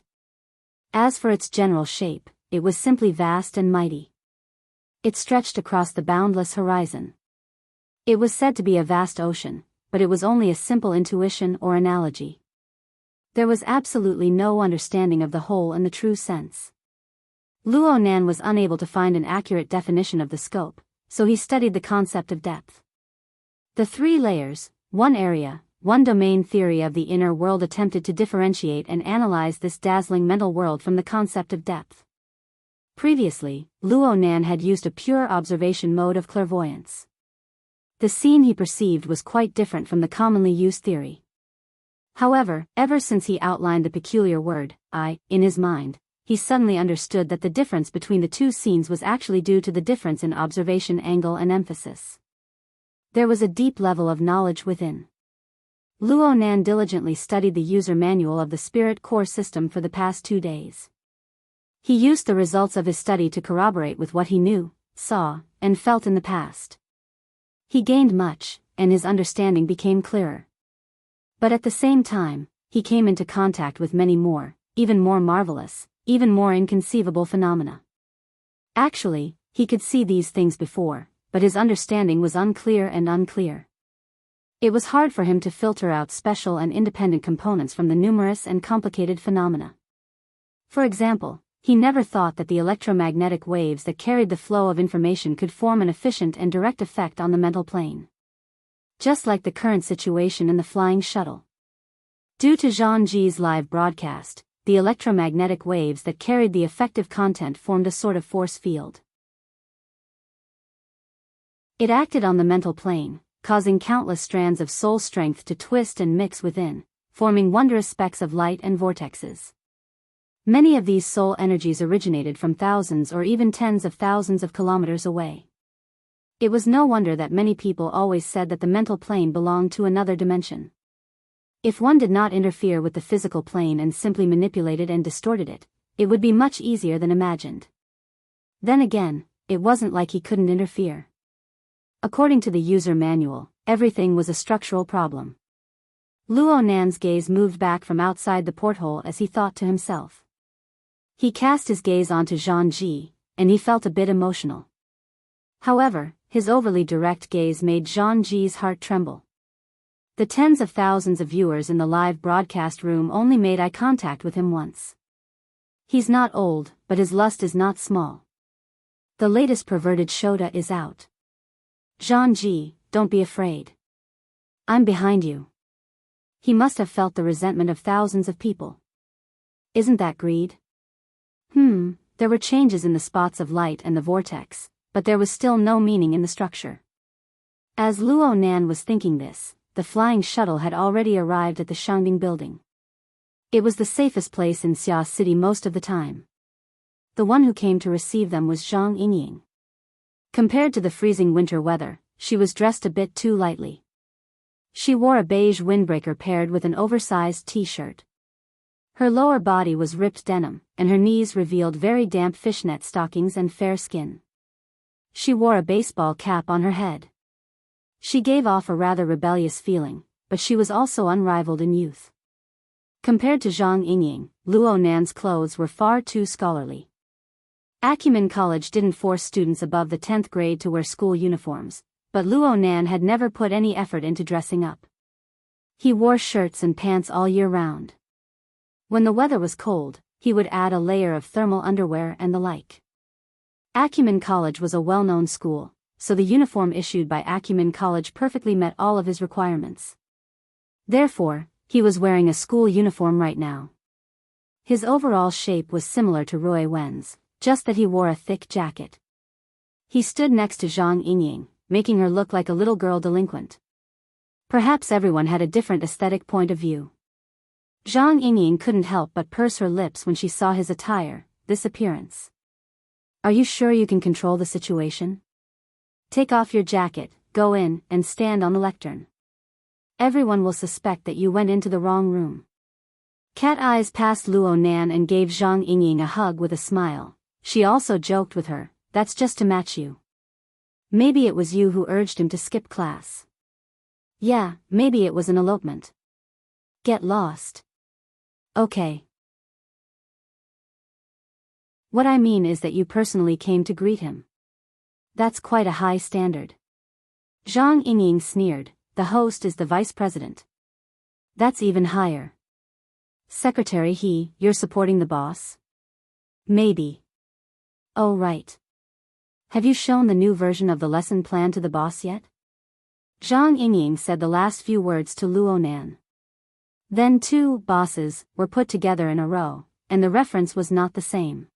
[SPEAKER 1] As for its general shape, it was simply vast and mighty. It stretched across the boundless horizon. It was said to be a vast ocean, but it was only a simple intuition or analogy. There was absolutely no understanding of the whole in the true sense. Luo Nan was unable to find an accurate definition of the scope, so he studied the concept of depth. The 3 layers, one area, one domain theory of the inner world attempted to differentiate and analyze this dazzling mental world from the concept of depth. Previously, Luo Nan had used a pure observation mode of clairvoyance. The scene he perceived was quite different from the commonly used theory. However, ever since he outlined the peculiar word, I, in his mind, he suddenly understood that the difference between the 2 scenes was actually due to the difference in observation angle and emphasis. There was a deep level of knowledge within. Luo Nan diligently studied the user manual of the Spirit Core system for the past 2 days. He used the results of his study to corroborate with what he knew, saw, and felt in the past. He gained much, and his understanding became clearer. But at the same time, he came into contact with many more, even more marvelous, even more inconceivable phenomena. Actually, he could see these things before, but his understanding was unclear and unclear. It was hard for him to filter out special and independent components from the numerous and complicated phenomena. For example, he never thought that the electromagnetic waves that carried the flow of information could form an efficient and direct effect on the mental plane. Just like the current situation in the flying shuttle. Due to Zhang Ji's live broadcast, the electromagnetic waves that carried the effective content formed a sort of force field. It acted on the mental plane, causing countless strands of soul strength to twist and mix within, forming wondrous specks of light and vortexes. Many of these soul energies originated from thousands or even tens of thousands of kilometers away. It was no wonder that many people always said that the mental plane belonged to another dimension. If one did not interfere with the physical plane and simply manipulated and distorted it, it would be much easier than imagined. Then again, it wasn't like he couldn't interfere. According to the user manual, everything was a structural problem. Luo Nan's gaze moved back from outside the porthole as he thought to himself. He cast his gaze onto Zhang Ji, and he felt a bit emotional. However, his overly direct gaze made Zhang Ji's heart tremble. The tens of thousands of viewers in the live broadcast room only made eye contact with him once. He's not old, but his lust is not small. The latest perverted shota is out. Zhang Ji, don't be afraid. I'm behind you. He must have felt the resentment of thousands of people. Isn't that greed? There were changes in the spots of light and the vortex, but there was still no meaning in the structure. As Luo Nan was thinking this, the flying shuttle had already arrived at the Shangding building. It was the safest place in Xia City most of the time. The one who came to receive them was Zhang Yingying. Compared to the freezing winter weather, she was dressed a bit too lightly. She wore a beige windbreaker paired with an oversized t-shirt. Her lower body was ripped denim, and her knees revealed very damp fishnet stockings and fair skin. She wore a baseball cap on her head. She gave off a rather rebellious feeling, but she was also unrivaled in youth. Compared to Zhang Yingying, Luo Nan's clothes were far too scholarly. Acumen College didn't force students above the 10th grade to wear school uniforms, but Luo Nan had never put any effort into dressing up. He wore shirts and pants all year round. When the weather was cold, he would add a layer of thermal underwear and the like. Acumen College was a well-known school, so the uniform issued by Acumen College perfectly met all of his requirements. Therefore, he was wearing a school uniform right now. His overall shape was similar to Rui Wen's, just that he wore a thick jacket. He stood next to Zhang Yingying, making her look like a little girl delinquent. Perhaps everyone had a different aesthetic point of view. Zhang Yingying couldn't help but purse her lips when she saw his attire, this appearance. Are you sure you can control the situation? Take off your jacket, go in, and stand on the lectern. Everyone will suspect that you went into the wrong room. Cat eyes passed Luo Nan and gave Zhang Yingying a hug with a smile. She also joked with her, that's just to match you. Maybe it was you who urged him to skip class. Yeah, maybe it was an elopement. Get lost. Okay. What I mean is that you personally came to greet him. That's quite a high standard. Zhang Yingying sneered, the host is the vice president. That's even higher. Secretary you're supporting the boss? Maybe. Oh right. Have you shown the new version of the lesson plan to the boss yet? Zhang Yingying said the last few words to Luo Nan. Then two bosses were put together in a row, and the reference was not the same.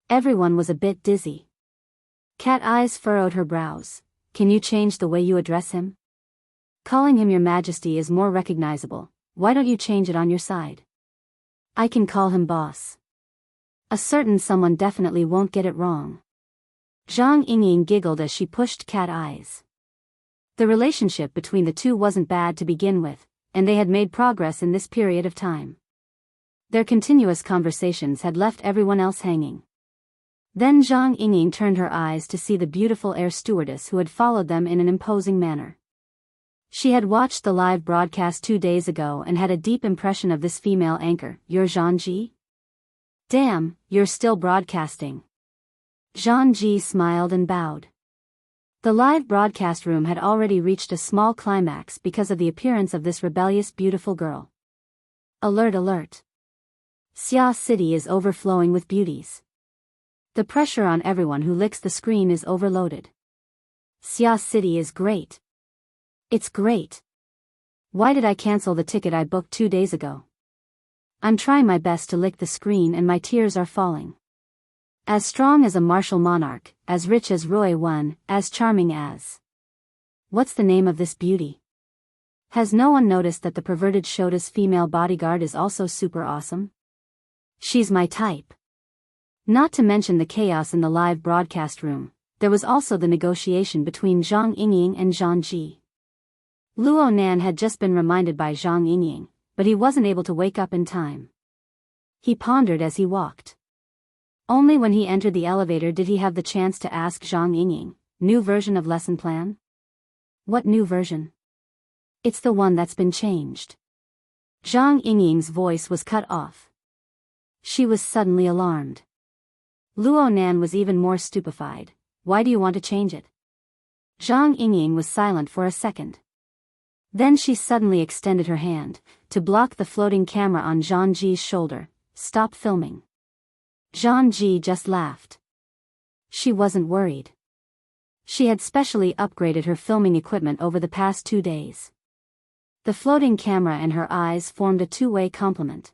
[SPEAKER 1] Everyone was a bit dizzy. Cat Eyes furrowed her brows. Can you change the way you address him? Calling him Your Majesty is more recognizable. Why don't you change it on your side? I can call him boss. A certain someone definitely won't get it wrong. Zhang Yingying giggled as she pushed Cat Eyes. The relationship between the two wasn't bad to begin with, and they had made progress in this period of time. Their continuous conversations had left everyone else hanging. Then Zhang Yingying turned her eyes to see the beautiful air stewardess who had followed them in an imposing manner. She had watched the live broadcast 2 days ago and had a deep impression of this female anchor. You're Zhang Ji? Damn, you're still broadcasting. Zhang Ji smiled and bowed. The live broadcast room had already reached a small climax because of the appearance of this rebellious beautiful girl. Alert alert. Xia City is overflowing with beauties. The pressure on everyone who licks the screen is overloaded. Xia City is great. It's great. Why did I cancel the ticket I booked 2 days ago? I'm trying my best to lick the screen and my tears are falling. As strong as a martial monarch, as rich as Roy One, as charming as... What's the name of this beauty? Has no one noticed that the perverted Shota's female bodyguard is also super awesome? She's my type. Not to mention the chaos in the live broadcast room, there was also the negotiation between Zhang Yingying and Zhang Ji. Luo Nan had just been reminded by Zhang Yingying, but he wasn't able to wake up in time. He pondered as he walked. Only when he entered the elevator did he have the chance to ask Zhang Yingying, new version of lesson plan? What new version? It's the one that's been changed. Zhang Yingying's voice was cut off. She was suddenly alarmed. Luo Nan was even more stupefied. Why do you want to change it? Zhang Yingying was silent for a second. Then she suddenly extended her hand, to block the floating camera on Zhang Ji's shoulder. Stop filming. Zhang Ji just laughed. She wasn't worried. She had specially upgraded her filming equipment over the past 2 days. The floating camera and her eyes formed a two-way complement.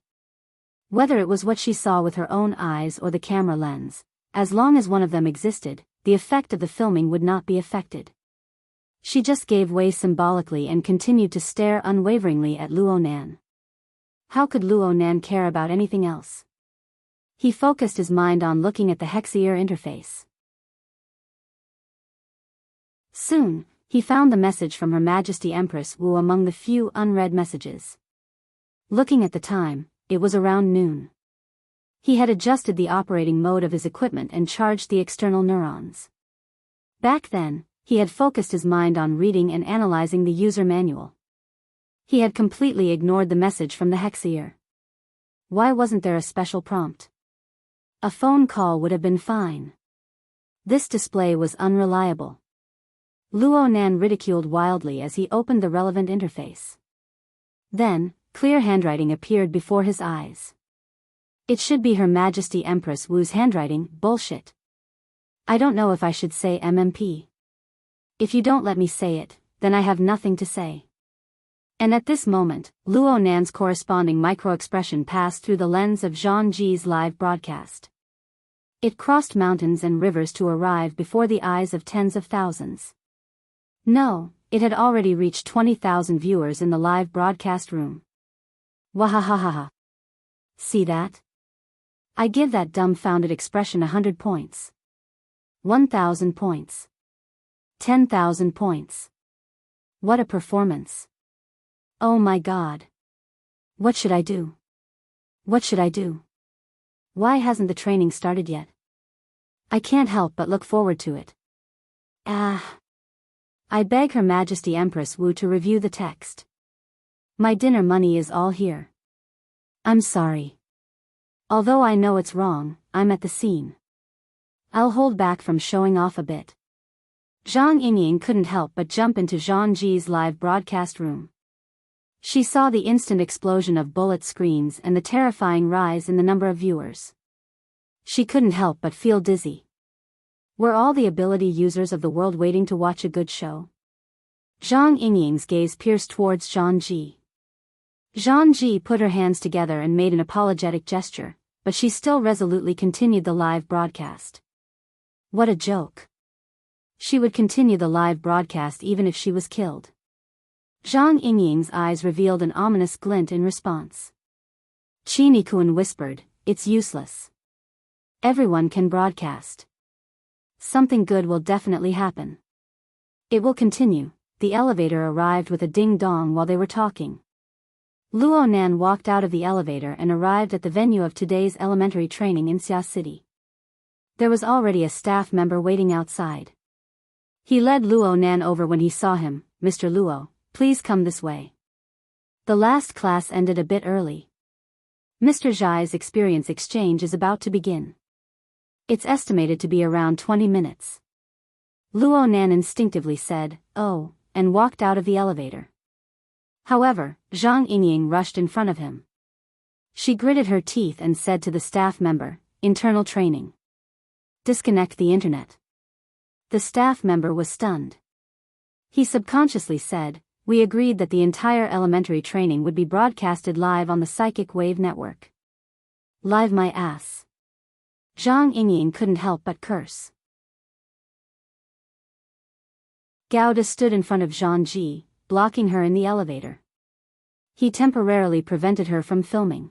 [SPEAKER 1] Whether it was what she saw with her own eyes or the camera lens, as long as one of them existed, the effect of the filming would not be affected. She just gave way symbolically and continued to stare unwaveringly at Luo Nan. How could Luo Nan care about anything else? He focused his mind on looking at the Hexier interface. Soon, he found the message from Her Majesty Empress Wu among the few unread messages. Looking at the time, it was around noon. He had adjusted the operating mode of his equipment and charged the external neurons. Back then, he had focused his mind on reading and analyzing the user manual. He had completely ignored the message from the Hexier. Why wasn't there a special prompt? A phone call would have been fine. This display was unreliable. Luo Nan ridiculed wildly as he opened the relevant interface. Then, clear handwriting appeared before his eyes. It should be Her Majesty Empress Wu's handwriting. Bullshit. I don't know if I should say MMP. If you don't let me say it, then I have nothing to say. And at this moment, Luo Nan's corresponding micro-expression passed through the lens of Zhang Ji's live broadcast. It crossed mountains and rivers to arrive before the eyes of tens of thousands. No, it had already reached 20,000 viewers in the live broadcast room. Wahahaha. See that? I give that dumbfounded expression 100 points. 1,000 points. 10,000 points. What a performance. Oh my God. What should I do? What should I do? Why hasn't the training started yet? I can't help but look forward to it. I beg Her Majesty Empress Wu to review the text. My dinner money is all here. I'm sorry. Although I know it's wrong, I'm at the scene. I'll hold back from showing off a bit. Zhang Yingying couldn't help but jump into Zhang Ji's live broadcast room. She saw the instant explosion of bullet screens and the terrifying rise in the number of viewers. She couldn't help but feel dizzy. Were all the ability users of the world waiting to watch a good show? Zhang Yingying's gaze pierced towards Zhang Ji. Zhang Ji put her hands together and made an apologetic gesture, but she still resolutely continued the live broadcast. What a joke. She would continue the live broadcast even if she was killed. Zhang Yingying's eyes revealed an ominous glint in response. Qi Nikuan whispered, "It's useless. Everyone can broadcast. Something good will definitely happen. It will continue." The elevator arrived with a ding-dong while they were talking. Luo Nan walked out of the elevator and arrived at the venue of today's elementary training in Xia City. There was already a staff member waiting outside. He led Luo Nan over when he saw him. "Mr. Luo, please come this way. The last class ended a bit early. Mr. Zhai's experience exchange is about to begin. It's estimated to be around 20 minutes. Luo Nan instinctively said, "Oh," and walked out of the elevator. However, Zhang Yingying rushed in front of him. She gritted her teeth and said to the staff member, "Internal training. Disconnect the internet." The staff member was stunned. He subconsciously said, "We agreed that the entire elementary training would be broadcasted live on the Psychic Wave Network." Live my ass. Zhang Yingying couldn't help but curse. Gao De stood in front of Zhang Ji, blocking her in the elevator. He temporarily prevented her from filming.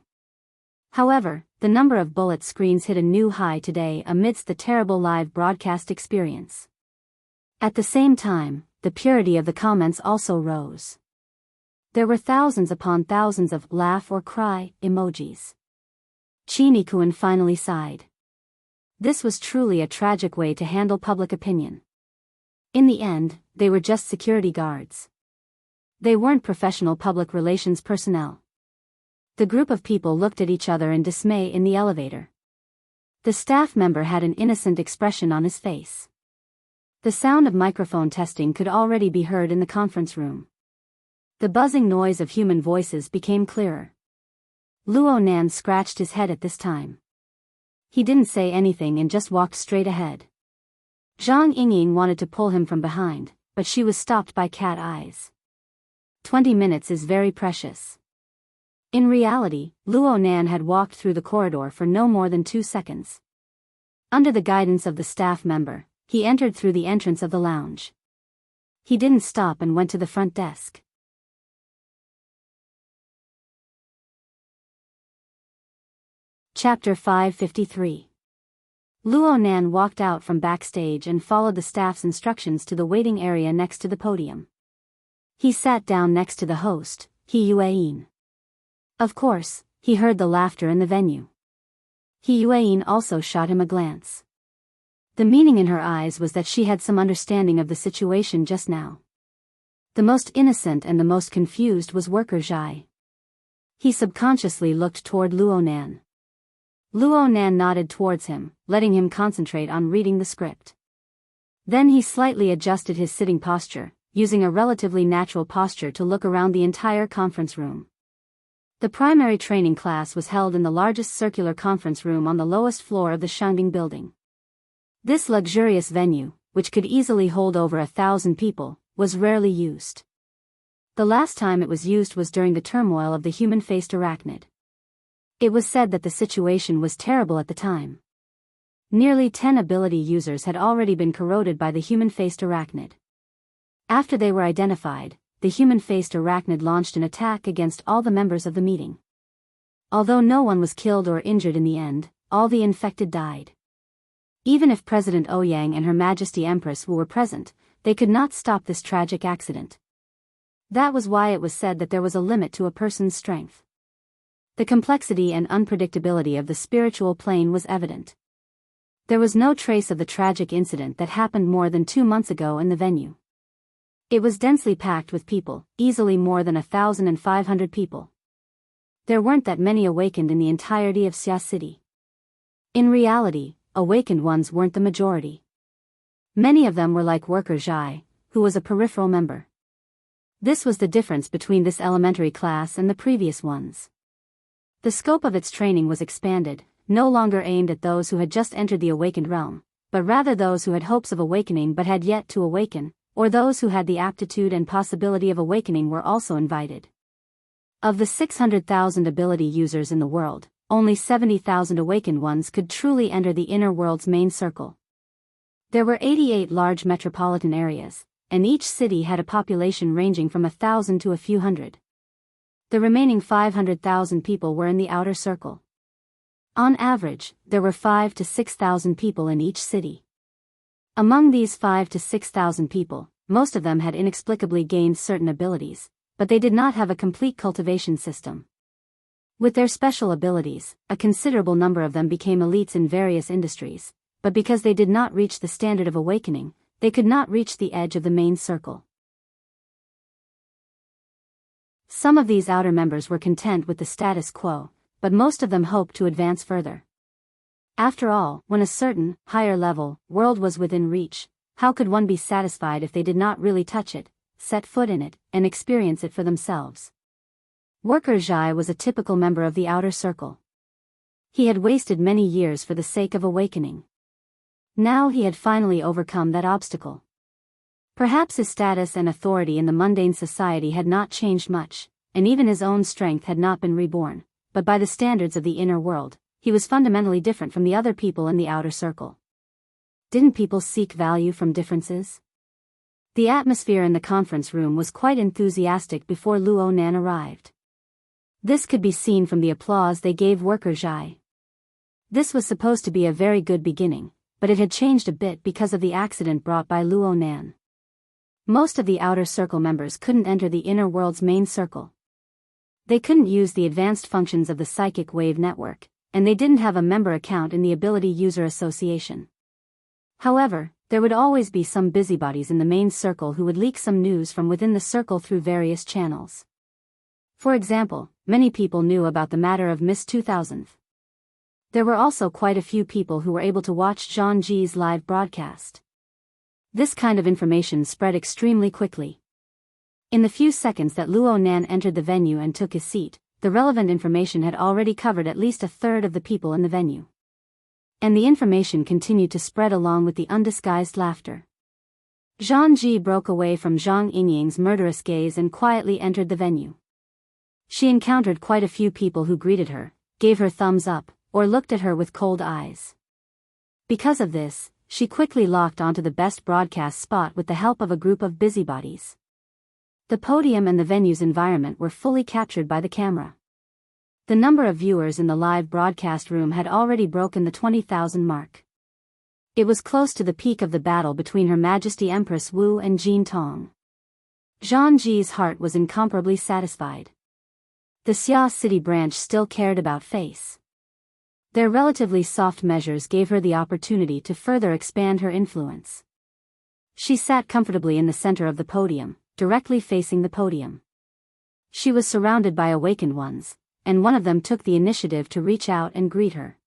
[SPEAKER 1] However, the number of bullet screens hit a new high today amidst the terrible live broadcast experience. At the same time, the purity of the comments also rose. There were thousands upon thousands of laugh or cry emojis. Qi Nikuan finally sighed. This was truly a tragic way to handle public opinion. In the end, they were just security guards. They weren't professional public relations personnel. The group of people looked at each other in dismay in the elevator. The staff member had an innocent expression on his face. The sound of microphone testing could already be heard in the conference room. The buzzing noise of human voices became clearer. Luo Nan scratched his head at this time. He didn't say anything and just walked straight ahead. Zhang Yingying wanted to pull him from behind, but she was stopped by cat eyes. 20 minutes is very precious. In reality, Luo Nan had walked through the corridor for no more than 2 seconds. Under the guidance of the staff member, he entered through the entrance of the lounge. He didn't stop and went to the front desk. Chapter 553. Luo Nan walked out from backstage and followed the staff's instructions to the waiting area next to the podium. He sat down next to the host, He Yueyin. Of course, he heard the laughter in the venue. He Yueyin also shot him a glance. The meaning in her eyes was that she had some understanding of the situation just now. The most innocent and the most confused was worker Zhai. He subconsciously looked toward Luo Nan. Luo Nan nodded towards him, letting him concentrate on reading the script. Then he slightly adjusted his sitting posture, using a relatively natural posture to look around the entire conference room. The primary training class was held in the largest circular conference room on the lowest floor of the Shangbing building. This luxurious venue, which could easily hold over 1,000 people, was rarely used. The last time it was used was during the turmoil of the human-faced arachnid. It was said that the situation was terrible at the time. Nearly 10 ability users had already been corroded by the human-faced arachnid. After they were identified, the human-faced arachnid launched an attack against all the members of the meeting. Although no one was killed or injured in the end, all the infected died. Even if President Ouyang and Her Majesty Empress Wu were present, they could not stop this tragic accident. That was why it was said that there was a limit to a person's strength. The complexity and unpredictability of the spiritual plane was evident. There was no trace of the tragic incident that happened more than 2 months ago in the venue. It was densely packed with people, easily more than 1,500 people. There weren't that many awakened in the entirety of Xia City. In reality, awakened ones weren't the majority. Many of them were like Worker Zhai, who was a peripheral member. This was the difference between this elementary class and the previous ones. The scope of its training was expanded, no longer aimed at those who had just entered the awakened realm, but rather those who had hopes of awakening but had yet to awaken, or those who had the aptitude and possibility of awakening were also invited. Of the 600,000 ability users in the world, only 70,000 awakened ones could truly enter the inner world's main circle. There were 88 large metropolitan areas, and each city had a population ranging from 1,000 to a few hundred. The remaining 500,000 people were in the outer circle. On average, there were 5,000 to 6,000 people in each city. Among these 5,000 to 6,000 people, most of them had inexplicably gained certain abilities, but they did not have a complete cultivation system. With their special abilities, a considerable number of them became elites in various industries, but because they did not reach the standard of awakening, they could not reach the edge of the main circle. Some of these outer members were content with the status quo, but most of them hoped to advance further. After all, when a certain, higher level, world was within reach, how could one be satisfied if they did not really touch it, set foot in it, and experience it for themselves? Worker Zhai was a typical member of the outer circle. He had wasted many years for the sake of awakening. Now he had finally overcome that obstacle. Perhaps his status and authority in the mundane society had not changed much, and even his own strength had not been reborn, but by the standards of the inner world, he was fundamentally different from the other people in the outer circle. Didn't people seek value from differences? The atmosphere in the conference room was quite enthusiastic before Luo Nan arrived. This could be seen from the applause they gave Worker Zhai. This was supposed to be a very good beginning, but it had changed a bit because of the accident brought by Luo Nan. Most of the outer circle members couldn't enter the inner world's main circle. They couldn't use the advanced functions of the psychic wave network, and they didn't have a member account in the Ability User Association. However, there would always be some busybodies in the main circle who would leak some news from within the circle through various channels. For example, many people knew about the matter of Miss 2000. There were also quite a few people who were able to watch Zhang Ji's live broadcast. This kind of information spread extremely quickly. In the few seconds that Luo Nan entered the venue and took his seat, the relevant information had already covered at least a third of the people in the venue. And the information continued to spread along with the undisguised laughter. Zhang Ji broke away from Zhang Yingying's murderous gaze and quietly entered the venue. She encountered quite a few people who greeted her, gave her thumbs up, or looked at her with cold eyes. Because of this, she quickly locked onto the best broadcast spot with the help of a group of busybodies. The podium and the venue's environment were fully captured by the camera. The number of viewers in the live broadcast room had already broken the 20,000 mark. It was close to the peak of the battle between Her Majesty Empress Wu and Jin Tong. Zhang Ji's heart was incomparably satisfied. The Xia City branch still cared about face. Their relatively soft measures gave her the opportunity to further expand her influence. She sat comfortably in the center of the podium, directly facing the podium. She was surrounded by awakened ones, and one of them took the initiative to reach out and greet her.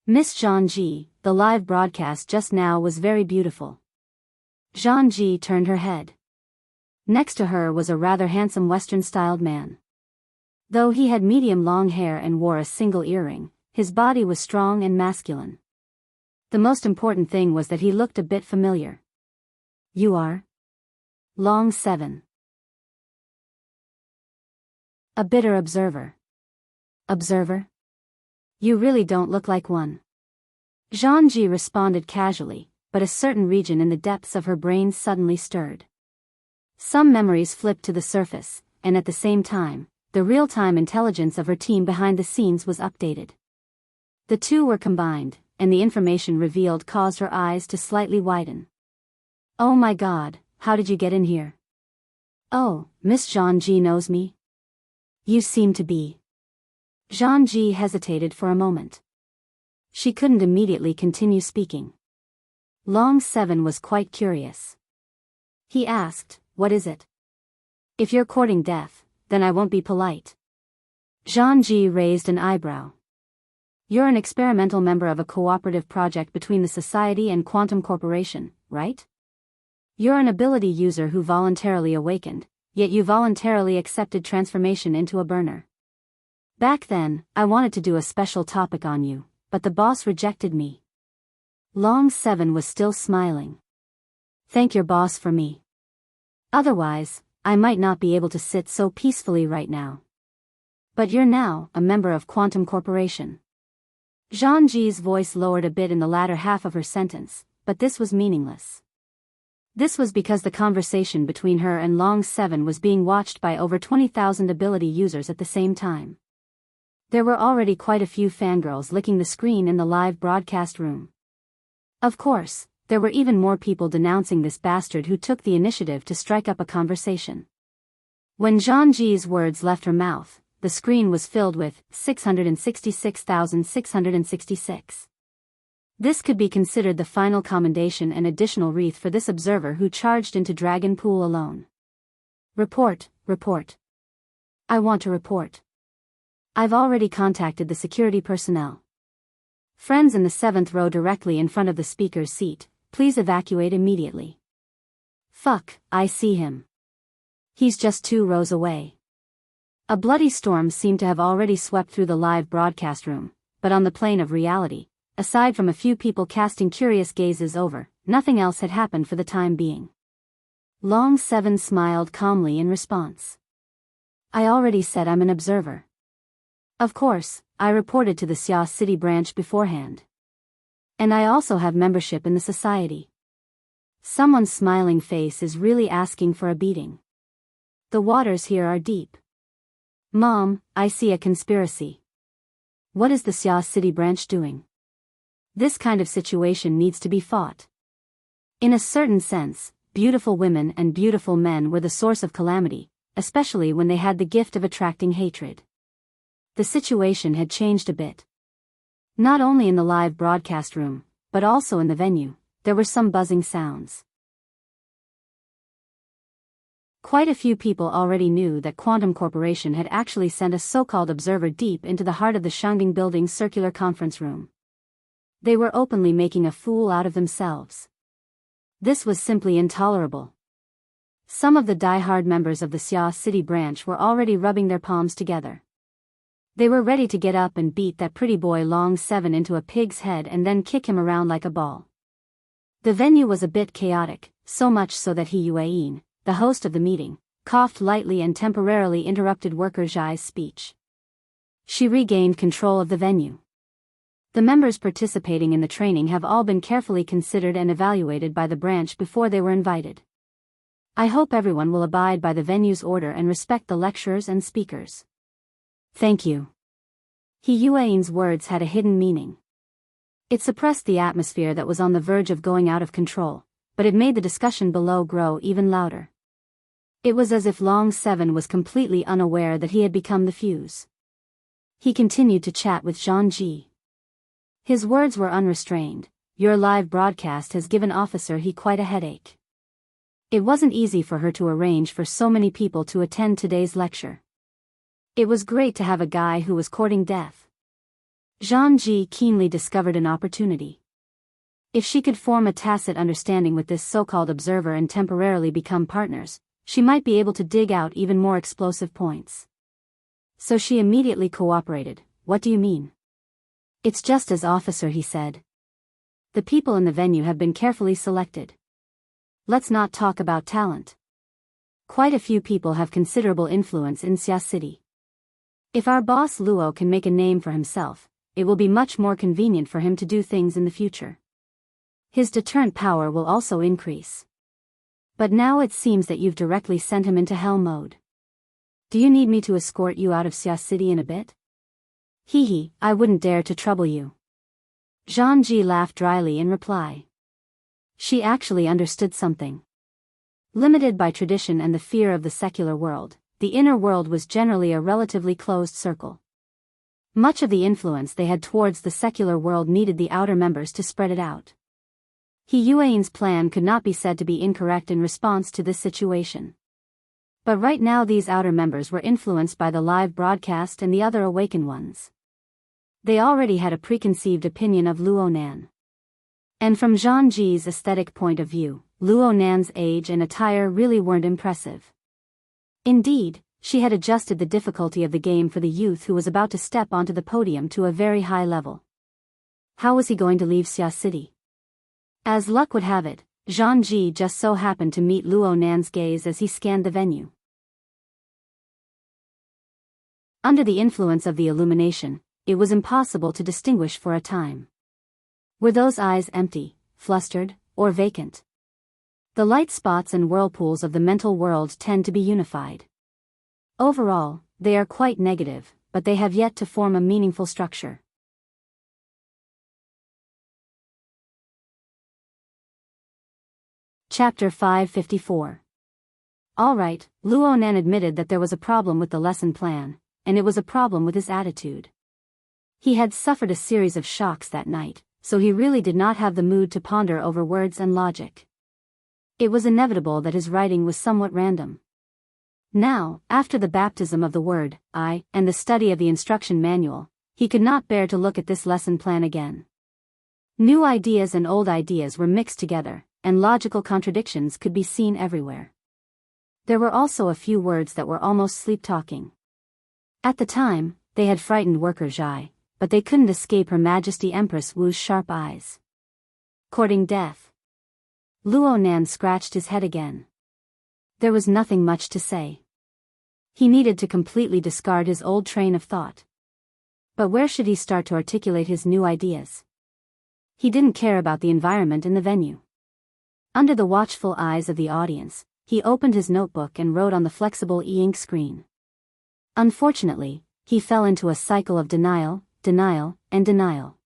[SPEAKER 1] Miss Zhang Ji, the live broadcast just now was very beautiful. Zhang Ji turned her head. Next to her was a rather handsome Western-styled man. Though he had medium long hair and wore a single earring, his body was strong and masculine. The most important thing was that he looked a bit familiar. You are? Long 7. A bitter observer. Observer? You really don't look like one. Zhang Ji responded casually, but a certain region in the depths of her brain suddenly stirred. Some memories flipped to the surface, and at the same time, the real-time intelligence of her team behind the scenes was updated. The two were combined, and the information revealed caused her eyes to slightly widen. Oh my God, how did you get in here? Oh, Miss Zhang Ji knows me? You seem to be. Zhang Ji hesitated for a moment. She couldn't immediately continue speaking. Long 7 was quite curious. He asked, what is it? If you're courting death, then I won't be polite. Zhang Ji raised an eyebrow. You're an experimental member of a cooperative project between the Society and Quantum Corporation, right? You're an ability user who voluntarily awakened, yet you voluntarily accepted transformation into a burner. Back then, I wanted to do a special topic on you, but the boss rejected me. Long 7 was still smiling. Thank your boss for me. Otherwise, I might not be able to sit so peacefully right now. But you're now a member of Quantum Corporation. Zhangji's voice lowered a bit in the latter half of her sentence, but this was meaningless. This was because the conversation between her and Long 7 was being watched by over 20,000 ability users at the same time. There were already quite a few fangirls licking the screen in the live broadcast room. Of course, there were even more people denouncing this bastard who took the initiative to strike up a conversation. When Zhangji's words left her mouth, the screen was filled with 666,666. This could be considered the final commendation and additional wreath for this observer who charged into Dragon Pool alone. Report, report. I want to report. I've already contacted the security personnel. Friends in the 7th row directly in front of the speaker's seat, please evacuate immediately. Fuck, I see him. He's just 2 rows away. A bloody storm seemed to have already swept through the live broadcast room, but on the plane of reality, aside from a few people casting curious gazes over, nothing else had happened for the time being. Long 7 smiled calmly in response. I already said I'm an observer. Of course, I reported to the Xia City branch beforehand. And I also have membership in the society. Someone's smiling face is really asking for a beating. The waters here are deep. Mom, I see a conspiracy. What is the Xia City branch doing? This kind of situation needs to be fought. In a certain sense, beautiful women and beautiful men were the source of calamity, especially when they had the gift of attracting hatred. The situation had changed a bit. Not only in the live broadcast room, but also in the venue, there were some buzzing sounds. Quite a few people already knew that Quantum Corporation had actually sent a so-called observer deep into the heart of the Shangding Building's circular conference room. They were openly making a fool out of themselves. This was simply intolerable. Some of the die-hard members of the Xia City branch were already rubbing their palms together. They were ready to get up and beat that pretty boy Long 7 into a pig's head and then kick him around like a ball. The venue was a bit chaotic, so much so that He Yueyin, the host of the meeting, coughed lightly and temporarily interrupted worker Zhai's speech. She regained control of the venue. The members participating in the training have all been carefully considered and evaluated by the branch before they were invited. I hope everyone will abide by the venue's order and respect the lecturers and speakers. Thank you. He Yueyin's words had a hidden meaning. It suppressed the atmosphere that was on the verge of going out of control, but it made the discussion below grow even louder. It was as if Long 7 was completely unaware that he had become the fuse. He continued to chat with Zhangji. His words were unrestrained. Your live broadcast has given Officer He quite a headache. It wasn't easy for her to arrange for so many people to attend today's lecture. It was great to have a guy who was courting death. Zhangji keenly discovered an opportunity. If she could form a tacit understanding with this so-called observer and temporarily become partners, she might be able to dig out even more explosive points. So she immediately cooperated. What do you mean? It's just as Officer He said. The people in the venue have been carefully selected. Let's not talk about talent. Quite a few people have considerable influence in Xia City. If our boss Luo can make a name for himself, it will be much more convenient for him to do things in the future. His deterrent power will also increase. But now it seems that you've directly sent him into hell mode. Do you need me to escort you out of Xia City in a bit? Hee, I wouldn't dare to trouble you. Zhangji laughed dryly in reply. She actually understood something. Limited by tradition and the fear of the secular world, the inner world was generally a relatively closed circle. Much of the influence they had towards the secular world needed the outer members to spread it out. He Yueyin's plan could not be said to be incorrect in response to this situation. But right now these outer members were influenced by the live broadcast and the other awakened ones. They already had a preconceived opinion of Luonan. And from Jean Ji's aesthetic point of view, Luo Nan's age and attire really weren't impressive. Indeed, she had adjusted the difficulty of the game for the youth who was about to step onto the podium to a very high level. How was he going to leave Xia City? As luck would have it, Jean Ji just so happened to meet Luo Nan's gaze as he scanned the venue. Under the influence of the illumination, it was impossible to distinguish for a time. Were those eyes empty, flustered, or vacant? The light spots and whirlpools of the mental world tend to be unified. Overall, they are quite negative, but they have yet to form a meaningful structure. Chapter 554. All right, Luo Nan admitted that there was a problem with the lesson plan, and it was a problem with his attitude. He had suffered a series of shocks that night, so he really did not have the mood to ponder over words and logic. It was inevitable that his writing was somewhat random. Now, after the baptism of the word, I, and the study of the instruction manual, he could not bear to look at this lesson plan again. New ideas and old ideas were mixed together, and logical contradictions could be seen everywhere. There were also a few words that were almost sleep-talking. At the time, they had frightened worker Zhai, but they couldn't escape Her Majesty Empress Wu's sharp eyes. Courting death. Luo Nan scratched his head again. There was nothing much to say. He needed to completely discard his old train of thought. But where should he start to articulate his new ideas? He didn't care about the environment in the venue. Under the watchful eyes of the audience, he opened his notebook and wrote on the flexible e-ink screen. Unfortunately, he fell into a cycle of denial, and denial.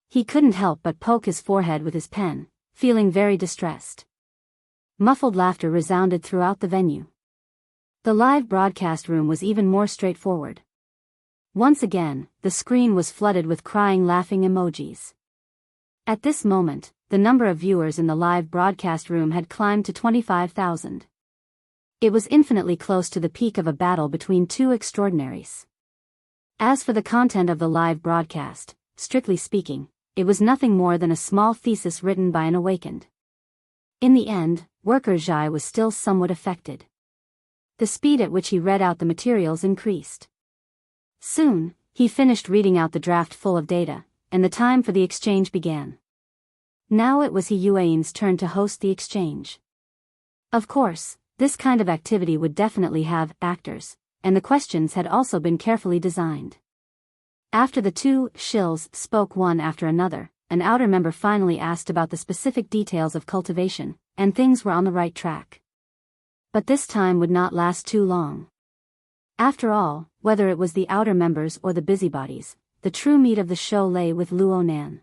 [SPEAKER 1] He couldn't help but poke his forehead with his pen, feeling very distressed. Muffled laughter resounded throughout the venue. The live broadcast room was even more straightforward. Once again, the screen was flooded with crying laughing emojis. At this moment, the number of viewers in the live broadcast room had climbed to 25,000. It was infinitely close to the peak of a battle between two extraordinaries. As for the content of the live broadcast, strictly speaking, it was nothing more than a small thesis written by an awakened. In the end, worker Zhai was still somewhat affected. The speed at which he read out the materials increased. Soon, he finished reading out the draft full of data, and the time for the exchange began. Now it was He Yuan's turn to host the exchange. Of course, this kind of activity would definitely have actors, and the questions had also been carefully designed. After the two shills spoke one after another, an outer member finally asked about the specific details of cultivation, and things were on the right track. But this time would not last too long. After all, whether it was the outer members or the busybodies, the true meat of the show lay with Luo Nan.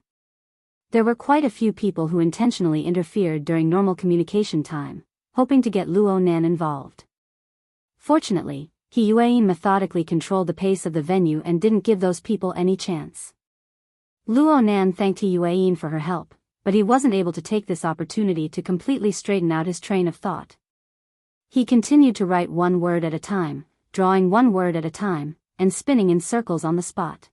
[SPEAKER 1] There were quite a few people who intentionally interfered during normal communication time, hoping to get Luo Nan involved. Fortunately, He Yuan methodically controlled the pace of the venue and didn't give those people any chance. Luo Nan thanked He Yuan for her help, but he wasn't able to take this opportunity to completely straighten out his train of thought. He continued to write one word at a time, drawing one word at a time, and spinning in circles on the spot.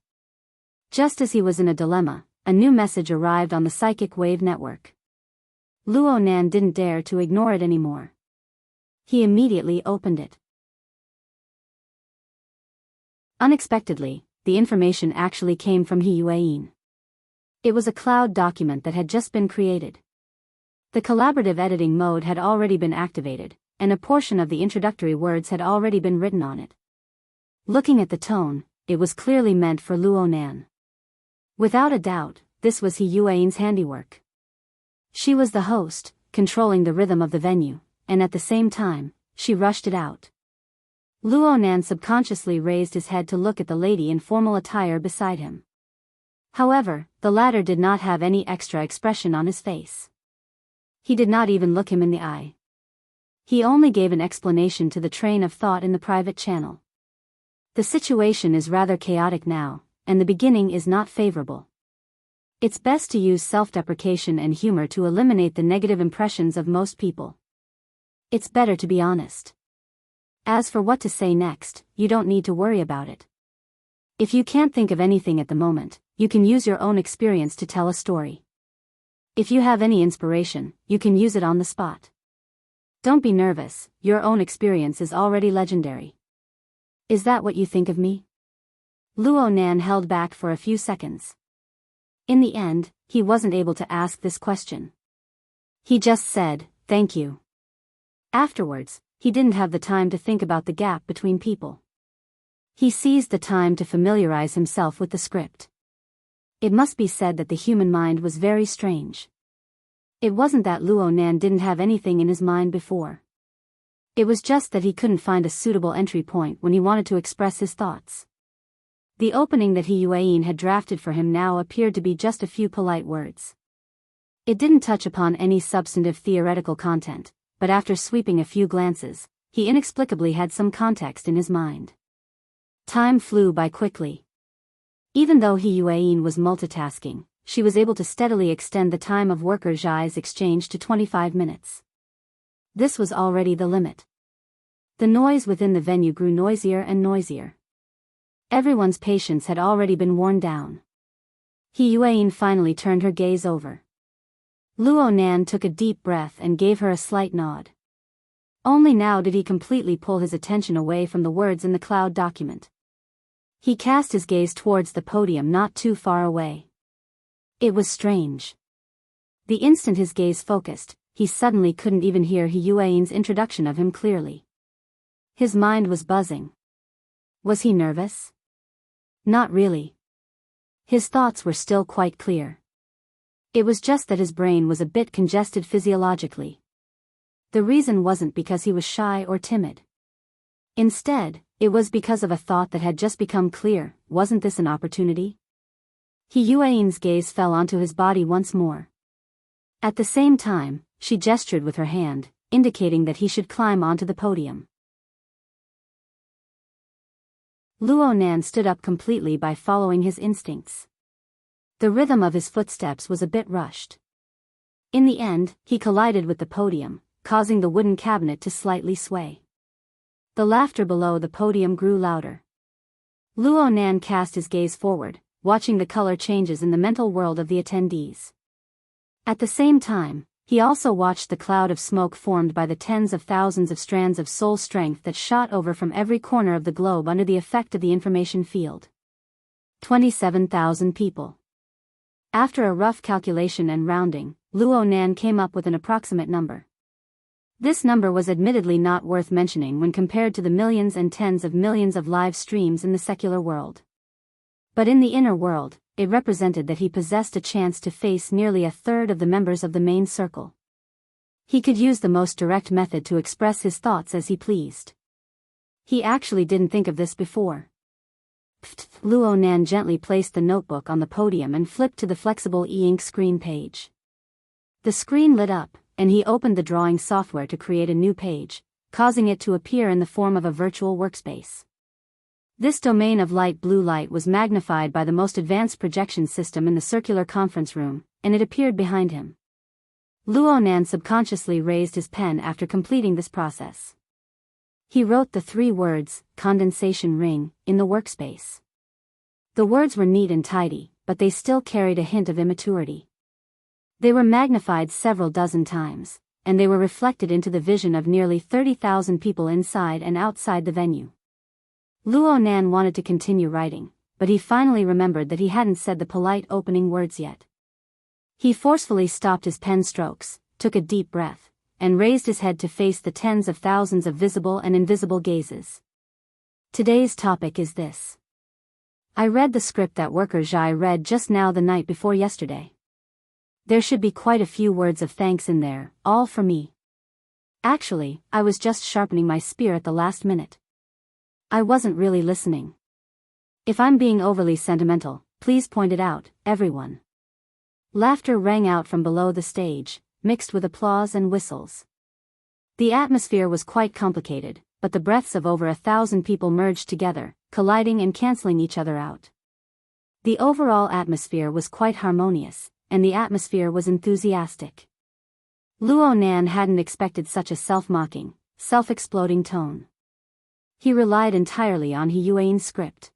[SPEAKER 1] Just as he was in a dilemma, a new message arrived on the psychic wave network. Luo Nan didn't dare to ignore it anymore. He immediately opened it. Unexpectedly, the information actually came from He Yuan. It was a cloud document that had just been created. The collaborative editing mode had already been activated, and a portion of the introductory words had already been written on it. Looking at the tone, it was clearly meant for Luo Nan. Without a doubt, this was He Yuan's handiwork. She was the host, controlling the rhythm of the venue, and at the same time, she rushed it out. Luo Nan subconsciously raised his head to look at the lady in formal attire beside him. However, the latter did not have any extra expression on his face. He did not even look him in the eye. He only gave an explanation to the train of thought in the private channel. The situation is rather chaotic now, and the beginning is not favorable. It's best to use self-deprecation and humor to eliminate the negative impressions of most people. It's better to be honest. As for what to say next, you don't need to worry about it. If you can't think of anything at the moment, you can use your own experience to tell a story. If you have any inspiration, you can use it on the spot. Don't be nervous, your own experience is already legendary. Is that what you think of me? Luo Nan held back for a few seconds. In the end, he wasn't able to ask this question. He just said, "Thank you." Afterwards, he didn't have the time to think about the gap between people. He seized the time to familiarize himself with the script. It must be said that the human mind was very strange. It wasn't that Luo Nan didn't have anything in his mind before. It was just that he couldn't find a suitable entry point when he wanted to express his thoughts. The opening that He Yuan had drafted for him now appeared to be just a few polite words. It didn't touch upon any substantive theoretical content, but after sweeping a few glances, he inexplicably had some context in his mind. Time flew by quickly. Even though He Yuan was multitasking, she was able to steadily extend the time of worker Zhai's exchange to 25 minutes. This was already the limit. The noise within the venue grew noisier and noisier. Everyone's patience had already been worn down. He Yuan finally turned her gaze over. Luo Nan took a deep breath and gave her a slight nod. Only now did he completely pull his attention away from the words in the cloud document. He cast his gaze towards the podium not too far away. It was strange. The instant his gaze focused, he suddenly couldn't even hear He Yuan's introduction of him clearly. His mind was buzzing. Was he nervous? Not really. His thoughts were still quite clear. It was just that his brain was a bit congested physiologically. The reason wasn't because he was shy or timid. Instead, it was because of a thought that had just become clear. Wasn't this an opportunity? He Yuan's gaze fell onto his body once more. At the same time, she gestured with her hand, indicating that he should climb onto the podium. Luo Nan stood up completely by following his instincts. The rhythm of his footsteps was a bit rushed. In the end, he collided with the podium, causing the wooden cabinet to slightly sway. The laughter below the podium grew louder. Luo Nan cast his gaze forward, watching the color changes in the mental world of the attendees. At the same time, he also watched the cloud of smoke formed by the tens of thousands of strands of soul strength that shot over from every corner of the globe under the effect of the information field. 27,000 people. After a rough calculation and rounding, Luo Nan came up with an approximate number. This number was admittedly not worth mentioning when compared to the millions and tens of millions of live streams in the secular world. But in the inner world, it represented that he possessed a chance to face nearly a third of the members of the main circle. He could use the most direct method to express his thoughts as he pleased. He actually didn't think of this before. Luo Nan gently placed the notebook on the podium and flipped to the flexible e-ink screen page. The screen lit up, and he opened the drawing software to create a new page, causing it to appear in the form of a virtual workspace. This domain of light blue light was magnified by the most advanced projection system in the circular conference room, and it appeared behind him. Luo Nan subconsciously raised his pen after completing this process. He wrote the 3 words, condensation ring, in the workspace. The words were neat and tidy, but they still carried a hint of immaturity. They were magnified several dozen times, and they were reflected into the vision of nearly 30,000 people inside and outside the venue. Luo Nan wanted to continue writing, but he finally remembered that he hadn't said the polite opening words yet. He forcefully stopped his pen strokes, took a deep breath, and raised his head to face the tens of thousands of visible and invisible gazes. Today's topic is this. I read the script that worker Zhai read just now the night before yesterday. There should be quite a few words of thanks in there, all for me. Actually, I was just sharpening my spear at the last minute. I wasn't really listening. If I'm being overly sentimental, please point it out, everyone. Laughter rang out from below the stage, mixed with applause and whistles. The atmosphere was quite complicated, but the breaths of over 1,000 people merged together, colliding and canceling each other out. The overall atmosphere was quite harmonious, and the atmosphere was enthusiastic. Luo Nan hadn't expected such a self-mocking, self-exploding tone. He relied entirely on He Yuan's script.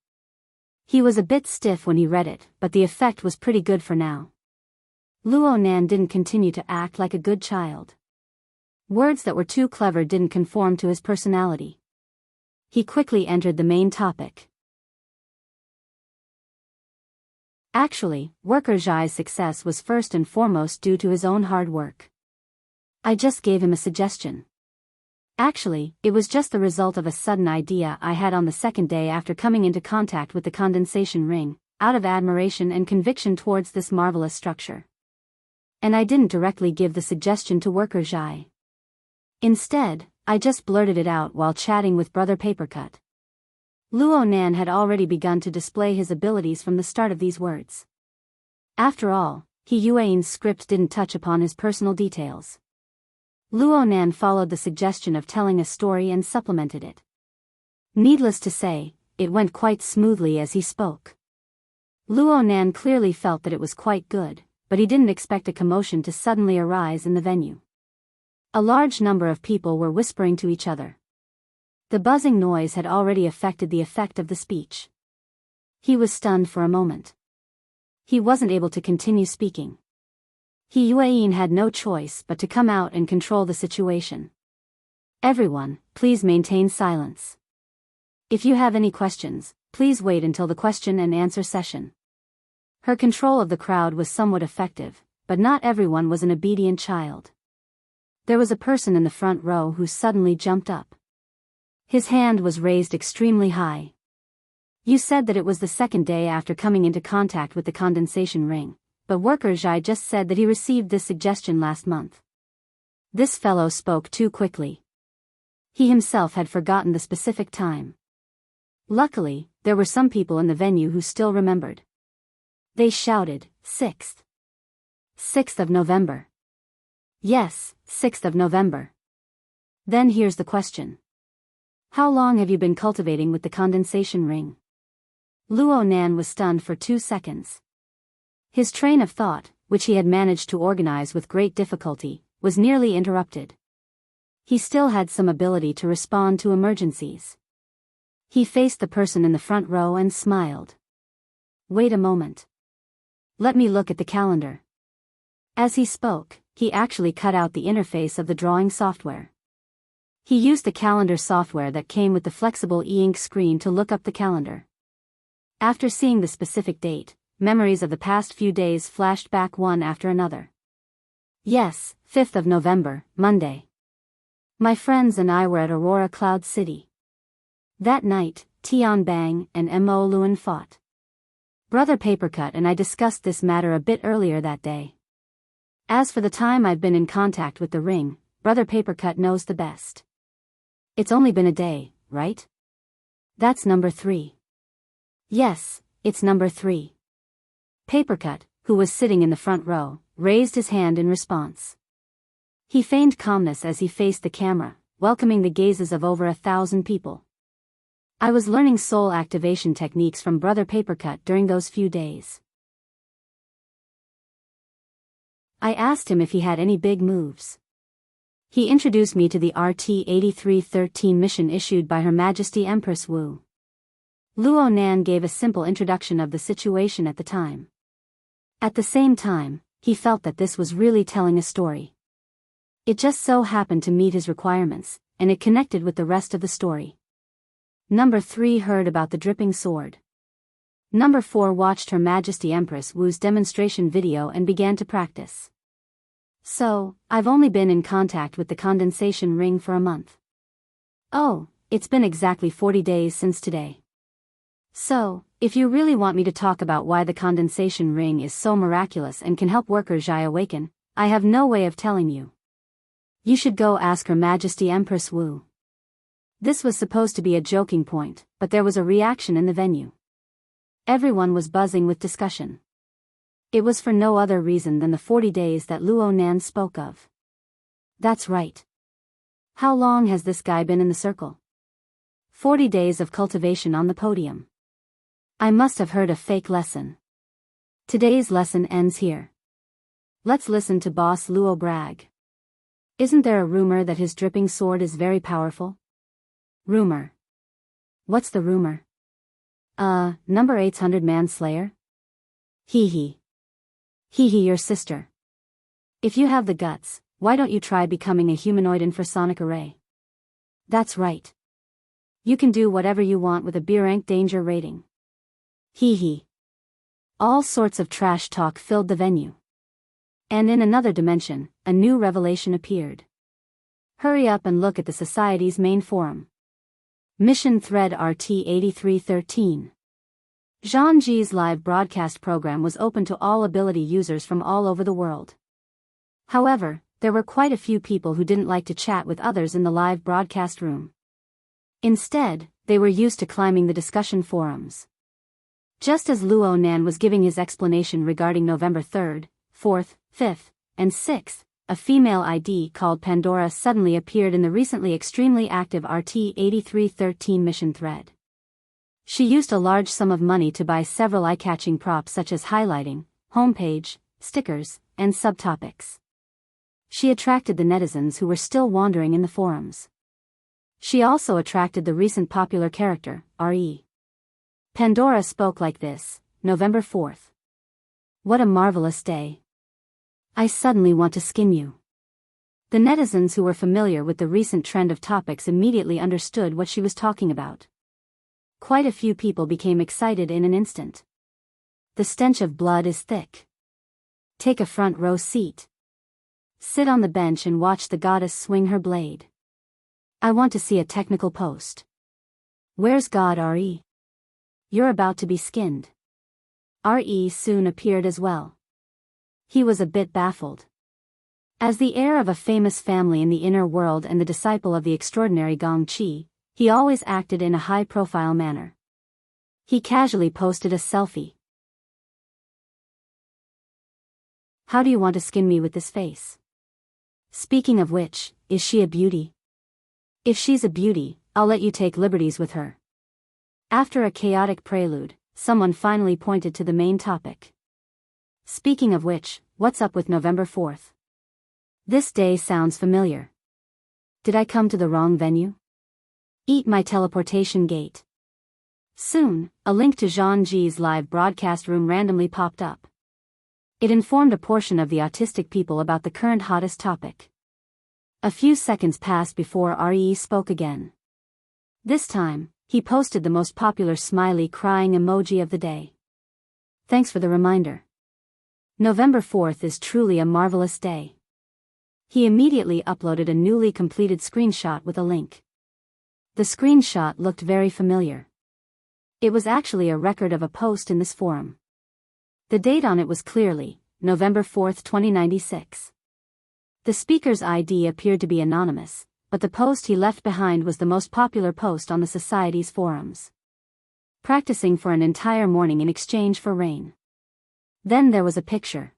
[SPEAKER 1] He was a bit stiff when he read it, but the effect was pretty good for now. Luo Nan didn't continue to act like a good child. Words that were too clever didn't conform to his personality. He quickly entered the main topic. Actually, worker Zhai's success was first and foremost due to his own hard work. I just gave him a suggestion. Actually, it was just the result of a sudden idea I had on the second day after coming into contact with the condensation ring, out of admiration and conviction towards this marvelous structure. And I didn't directly give the suggestion to worker Zhai. Instead, I just blurted it out while chatting with Brother Papercut. Luo Nan had already begun to display his abilities from the start of these words. After all, He Yuan's script didn't touch upon his personal details. Luo Nan followed the suggestion of telling a story and supplemented it. Needless to say, it went quite smoothly as he spoke. Luo Nan clearly felt that it was quite good, but he didn't expect a commotion to suddenly arise in the venue. A large number of people were whispering to each other. The buzzing noise had already affected the effect of the speech. He was stunned for a moment. He wasn't able to continue speaking. He Yuan had no choice but to come out and control the situation. Everyone, please maintain silence. If you have any questions, please wait until the question and answer session. Her control of the crowd was somewhat effective, but not everyone was an obedient child. There was a person in the front row who suddenly jumped up. His hand was raised extremely high. You said that it was the second day after coming into contact with the condensation ring, but worker Zhai just said that he received this suggestion last month. This fellow spoke too quickly. He himself had forgotten the specific time. Luckily, there were some people in the venue who still remembered. They shouted, 6th. 6th of November. Yes, 6th of November. Then here's the question. How long have you been cultivating with the condensation ring? Luo Nan was stunned for 2 seconds. His train of thought, which he had managed to organize with great difficulty, was nearly interrupted. He still had some ability to respond to emergencies. He faced the person in the front row and smiled. Wait a moment. Let me look at the calendar. As he spoke, he actually cut out the interface of the drawing software. He used the calendar software that came with the flexible e-ink screen to look up the calendar. After seeing the specific date, memories of the past few days flashed back one after another. Yes, 5th of November, Monday. My friends and I were at Aurora Cloud City. That night, Tian Bang and Mo Luan fought. Brother Papercut and I discussed this matter a bit earlier that day. As for the time I've been in contact with the ring, Brother Papercut knows the best. It's only been a day, right? That's number 3. Yes, it's number 3. Papercut, who was sitting in the front row, raised his hand in response. He feigned calmness as he faced the camera, welcoming the gazes of over 1,000 people. I was learning soul activation techniques from Brother Papercut during those few days. I asked him if he had any big moves. He introduced me to the RT-8313 mission issued by Her Majesty Empress Wu. Luo Nan gave a simple introduction of the situation at the time. At the same time, he felt that this was really telling a story. It just so happened to meet his requirements, and it connected with the rest of the story. Number 3 heard about the dripping sword. Number 4 watched Her Majesty Empress Wu's demonstration video and began to practice. So, I've only been in contact with the condensation ring for a month. Oh, it's been exactly 40 days since today. So, if you really want me to talk about why the condensation ring is so miraculous and can help worker Zhai awaken, I have no way of telling you. You should go ask Her Majesty Empress Wu. This was supposed to be a joking point, but there was a reaction in the venue. Everyone was buzzing with discussion. It was for no other reason than the 40 days that Luo Nan spoke of. That's right. How long has this guy been in the circle? 40 days of cultivation on the podium. I must have heard a fake lesson. Today's lesson ends here. Let's listen to Boss Luo brag. Isn't there a rumor that his dripping sword is very powerful? Rumor. What's the rumor? Number 800 Manslayer? Hee hee. Hee hee, your sister. If you have the guts, why don't you try becoming a humanoid infrasonic array? That's right. You can do whatever you want with a B-rank danger rating. Hee hee. All sorts of trash talk filled the venue. And in another dimension, a new revelation appeared. Hurry up and look at the Society's main forum. Mission Thread RT-8313. Zhangji's live broadcast program was open to all ability users from all over the world. However, there were quite a few people who didn't like to chat with others in the live broadcast room. Instead, they were used to climbing the discussion forums. Just as Luo Nan was giving his explanation regarding November 3rd, 4th, 5th, and 6th, a female ID called Pandora suddenly appeared in the recently extremely active RT-8313 mission thread. She used a large sum of money to buy several eye-catching props such as highlighting, homepage, stickers, and subtopics. She attracted the netizens who were still wandering in the forums. She also attracted the recent popular character, R.E. Pandora spoke like this, November 4th. What a marvelous day. I suddenly want to skin you. The netizens who were familiar with the recent trend of topics immediately understood what she was talking about. Quite a few people became excited in an instant. The stench of blood is thick. Take a front row seat. Sit on the bench and watch the goddess swing her blade. I want to see a technical post. Where's God R.E.? You're about to be skinned. R.E. soon appeared as well. He was a bit baffled. As the heir of a famous family in the inner world and the disciple of the extraordinary Gong Chi, he always acted in a high-profile manner. He casually posted a selfie. How do you want to skin me with this face? Speaking of which, is she a beauty? If she's a beauty, I'll let you take liberties with her. After a chaotic prelude, someone finally pointed to the main topic. Speaking of which, what's up with November 4th? This day sounds familiar. Did I come to the wrong venue? Eat my teleportation gate. Soon, a link to Zhangji's live broadcast room randomly popped up. It informed a portion of the autistic people about the current hottest topic. A few seconds passed before RE spoke again. This time, he posted the most popular smiley crying emoji of the day. Thanks for the reminder. November 4th is truly a marvelous day. He immediately uploaded a newly completed screenshot with a link. The screenshot looked very familiar. It was actually a record of a post in this forum. The date on it was clearly November 4th, 2096. The speaker's ID appeared to be anonymous, but the post he left behind was the most popular post on the Society's forums. Practicing for an entire morning in exchange for rain. Then there was a picture.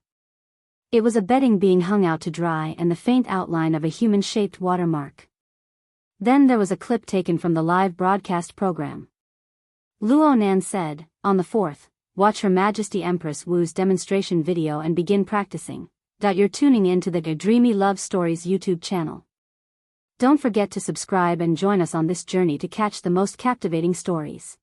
[SPEAKER 1] It was a bedding being hung out to dry and the faint outline of a human-shaped watermark. Then there was a clip taken from the live broadcast program. Luo Nan said, on the 4th, watch Her Majesty Empress Wu's demonstration video and begin practicing. You're tuning in to the Dreamy Love Stories YouTube channel. Don't forget to subscribe and join us on this journey to catch the most captivating stories.